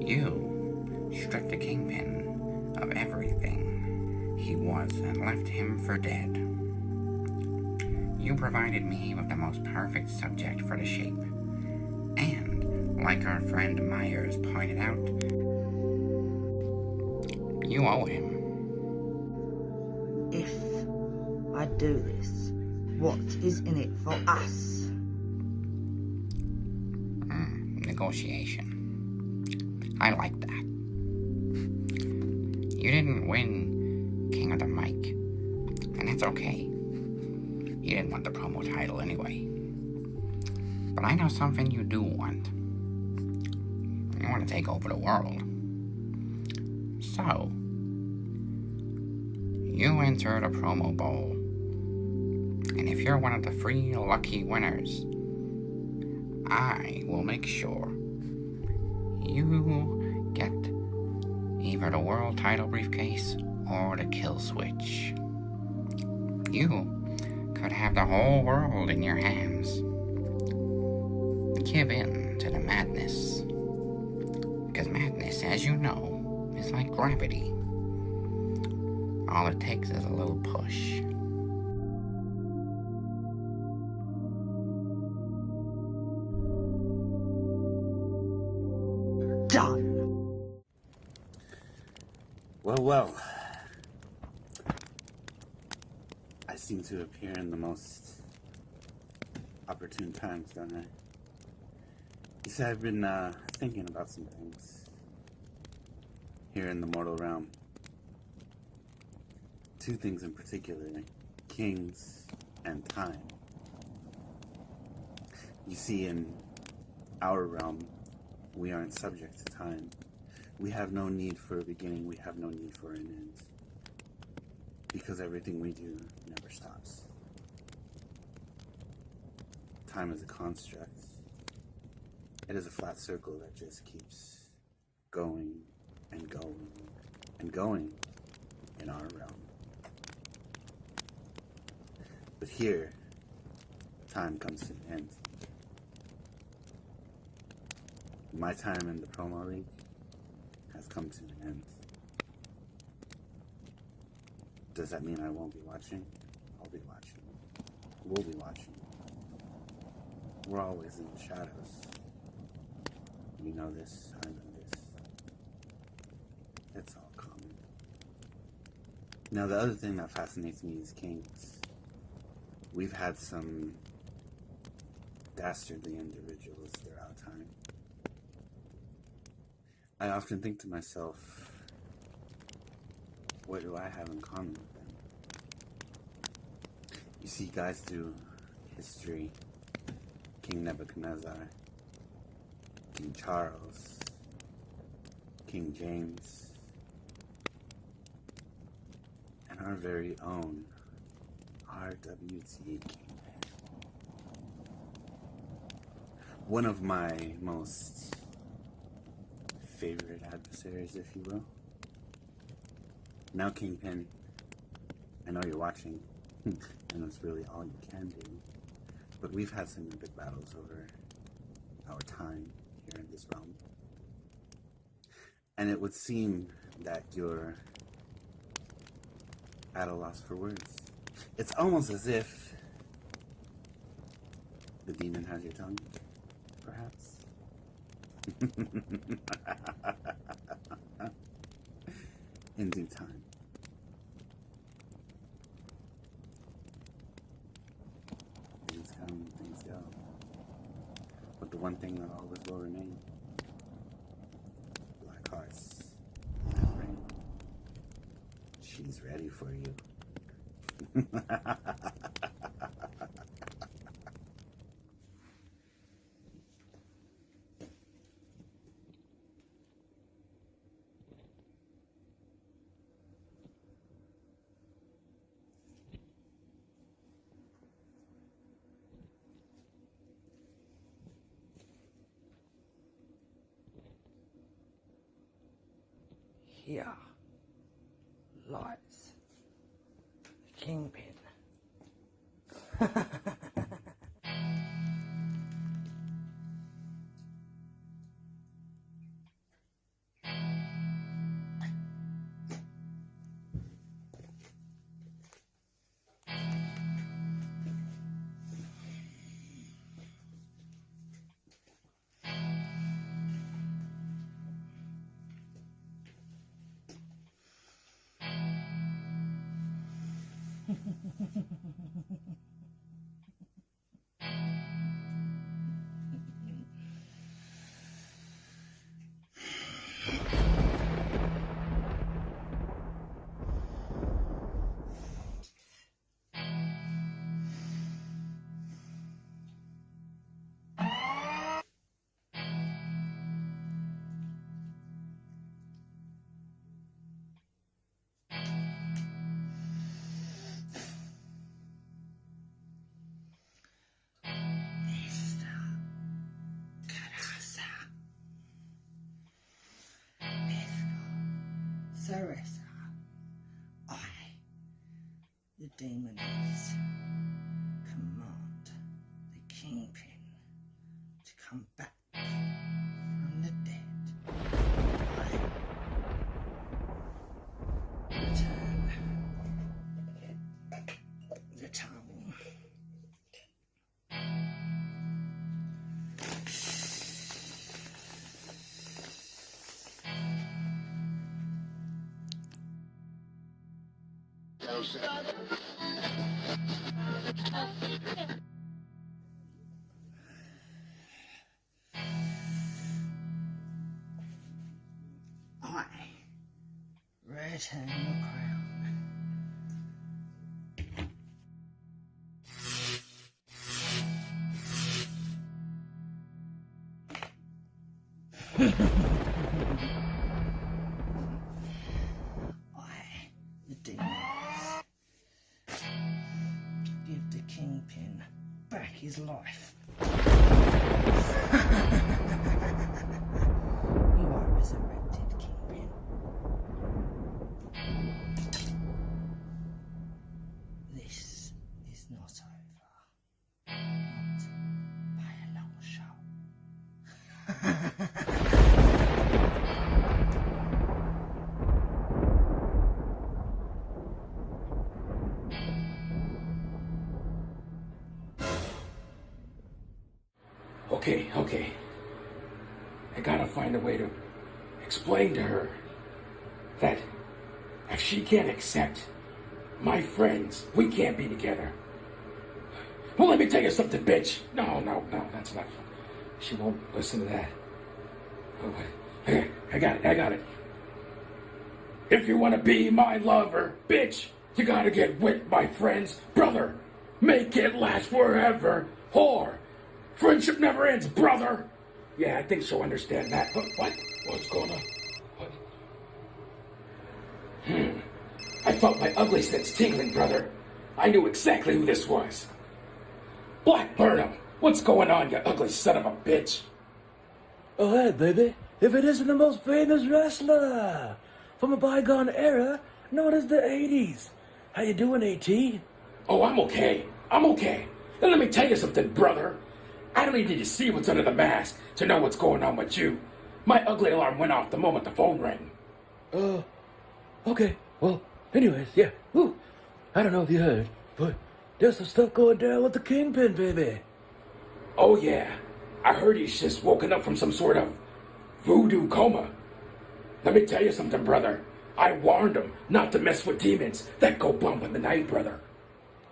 You stripped the Kingpin of everything he was and left him for dead. You provided me with the most perfect subject for the shape. And, like our friend Myers pointed out, you owe him. If I do this, what is in it for us? Negotiation. I like that. You didn't win King of the Mic, and that's okay. You didn't want the promo title anyway. But I know something you do want. You want to take over the world. So, you enter the promo bowl. And if you're one of the 3 lucky winners, I will make sure you get either the world title briefcase or the kill switch. You could have the whole world in your hands. Give in to the madness. Because madness, as you know, is like gravity. All it takes is a little push. Done. Well. I seem to appear in the most opportune times, don't I? You see, I've been thinking about some things here in the mortal realm. 2 things in particular, kings and time. You see, in our realm, we aren't subject to time. We have no need for a beginning, we have no need for an end. Because everything we do never stops. Time is a construct. It is a flat circle that just keeps going and going and going in our realm. But here, time comes to an end. My time in the promo league has come to an end. Does that mean I won't be watching? I'll be watching. We'll be watching. We're always in the shadows. You know this, I know this. It's all common. Now, the other thing that fascinates me is kings. We've had some dastardly individuals throughout time. I often think to myself, what do I have in common with them? You see guys through history, King Nebuchadnezzar, King Charles, King James, and our very own RWT Kingpin. One of my most favorite adversaries, if you will. Now, Kingpin, I know you're watching, and it's really all you can do, but we've had some epic battles over our time here in this realm. And it would seem that you're at a loss for words. It's almost as if the demon has your tongue, perhaps. In due time. Things come, things go. But the one thing that always will remain, black hearts, and rain. She's ready for you. Here lies the Kingpin. Sarasa, I, the Demoness, command the Kingpin to come back from the dead. I return the tongue. I return the crown. I, the Demoness, give the Kingpin back his life. You are resurrected, Kingpin. This is not Okay. I gotta find a way to explain to her that if she can't accept my friends, we can't be together. Well, let me tell you something, bitch. No, that's not. She won't listen to that. Okay, I got it. If you want to be my lover, bitch, you gotta get with my friends, brother. Make it last forever, whore. Friendship never ends, brother. Yeah, I think she'll understand that. What? What's going on? What? I felt my ugly sense tingling, brother. I knew exactly who this was. Black Burnham, what's going on, you ugly son of a bitch? Oh, hey, baby. If it isn't the most famous wrestler from a bygone era known as the 80s. How you doing, AT? Oh, I'm okay. And let me tell you something, brother. I don't need to see what's under the mask to know what's going on with you. My ugly alarm went off the moment the phone rang. Okay. Well, anyways, yeah. Woo. I don't know if you heard, but there's some stuff going down with the Kingpin, baby. Oh, yeah. I heard he's just woken up from some sort of voodoo coma. Let me tell you something, brother. I warned him not to mess with demons that go bump in the night, brother.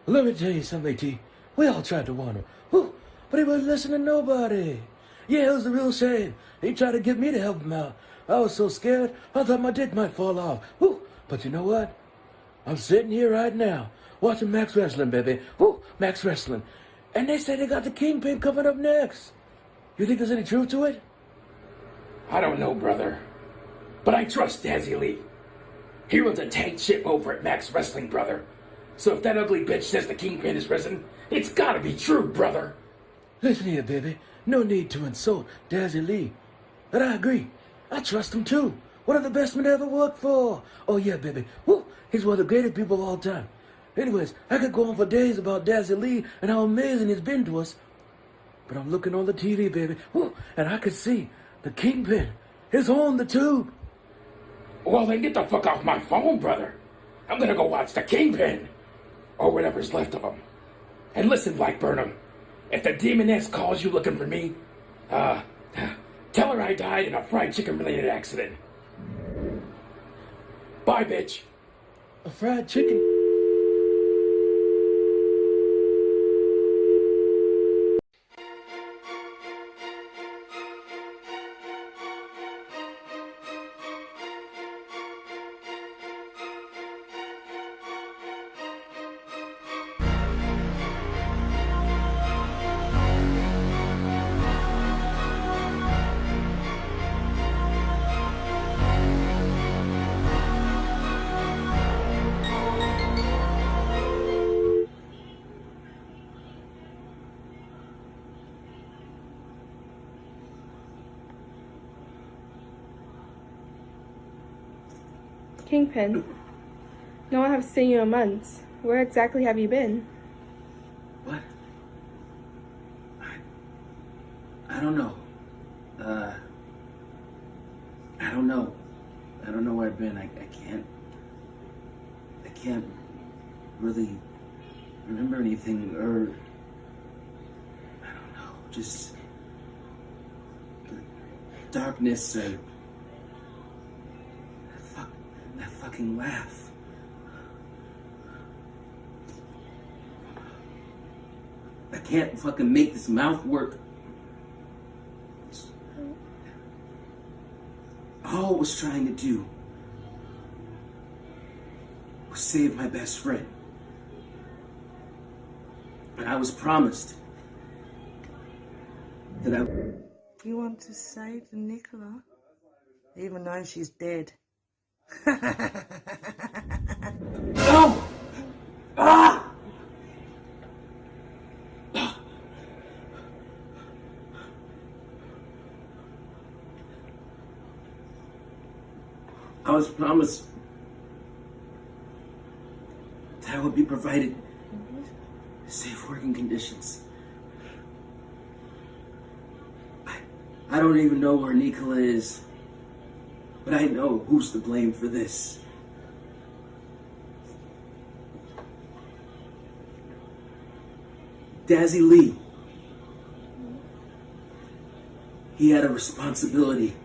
Let me tell you something, AT. We all tried to warn him. Woo. But he wasn't listening to nobody. Yeah, it was a real shame. He tried to get me to help him out. I was so scared, I thought my dick might fall off. Woo. But you know what? I'm sitting here right now, watching Max Wrestling, baby. Woo, Max Wrestling. And they say they got the Kingpin coming up next. You think there's any truth to it? I don't know, brother. But I trust Dazzy Lee. He runs a tank ship over at Max Wrestling, brother. So if that ugly bitch says the Kingpin is risen, it's gotta be true, brother. Listen here, baby. No need to insult Dazzy Lee. But I agree. I trust him, too. One of the best men I ever worked for. Oh, yeah, baby. Woo! He's one of the greatest people of all time. Anyways, I could go on for days about Dazzy Lee and how amazing he's been to us. But I'm looking on the TV, baby. Woo! And I could see the Kingpin is on the tube. Well, then get the fuck off my phone, brother. I'm gonna go watch the Kingpin. Or whatever's left of him. And listen, Black Burnham. If the Demoness calls you looking for me, tell her I died in a fried chicken-related accident. Bye, bitch. A fried chicken? Kingpin, no, I have seen you in months. Where exactly have you been? What? I don't know. I don't know. I don't know where I've been. I can't really remember anything, or I don't know, just darkness, or that fucking laugh. I can't fucking make this mouth work. All I was trying to do was save my best friend. And I was promised that I... You want to save Nicola? Even though she's dead. No! Ah! I was promised that I would be provided safe working conditions. I don't even know where Nicola is. But I know who's to blame for this. Dazzy Lee. He had a responsibility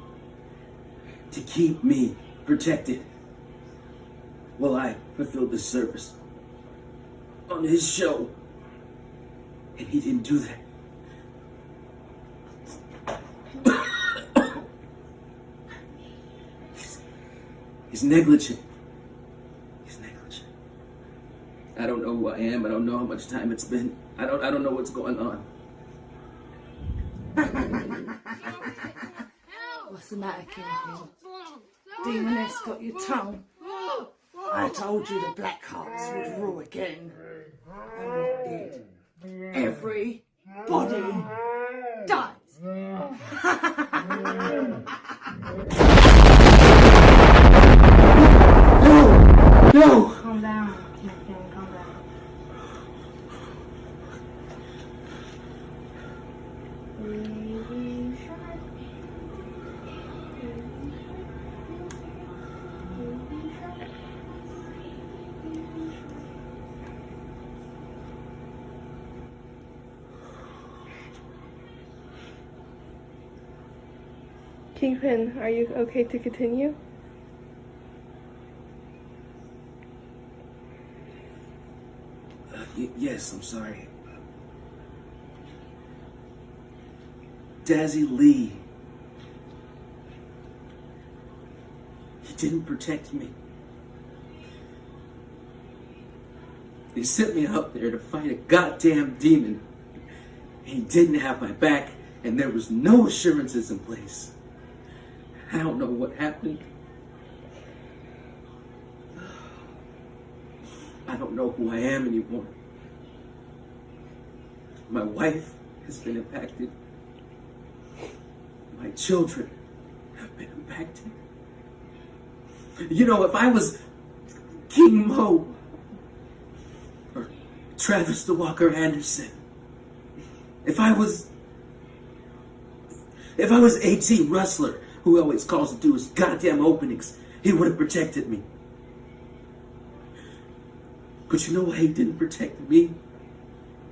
to keep me protected while I fulfilled this service on his show. And he didn't do that. He's negligent. He's negligent. I don't know who I am. I don't know how much time it's been. I don't know what's going on. What's the matter, Kingpin? Demoness got your tongue. I told you the Black Hearts would rule again. And it did. Everybody dies. No! Calm down, Kingpin, calm down. Baby shark. Baby shark. Kingpin, are you okay to continue? Yes, I'm sorry. Dazzy Lee. He didn't protect me. He sent me out there to fight a goddamn demon. He didn't have my back, and there was no assurances in place. I don't know what happened. I don't know who I am anymore. My wife has been impacted. My children have been impacted. You know, if I was King Mo or Travis the Walker Anderson, if I was AT Rustler, who always calls to do his goddamn openings, he would have protected me. But you know why he didn't protect me?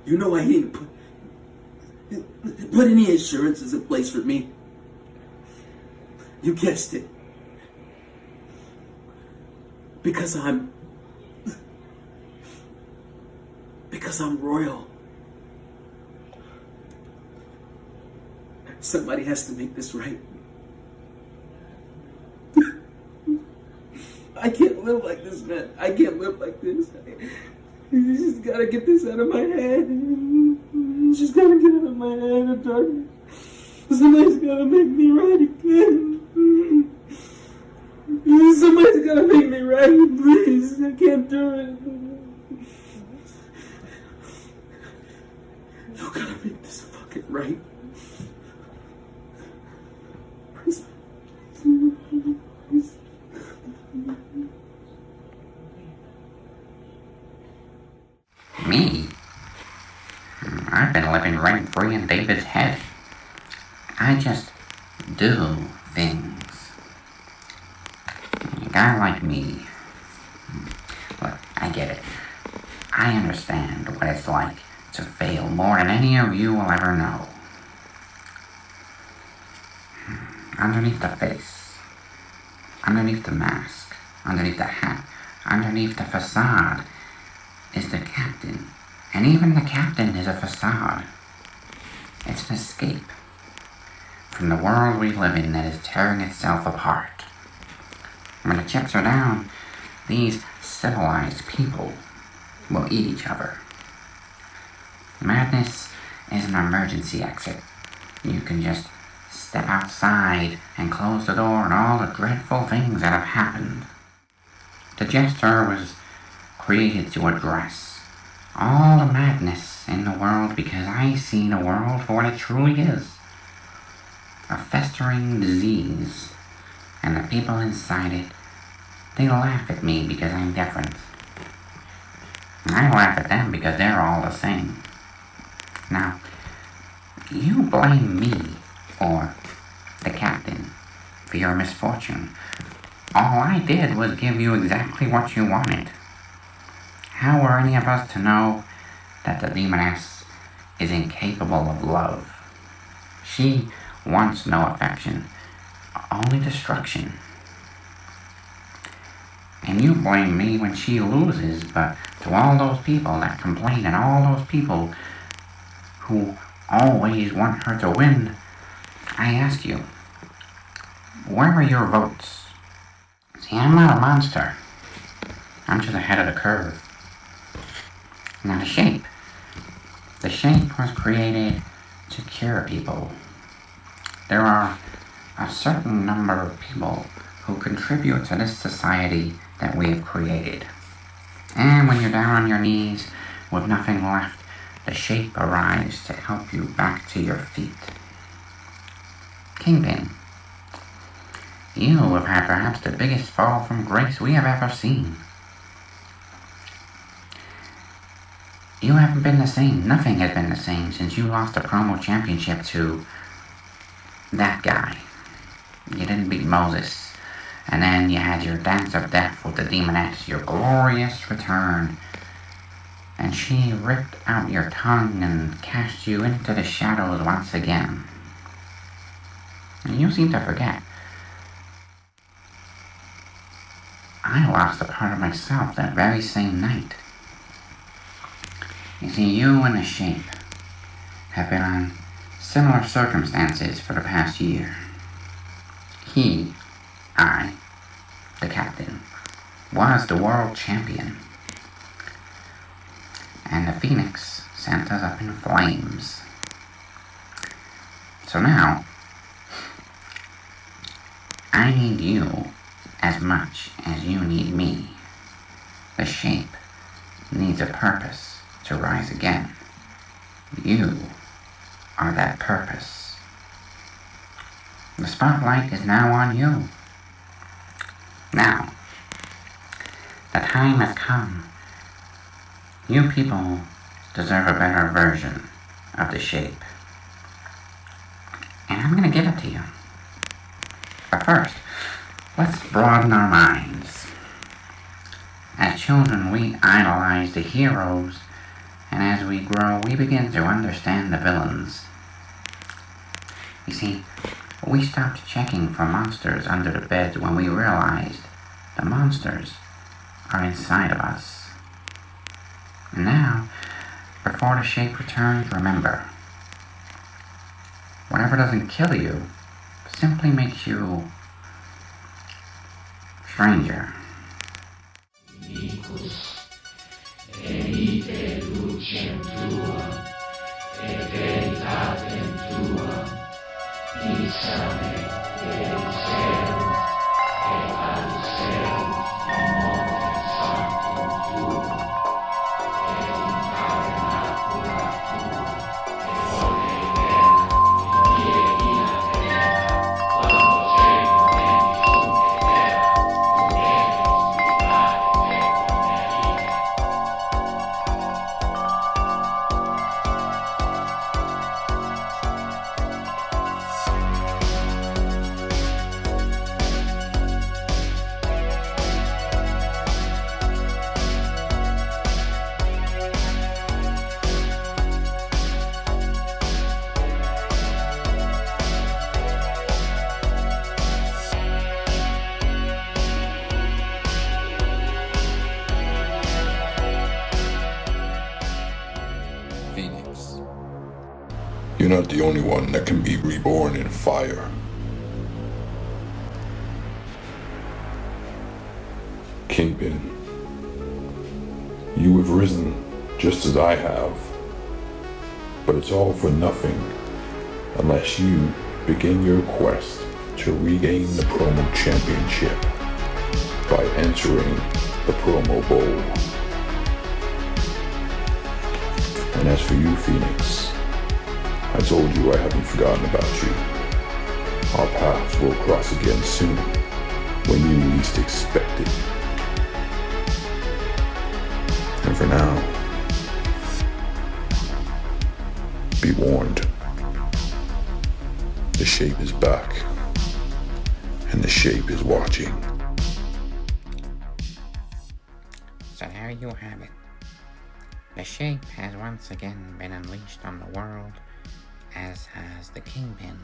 You know why he didn't put any insurances in place for me? You guessed it. Because I'm royal. Somebody has to make this right. I can't live like this, man. I can't live like this. You just gotta get this out of my head. Just gotta get it out of my head, darling. Somebody's gotta make me right again. Somebody's gotta make me right, please. I can't do it. You gotta make this fucking right. Please. Please. Me? I've been living rent-free in David's head. I just do things. A guy like me. Look, I get it. I understand what it's like to fail more than any of you will ever know. Underneath the face, underneath the mask, underneath the hat, underneath the facade is the captain. And even the captain is a facade. It's an escape from the world we live in that is tearing itself apart. When the chips are down, these civilized people will eat each other. Madness is an emergency exit. You can just step outside and close the door on all the dreadful things that have happened. The Jester was created to address all the madness in the world because I see the world for what it truly is. A festering disease. And the people inside it, they laugh at me because I'm different. And I laugh at them because they're all the same. Now, you blame me, or for your misfortune. All I did was give you exactly what you wanted. How were any of us to know that the Demoness is incapable of love? She wants no affection, only destruction. And you blame me when she loses, but to all those people that complain and all those people who always want her to win, I ask you, where are your votes? See, I'm not a monster. I'm just ahead of the curve. Now the shape. The shape was created to cure people. There are a certain number of people who contribute to this society that we have created. And when you're down on your knees with nothing left, the shape arrives to help you back to your feet. Kingpin, you have had perhaps the biggest fall from grace we have ever seen. You haven't been the same. Nothing has been the same since you lost the promo championship to that guy. You didn't beat Moses. And then you had your dance of death with the Demoness, your glorious return. And she ripped out your tongue and cast you into the shadows once again. And you seem to forget. I lost a part of myself that very same night. You see, you and the shape have been on similar circumstances for the past year. He, I, the captain, was the world champion. And the Phoenix sent us up in flames. So now, I need you as much as you need me. The shape needs a purpose to rise again. You are that purpose. The spotlight is now on you. Now, the time has come. You people deserve a better version of the shape. And I'm gonna give it to you. But first, let's broaden our minds. As children, we idolize the heroes, and as we grow, we begin to understand the villains. You see, we stopped checking for monsters under the beds when we realized the monsters are inside of us. And now, before the shape returns, remember, whatever doesn't kill you simply makes you stranger. You're not the only one that can be reborn in fire. Kingpin, you have risen just as I have, but it's all for nothing unless you begin your quest to regain the Promo Championship by entering the Promo Bowl. And as for you, Phoenix, I told you I haven't forgotten about you. Our paths will cross again soon, when you least expect it. And for now, be warned. The shape is back, and the Shape is watching. So there you have it. The Shape has once again been unleashed on the world, as has the Kingpin.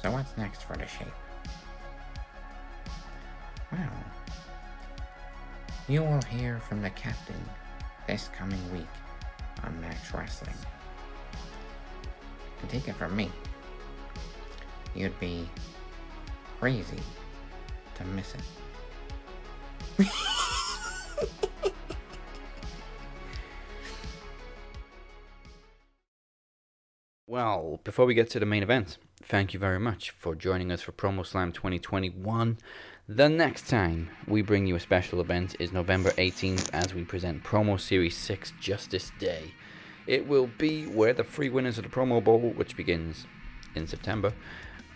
So what's next for the Shape? Well, you will hear from the captain this coming week on Max Wrestling. And take it from me, you'd be crazy to miss it. Well, before we get to the main event, thank you very much for joining us for PromoSlam 2021. The next time we bring you a special event is November 18th as we present Promo Series 6 Justice Day. It will be where the three winners of the Promo Bowl, which begins in September,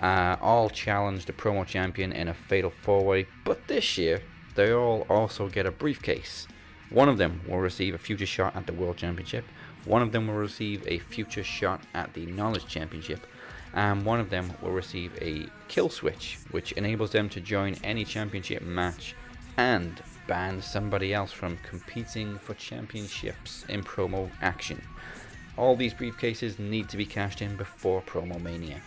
all challenge the Promo Champion in a Fatal 4-Way, but this year they all also get a briefcase. One of them will receive a future shot at the World Championship, one of them will receive a future shot at the Knowledge Championship, and one of them will receive a kill switch, which enables them to join any championship match and ban somebody else from competing for championships in promo action. All these briefcases need to be cashed in before Promo Mania.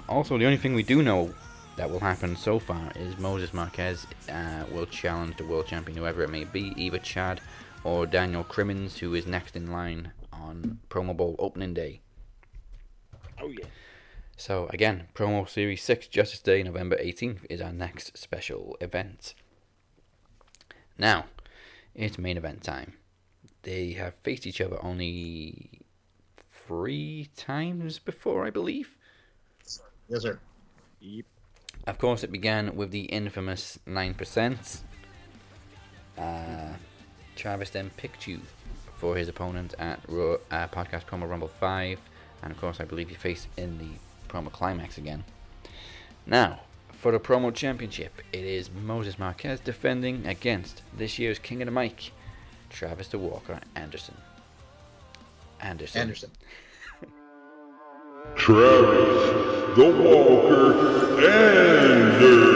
Also, the only thing we do know that will happen so far is Moses Marquez will challenge the world champion, whoever it may be, either Chad or Daniel Crimmins, who is next in line on Promo Bowl opening day. Oh yeah. So again, Promo Series 6 Justice Day, November 18th is our next special event. Now, it's main event time. They have faced each other only 3 times before, I believe. Yes, sir. Yep. Of course, it began with the infamous 9%. Travis then picked you for his opponent at Podcast Promo Rumble 5. And of course, I believe he faced in the Promo Climax again. Now, for the Promo Championship, it is Moses Marquez defending against this year's King of the Mic, Travis the Walker Anderson. Travis the Walker Anderson.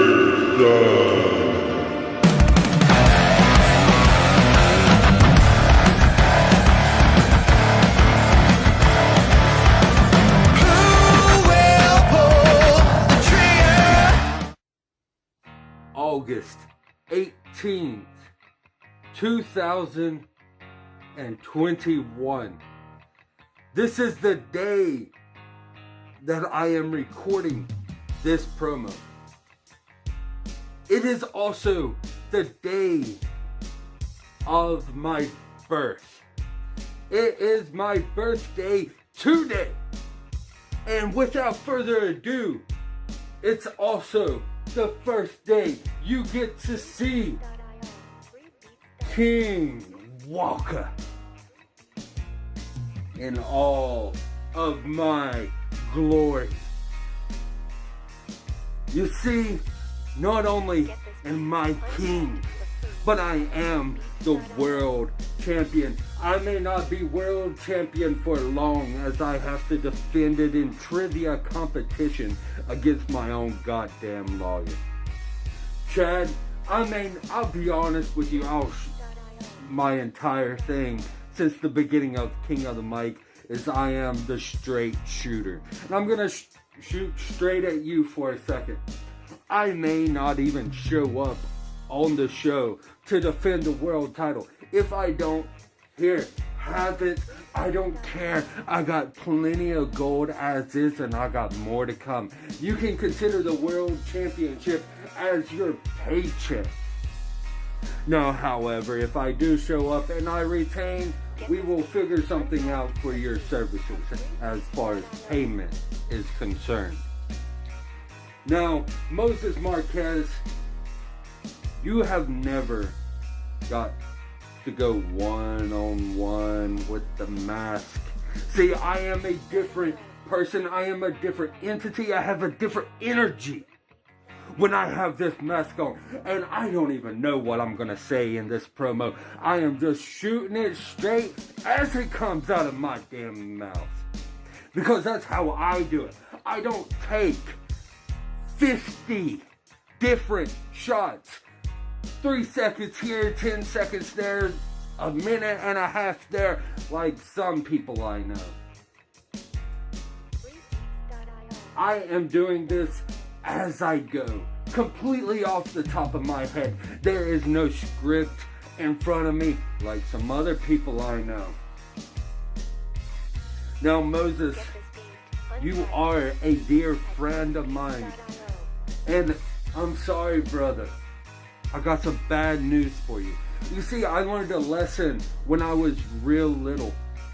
August 18th, 2021. This is the day that I am recording this promo. It is also the day of my birth. It is my birthday today. And without further ado, it's also the first day you get to see King Walker in all of my glory. You see, not only am I king, but I am the world champion. I may not be world champion for long, as I have to defend it in trivia competition against my own goddamn lawyer. Chad, I'll be honest with you, my entire thing since the beginning of King of the Mic is I am the straight shooter. And I'm gonna shoot straight at you for a second. I may not even show up on the show to defend the world title. If I don't, here, have it. I don't care. I got plenty of gold as is, and I got more to come. You can consider the world championship as your paycheck. Now, however, if I do show up and I retain, we will figure something out for your services as far as payment is concerned. Now, Moses Marquez, you have never got to go one-on-one with the mask. See, I am a different person. I am a different entity. I have a different energy when I have this mask on. And I don't even know what I'm going to say in this promo. I am just shooting it straight as it comes out of my damn mouth. because that's how I do it. I don't take 50 different shots. 3 seconds here, 10 seconds there, a minute and a half there, like some people I know. I am doing this as I go, completely off the top of my head. There is no script in front of me like some other people I know. Now, Moses, you are a dear friend of mine, and I'm sorry, brother. I got some bad news for you. You see, I learned a lesson when I was real little,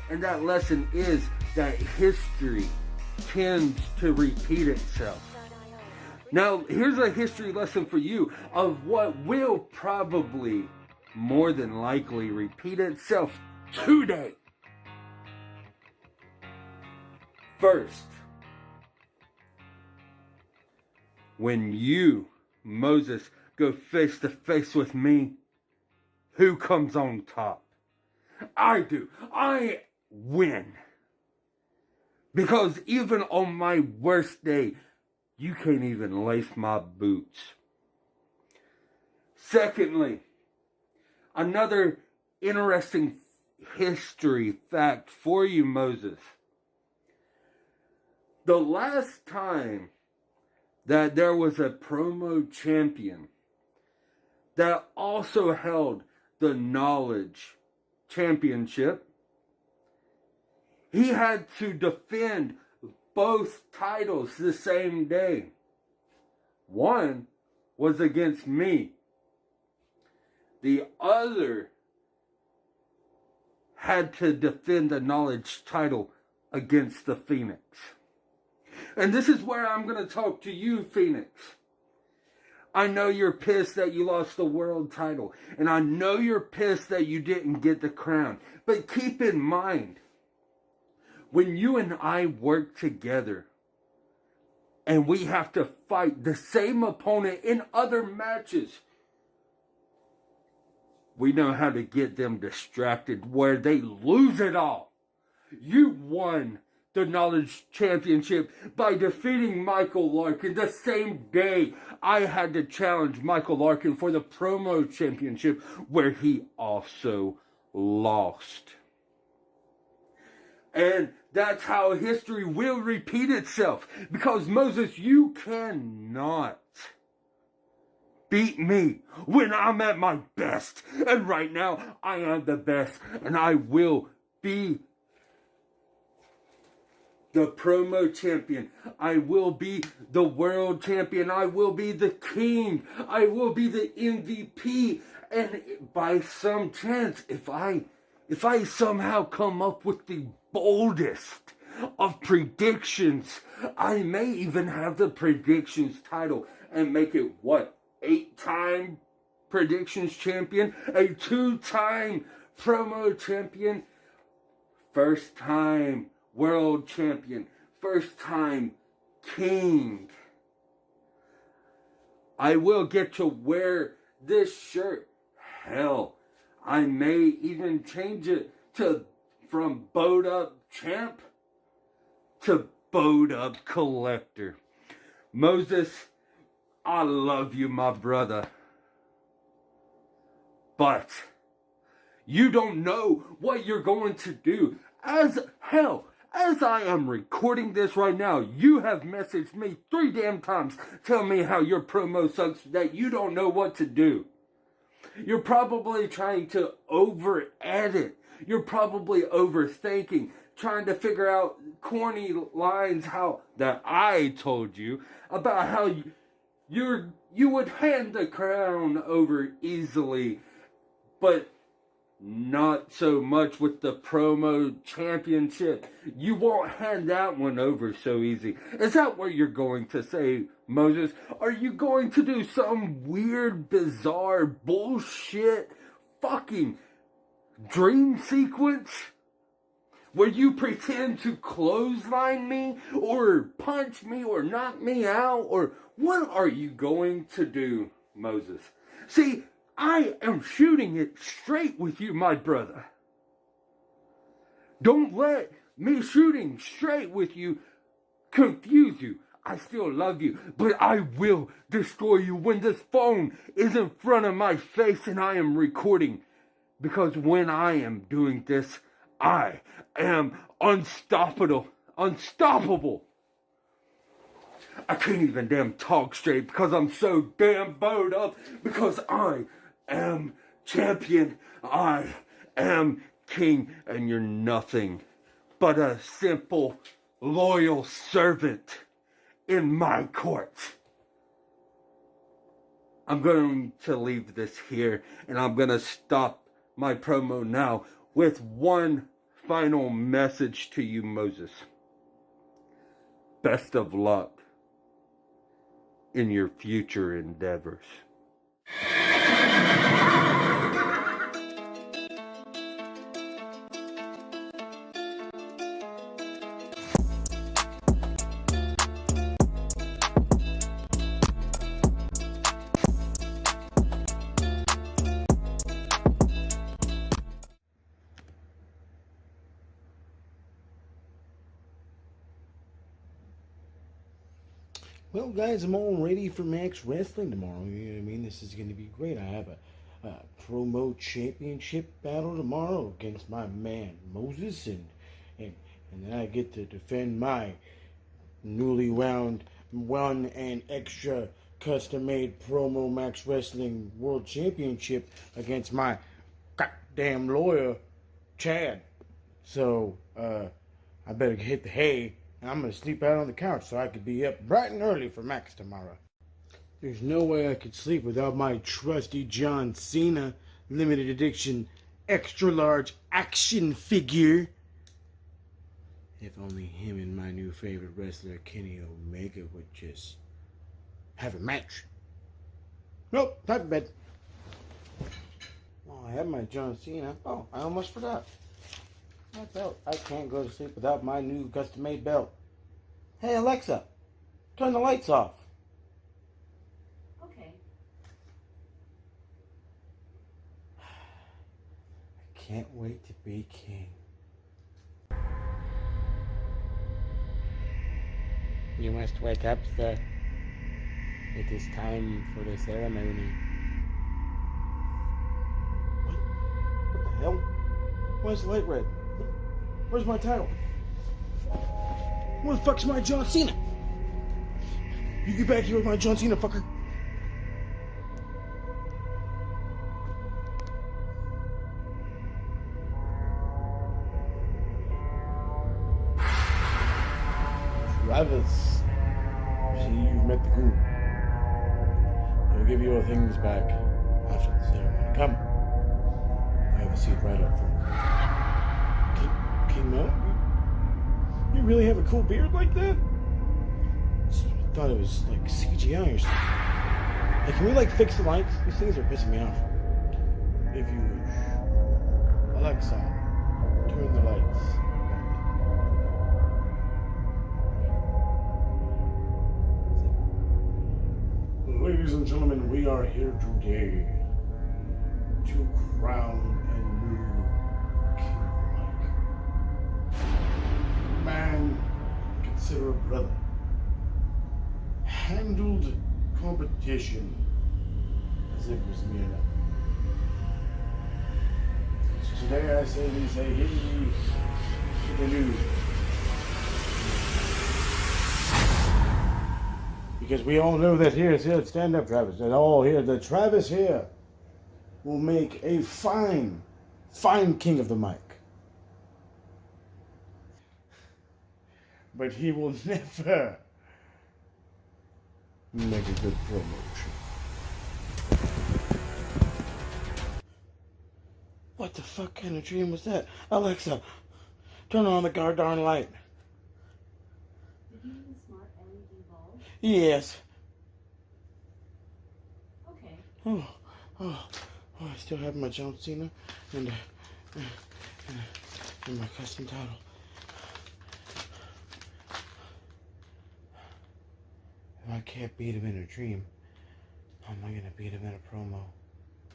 and that lesson is that history tends to repeat itself. Now, here's a history lesson for you of what will probably, more than likely, repeat itself today. First, when you, Moses, go face to face with me, who comes on top? I do. I win. Because even on my worst day, you can't even lace my boots. Secondly, another interesting history fact for you, Moses. The last time that there was a promo champion that also held the Knowledge Championship, he had to defend both titles the same day. One was against me. The other had to defend the Knowledge title against the Phoenix. And this is where I'm going to talk to you, Phoenix. I know you're pissed that you lost the world title. And I know you're pissed that you didn't get the crown. But keep in mind, when you and I work together and we have to fight the same opponent in other matches, we know how to get them distracted where they lose it all. You won the Knowledge Championship by defeating Michael Larkin the same day I had to challenge Michael Larkin for the Promo Championship, where he also lost. And that's how history will repeat itself. Because, Moses, you cannot beat me when I'm at my best. And right now, I am the best. And I will be the promo champion. I will be the world champion. I will be the king. I will be the MVP. And by some chance, if I somehow come up with the boldest of predictions, I may even have the predictions title and make it, 8-time predictions champion, a 2-time promo champion, first time world champion, first time king. I will get to wear this shirt. Hell, I may even change it from bowed up champ to bowed up collector. Moses, I love you, my brother. But you don't know what you're going to do. As I am recording this right now, you have messaged me 3 damn times telling me how your promo sucks, that you don't know what to do. You're probably trying to over-edit. You're probably overthinking, trying to figure out corny lines that I told you about how you would hand the crown over easily, but not so much with the promo championship. You won't hand that one over so easy. Is that what you're going to say, Moses? Are you going to do some weird, bizarre, bullshit, fucking dream sequence where you pretend to clothesline me or punch me or knock me out? Or what are you going to do, Moses? See, I am shooting it straight with you, my brother. Don't let me shooting straight with you confuse you. I still love you, but I will destroy you when this phone is in front of my face and I am recording. Because when I am doing this, I am unstoppable. Unstoppable. I can't even damn talk straight because I'm so damn bowed up. Because I am champion. I am king. And you're nothing but a simple, loyal servant in my court. I'm going to leave this here, and I'm going to stop my promo now with one final message to you, Moses. Best of luck in your future endeavors. Well, guys, I'm all ready for Max Wrestling tomorrow. You know what I mean? This is going to be great. I have a promo championship battle tomorrow against my man Moses, and then I get to defend my newly won and extra custom-made promo Max Wrestling World Championship against my goddamn lawyer, Chad. So, I better hit the hay. I'm going to sleep out on the couch so I could be up bright and early for Max tomorrow. There's no way I could sleep without my trusty John Cena limited edition extra large action figure. If only him and my new favorite wrestler Kenny Omega would just have a match. Nope, time for bed. Oh, I have my John Cena. Oh, I almost forgot. My belt. I can't go to sleep without my new custom-made belt. Hey, Alexa, turn the lights off. Okay. I can't wait to be king. You must wake up, sir. It is time for the ceremony. What the hell? Why is the light red? Where's my title? Where the fuck's my John Cena? You get back here with my John Cena, fucker. Travis, see, you've met the goon. I'll give you your things back after the ceremony. Come. I have a seat right up front. King Mo? You really have a cool beard like that? I thought it was like CGI or something. Hey, can we like fix the lights? These things are pissing me off. If you wish. Alexa, turn the lights. Ladies and gentlemen, we are here today to crown a new king of the mic. Man, consider a brother. Handled competition as it was mere nothing. So today I say we say hey to the new. Because we all know that here, stand up Travis, that all here, that Travis here will make a fine king of the mic. But he will never make a good promotion. What the fuck kind of dream was that? Alexa, turn on the goddamn light. Did you use a smart LED bulb? Yes. Okay. Oh, I still have my John Cena and my custom title. If I can't beat him in a dream, how am I gonna beat him in a promo?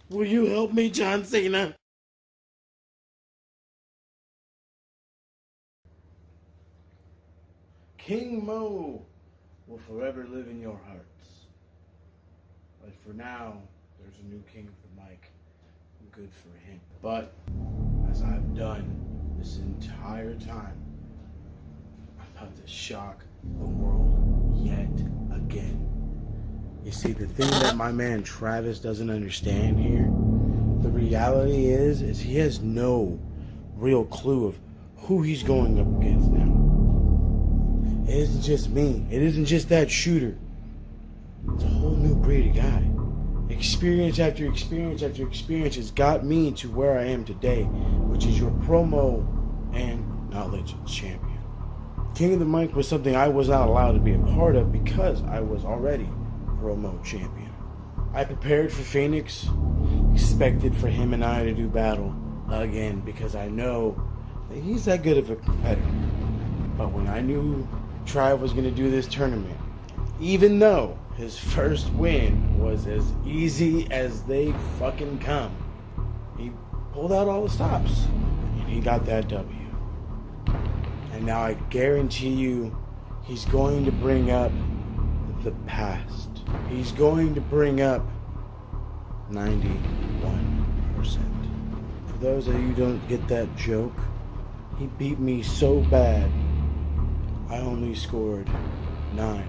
Will you help me, John Cena? King Mo will forever live in your hearts. But for now, there's a new king of the mic. Good for him. But as I've done this entire time, I'm about to shock the world yet again. You see, the thing that my man Travis doesn't understand here, the reality is he has no real clue of who he's going up against now. It isn't just me. It isn't just that shooter. It's a whole new breed of guy. Experience after experience after experience has got me to where I am today, which is your promo and knowledge champion. King of the Mic was something I was not allowed to be a part of because I was already promo champion. I prepared for Phoenix, expected for him and I to do battle again because I know that he's that good of a competitor. But when I knew Tribe was going to do this tournament, even though his first win was as easy as they fucking come, he pulled out all the stops and he got that W. And now I guarantee you he's going to bring up the past. He's going to bring up 91%. For those of you who don't get that joke, he beat me so bad I only scored 9%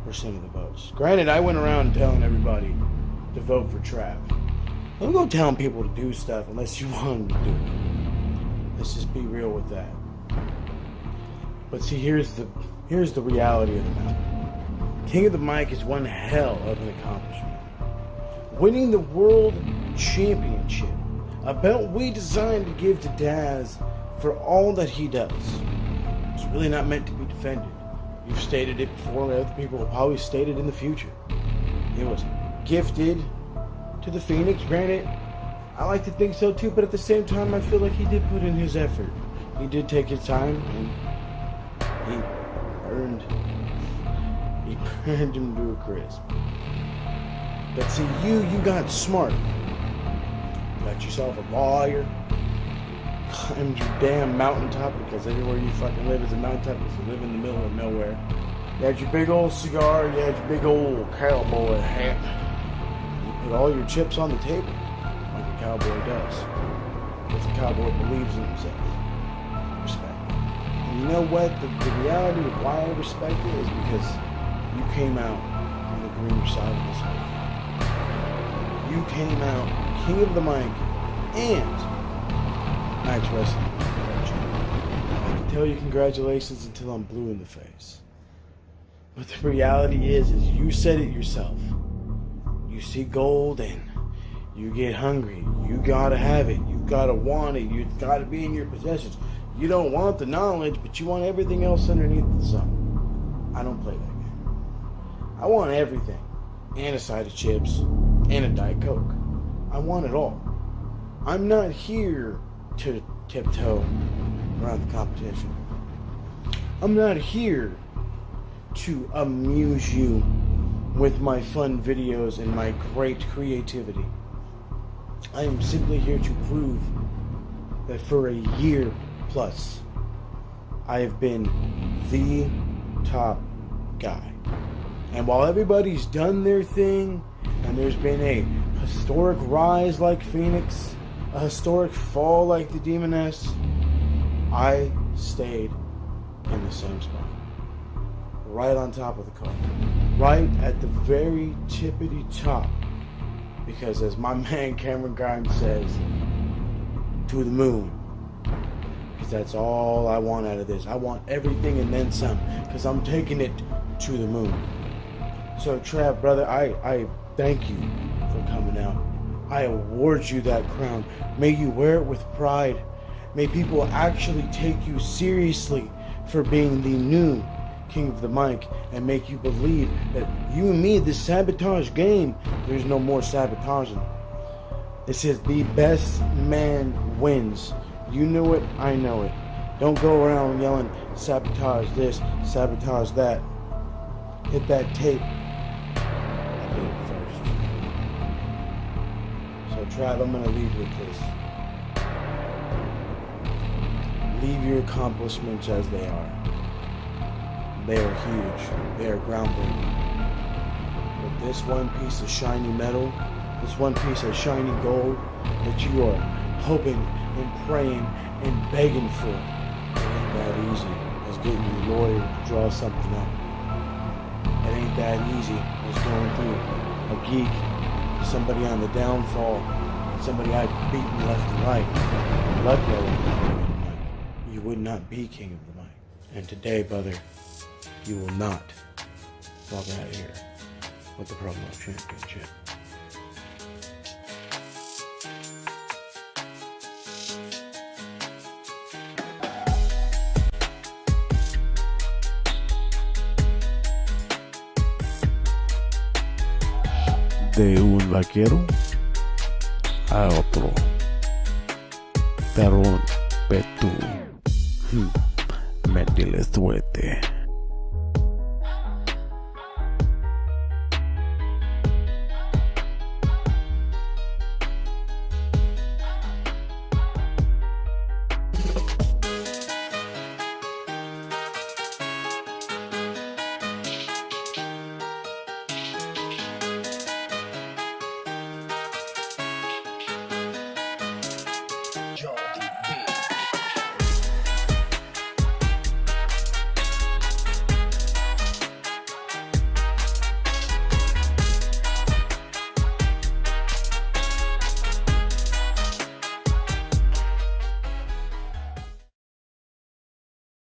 of the votes. Granted, I went around telling everybody to vote for Trav. Don't go telling people to do stuff unless you want them to do it. Let's just be real with that. But see, here's the reality of the matter. King of the Mic is one hell of an accomplishment. Winning the World Championship, a belt we designed to give to Daz for all that he does. It's really not meant to be defended. You've stated it before, and other people will probably state it in the future. It was gifted to the Phoenix. Granted, I like to think so too, but at the same time, I feel like he did put in his effort. He did take his time, and he burned him to a crisp. But see, you got smart. You got yourself a lawyer, climbed your damn mountaintop, because everywhere you fucking live is a mountaintop, because you live in the middle of nowhere. You had your big old cigar, you had your big old cowboy hat. You put all your chips on the table, like a cowboy does. Because a cowboy believes in himself. Respect. And you know what? The reality of why I respect it is because you came out on the greener side of this whole thing. You came out King of the Mic and Max Wrestling. I can tell you congratulations until I'm blue in the face. But the reality is you said it yourself. You see gold and you get hungry. You gotta have it. You gotta want it. You gotta be in your possessions. You don't want the knowledge, but you want everything else underneath the sun. I don't play that game. I want everything. And a side of chips. And a Diet Coke. I want it all. I'm not here to tiptoe around the competition. I'm not here to amuse you with my fun videos and my great creativity. I am simply here to prove that for a year plus, I have been the top guy. And while everybody's done their thing, and there's been a historic rise like Phoenix, a historic fall like the Demoness, I stayed in the same spot. Right on top of the card. Right at the very tippity top. Because as my man Cameron Grimes says, to the moon. Because that's all I want out of this. I want everything and then some. Because I'm taking it to the moon. So Trav, brother, I thank you for coming out. I award you that crown. May you wear it with pride. May people actually take you seriously for being the new King of the Mic and make you believe that you and me, this sabotage game, there's no more sabotaging. This is the best man wins. You know it, I know it. Don't go around yelling, sabotage this, sabotage that. Hit that tape. I did it first. So Trav, I'm going to leave you with this. Leave your accomplishments as they are. They are huge. They are groundbreaking. But this one piece of shiny metal, this one piece of shiny gold that you are hoping and praying and begging for, it ain't that easy as getting your lawyer to draw something up. It ain't that easy as going through a geek, somebody on the downfall, somebody I've beaten left and right. Luckily, I was king of the mic. You would not be king of the mic. And today, brother, you will not walk out of here with the Promo Championship. De un vaquero a otro. Perón, petú. Métele suerte.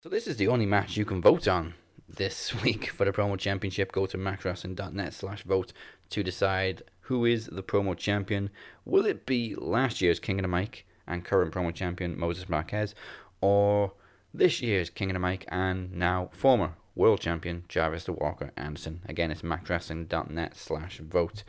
So this is the only match you can vote on this week for the Promo Championship. Go to maxwrestling.net/vote to decide who is the Promo Champion. Will it be last year's King of the Mic and current Promo Champion Moses Marquez, or this year's King of the Mic and now former World Champion Jarvis the Walker Anderson? Again, it's maxwrestling.net/vote.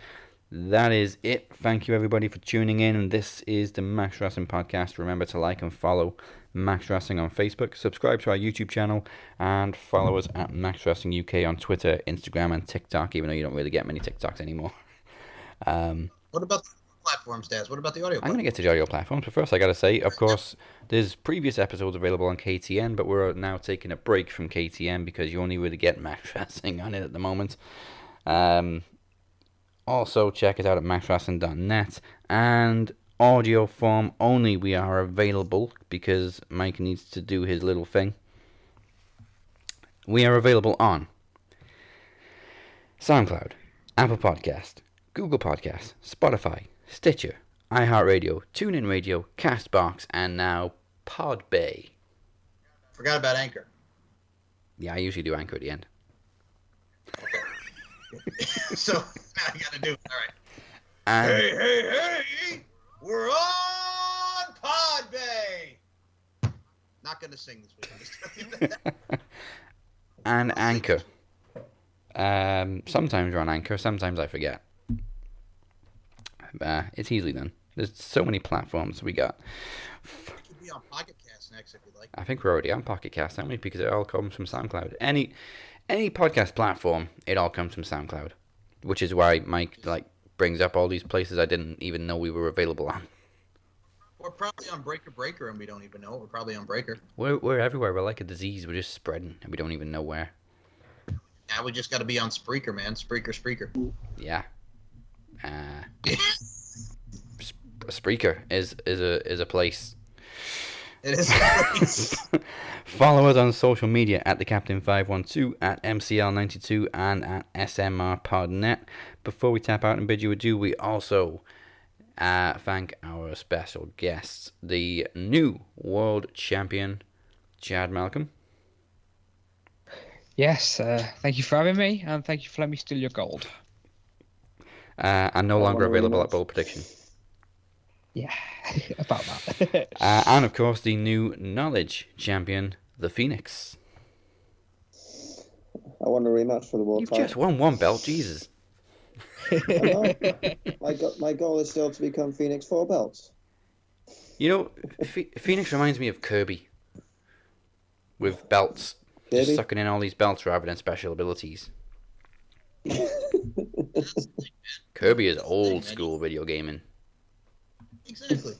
That is it. Thank you everybody for tuning in. This is the Max Wrestling Podcast. Remember to like and follow Max Wrestling on Facebook, subscribe to our YouTube channel, and follow us at Max Wrestling UK on Twitter, Instagram, and TikTok, even though you don't really get many TikToks anymore. What about the platforms, Daz? What about the audio I'm going to get to the audio platforms, but first I got to say, of course, there's previous episodes available on KTN, but we're now taking a break from KTN because you only really get Max Wrestling on it at the moment. Also, check it out at maxwrestling.net, and audio form only we are available because Mike needs to do his little thing. We are available on SoundCloud, Apple Podcast, Google Podcast, Spotify, Stitcher, iHeartRadio, TuneIn Radio, Castbox, and now Podbay. Forgot about Anchor. Yeah, I usually do Anchor at the end. So I gotta do it. All right. And Hey! We're on Podbay. Not gonna sing this week. I'm just telling you that. and Anchor. Sometimes we're on Anchor, sometimes I forget. It's easily done. There's so many platforms we got. Could be on Pocket Cast next if you like. I think we're already on Pocket Cast, aren't we? Because it all comes from SoundCloud. Any podcast platform, it all comes from SoundCloud, which is why Mike brings up all these places I didn't even know we were available on. We're probably on Breaker, and we don't even know it. We're probably on Breaker. We're everywhere. We're like a disease. We're just spreading, and we don't even know where. Now we just got to be on Spreaker, man. Spreaker. Yeah. Spreaker is a place. It is a place. Follow us on social media at TheCaptain512, at MCL92, and at SMRPodNet. Before we tap out and bid you adieu, we also thank our special guests, the new world champion, Chad Malcolm. Yes, thank you for having me, and thank you for letting me steal your gold. And no longer available at Bold Prediction. Yeah, about that. And of course, the new knowledge champion, the Phoenix. I want a rematch for the world title. You've just won one belt, Jesus. My goal is still to become Phoenix 4 belts. You know, Phoenix reminds me of Kirby. With belts. Kirby? Just sucking in all these belts rather than special abilities. Kirby is old school video gaming. Exactly.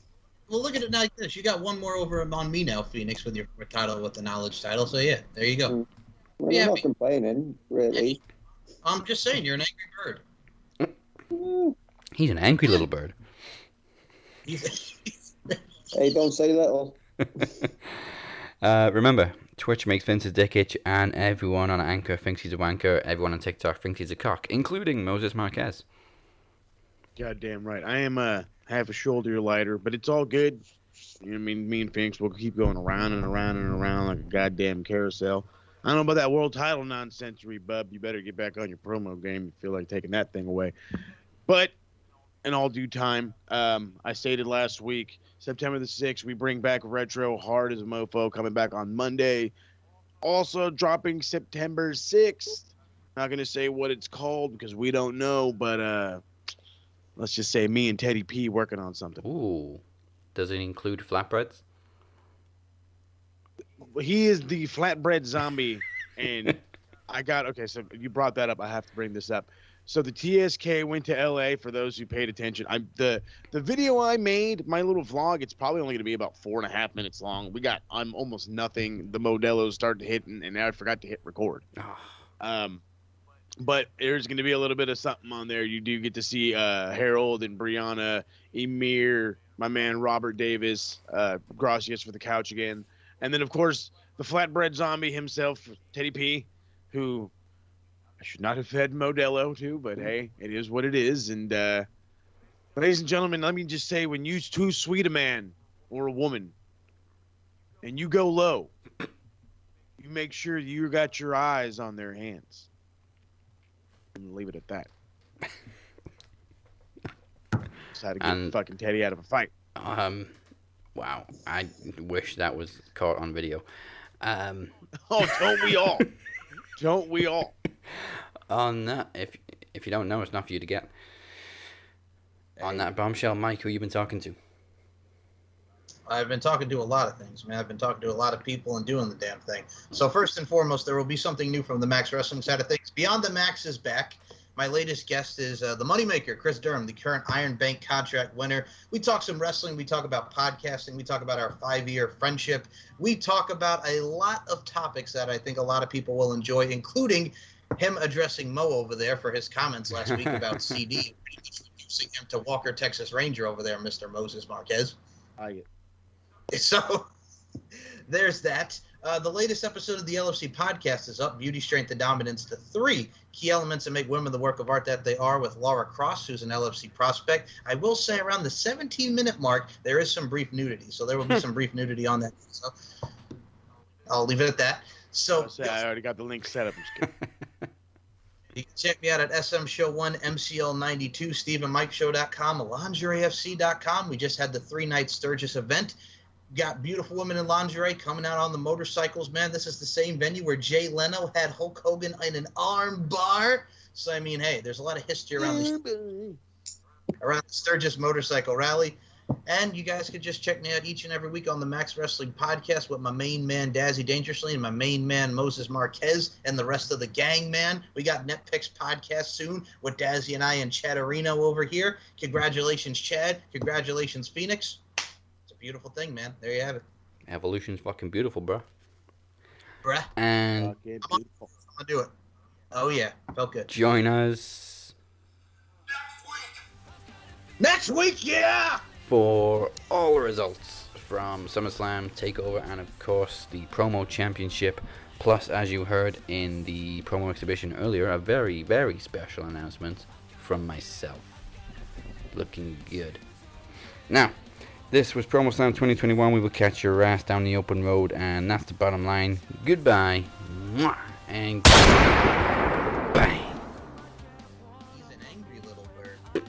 Well, look at it now like this. You got one more over on me now, Phoenix, with your title, with the knowledge title. So yeah, there you go. Well, Yeah, I'm not complaining, really. I'm just saying, you're an angry bird. He's an angry little bird. Hey, don't say little. Remember, Twitch makes Vince a dick itch, and everyone on Anchor thinks he's a wanker. Everyone on TikTok thinks he's a cock, including Moses Marquez. Goddamn right. I am half a shoulder lighter, but it's all good. You know what I mean? Me and Phoenix will keep going around and around and around like a goddamn carousel. I don't know about that world title nonsense, bub. You better get back on your promo game. You feel like taking that thing away. But in all due time, I stated last week, September the 6th, we bring back Retro Hard as a Mofo, coming back on Monday. Also dropping September 6th. Not going to say what it's called because we don't know, but let's just say me and Teddy P working on something. Ooh. Does it include flatbreads? He is the flatbread zombie, and okay, so you brought that up. I have to bring this up. So the TSK went to LA for those who paid attention. The video I made, my little vlog, it's probably only going to be about 4.5 minutes long. I'm almost nothing. The Modelo's started hitting, and now I forgot to hit record. But there's going to be a little bit of something on there. You do get to see Harold and Brianna, Emir, my man Robert Davis, Gracias for the couch again. And then, of course, the flatbread zombie himself, Teddy P, who I should not have fed Modelo to, but hey, it is what it is. And ladies and gentlemen, let me just say, when you're too sweet a man or a woman and you go low, you make sure you got your eyes on their hands. And leave it at that. Just had to get fucking Teddy out of a fight. Wow. I wish that was caught on video. Oh, don't we all? Don't we all? On that, if you don't know, it's not for you to get. On that bombshell, Mike, who you been talking to? I've been talking to a lot of things, man. I've been talking to a lot of people and doing the damn thing. So first and foremost, there will be something new from the Max Wrestling side of things. Beyond the Max is back. My latest guest is the Moneymaker, Chris Durham, the current Iron Bank contract winner. We talk some wrestling. We talk about podcasting. We talk about our 5-year friendship. We talk about a lot of topics that I think a lot of people will enjoy, including him addressing Mo over there for his comments last week about CD, introducing him to Walker, Texas Ranger over there, Mr. Moses Marquez. So there's that. The latest episode of the LFC podcast is up, Beauty, Strength, and Dominance, the 3 key elements that make women the work of art that they are, with Laura Cross, who's an LFC prospect. I will say around the 17-minute mark, there is some brief nudity. So there will be some brief nudity on that. So I'll leave it at that. So I already got the link set up. I'm just kidding. You can check me out at SM Show 1, MCL92, StephenMikeShow.com, LingerieFC.com. We just had the 3-night Sturgis event. Got beautiful women in lingerie coming out on the motorcycles, man. This is the same venue where Jay Leno had Hulk Hogan in an arm bar. So, I mean, hey, there's a lot of history around the Sturgis Motorcycle Rally. And you guys could just check me out each and every week on the Max Wrestling Podcast with my main man, Dazzy Dangerously, and my main man, Moses Marquez, and the rest of the gang, man. We got NetPicks Podcast soon with Dazzy and I and Chadderino over here. Congratulations, Chad. Congratulations, Phoenix. Beautiful thing, man. There you have it. Evolution's fucking beautiful, bro. Bruh. And I'm gonna do it. Oh yeah, felt good. Join us next week, yeah, for all the results from SummerSlam, Takeover, and of course the Promo Championship. Plus, as you heard in the promo exhibition earlier, a very, very special announcement from myself. Looking good. Now, this was PromoSlam 2021. We will catch your ass down the open road, and that's the bottom line. Goodbye. Mwah, and bang. He's an angry little bird.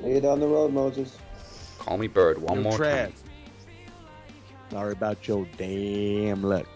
See you down the road, Moses. Call me Bird one more time. Sorry about your damn luck.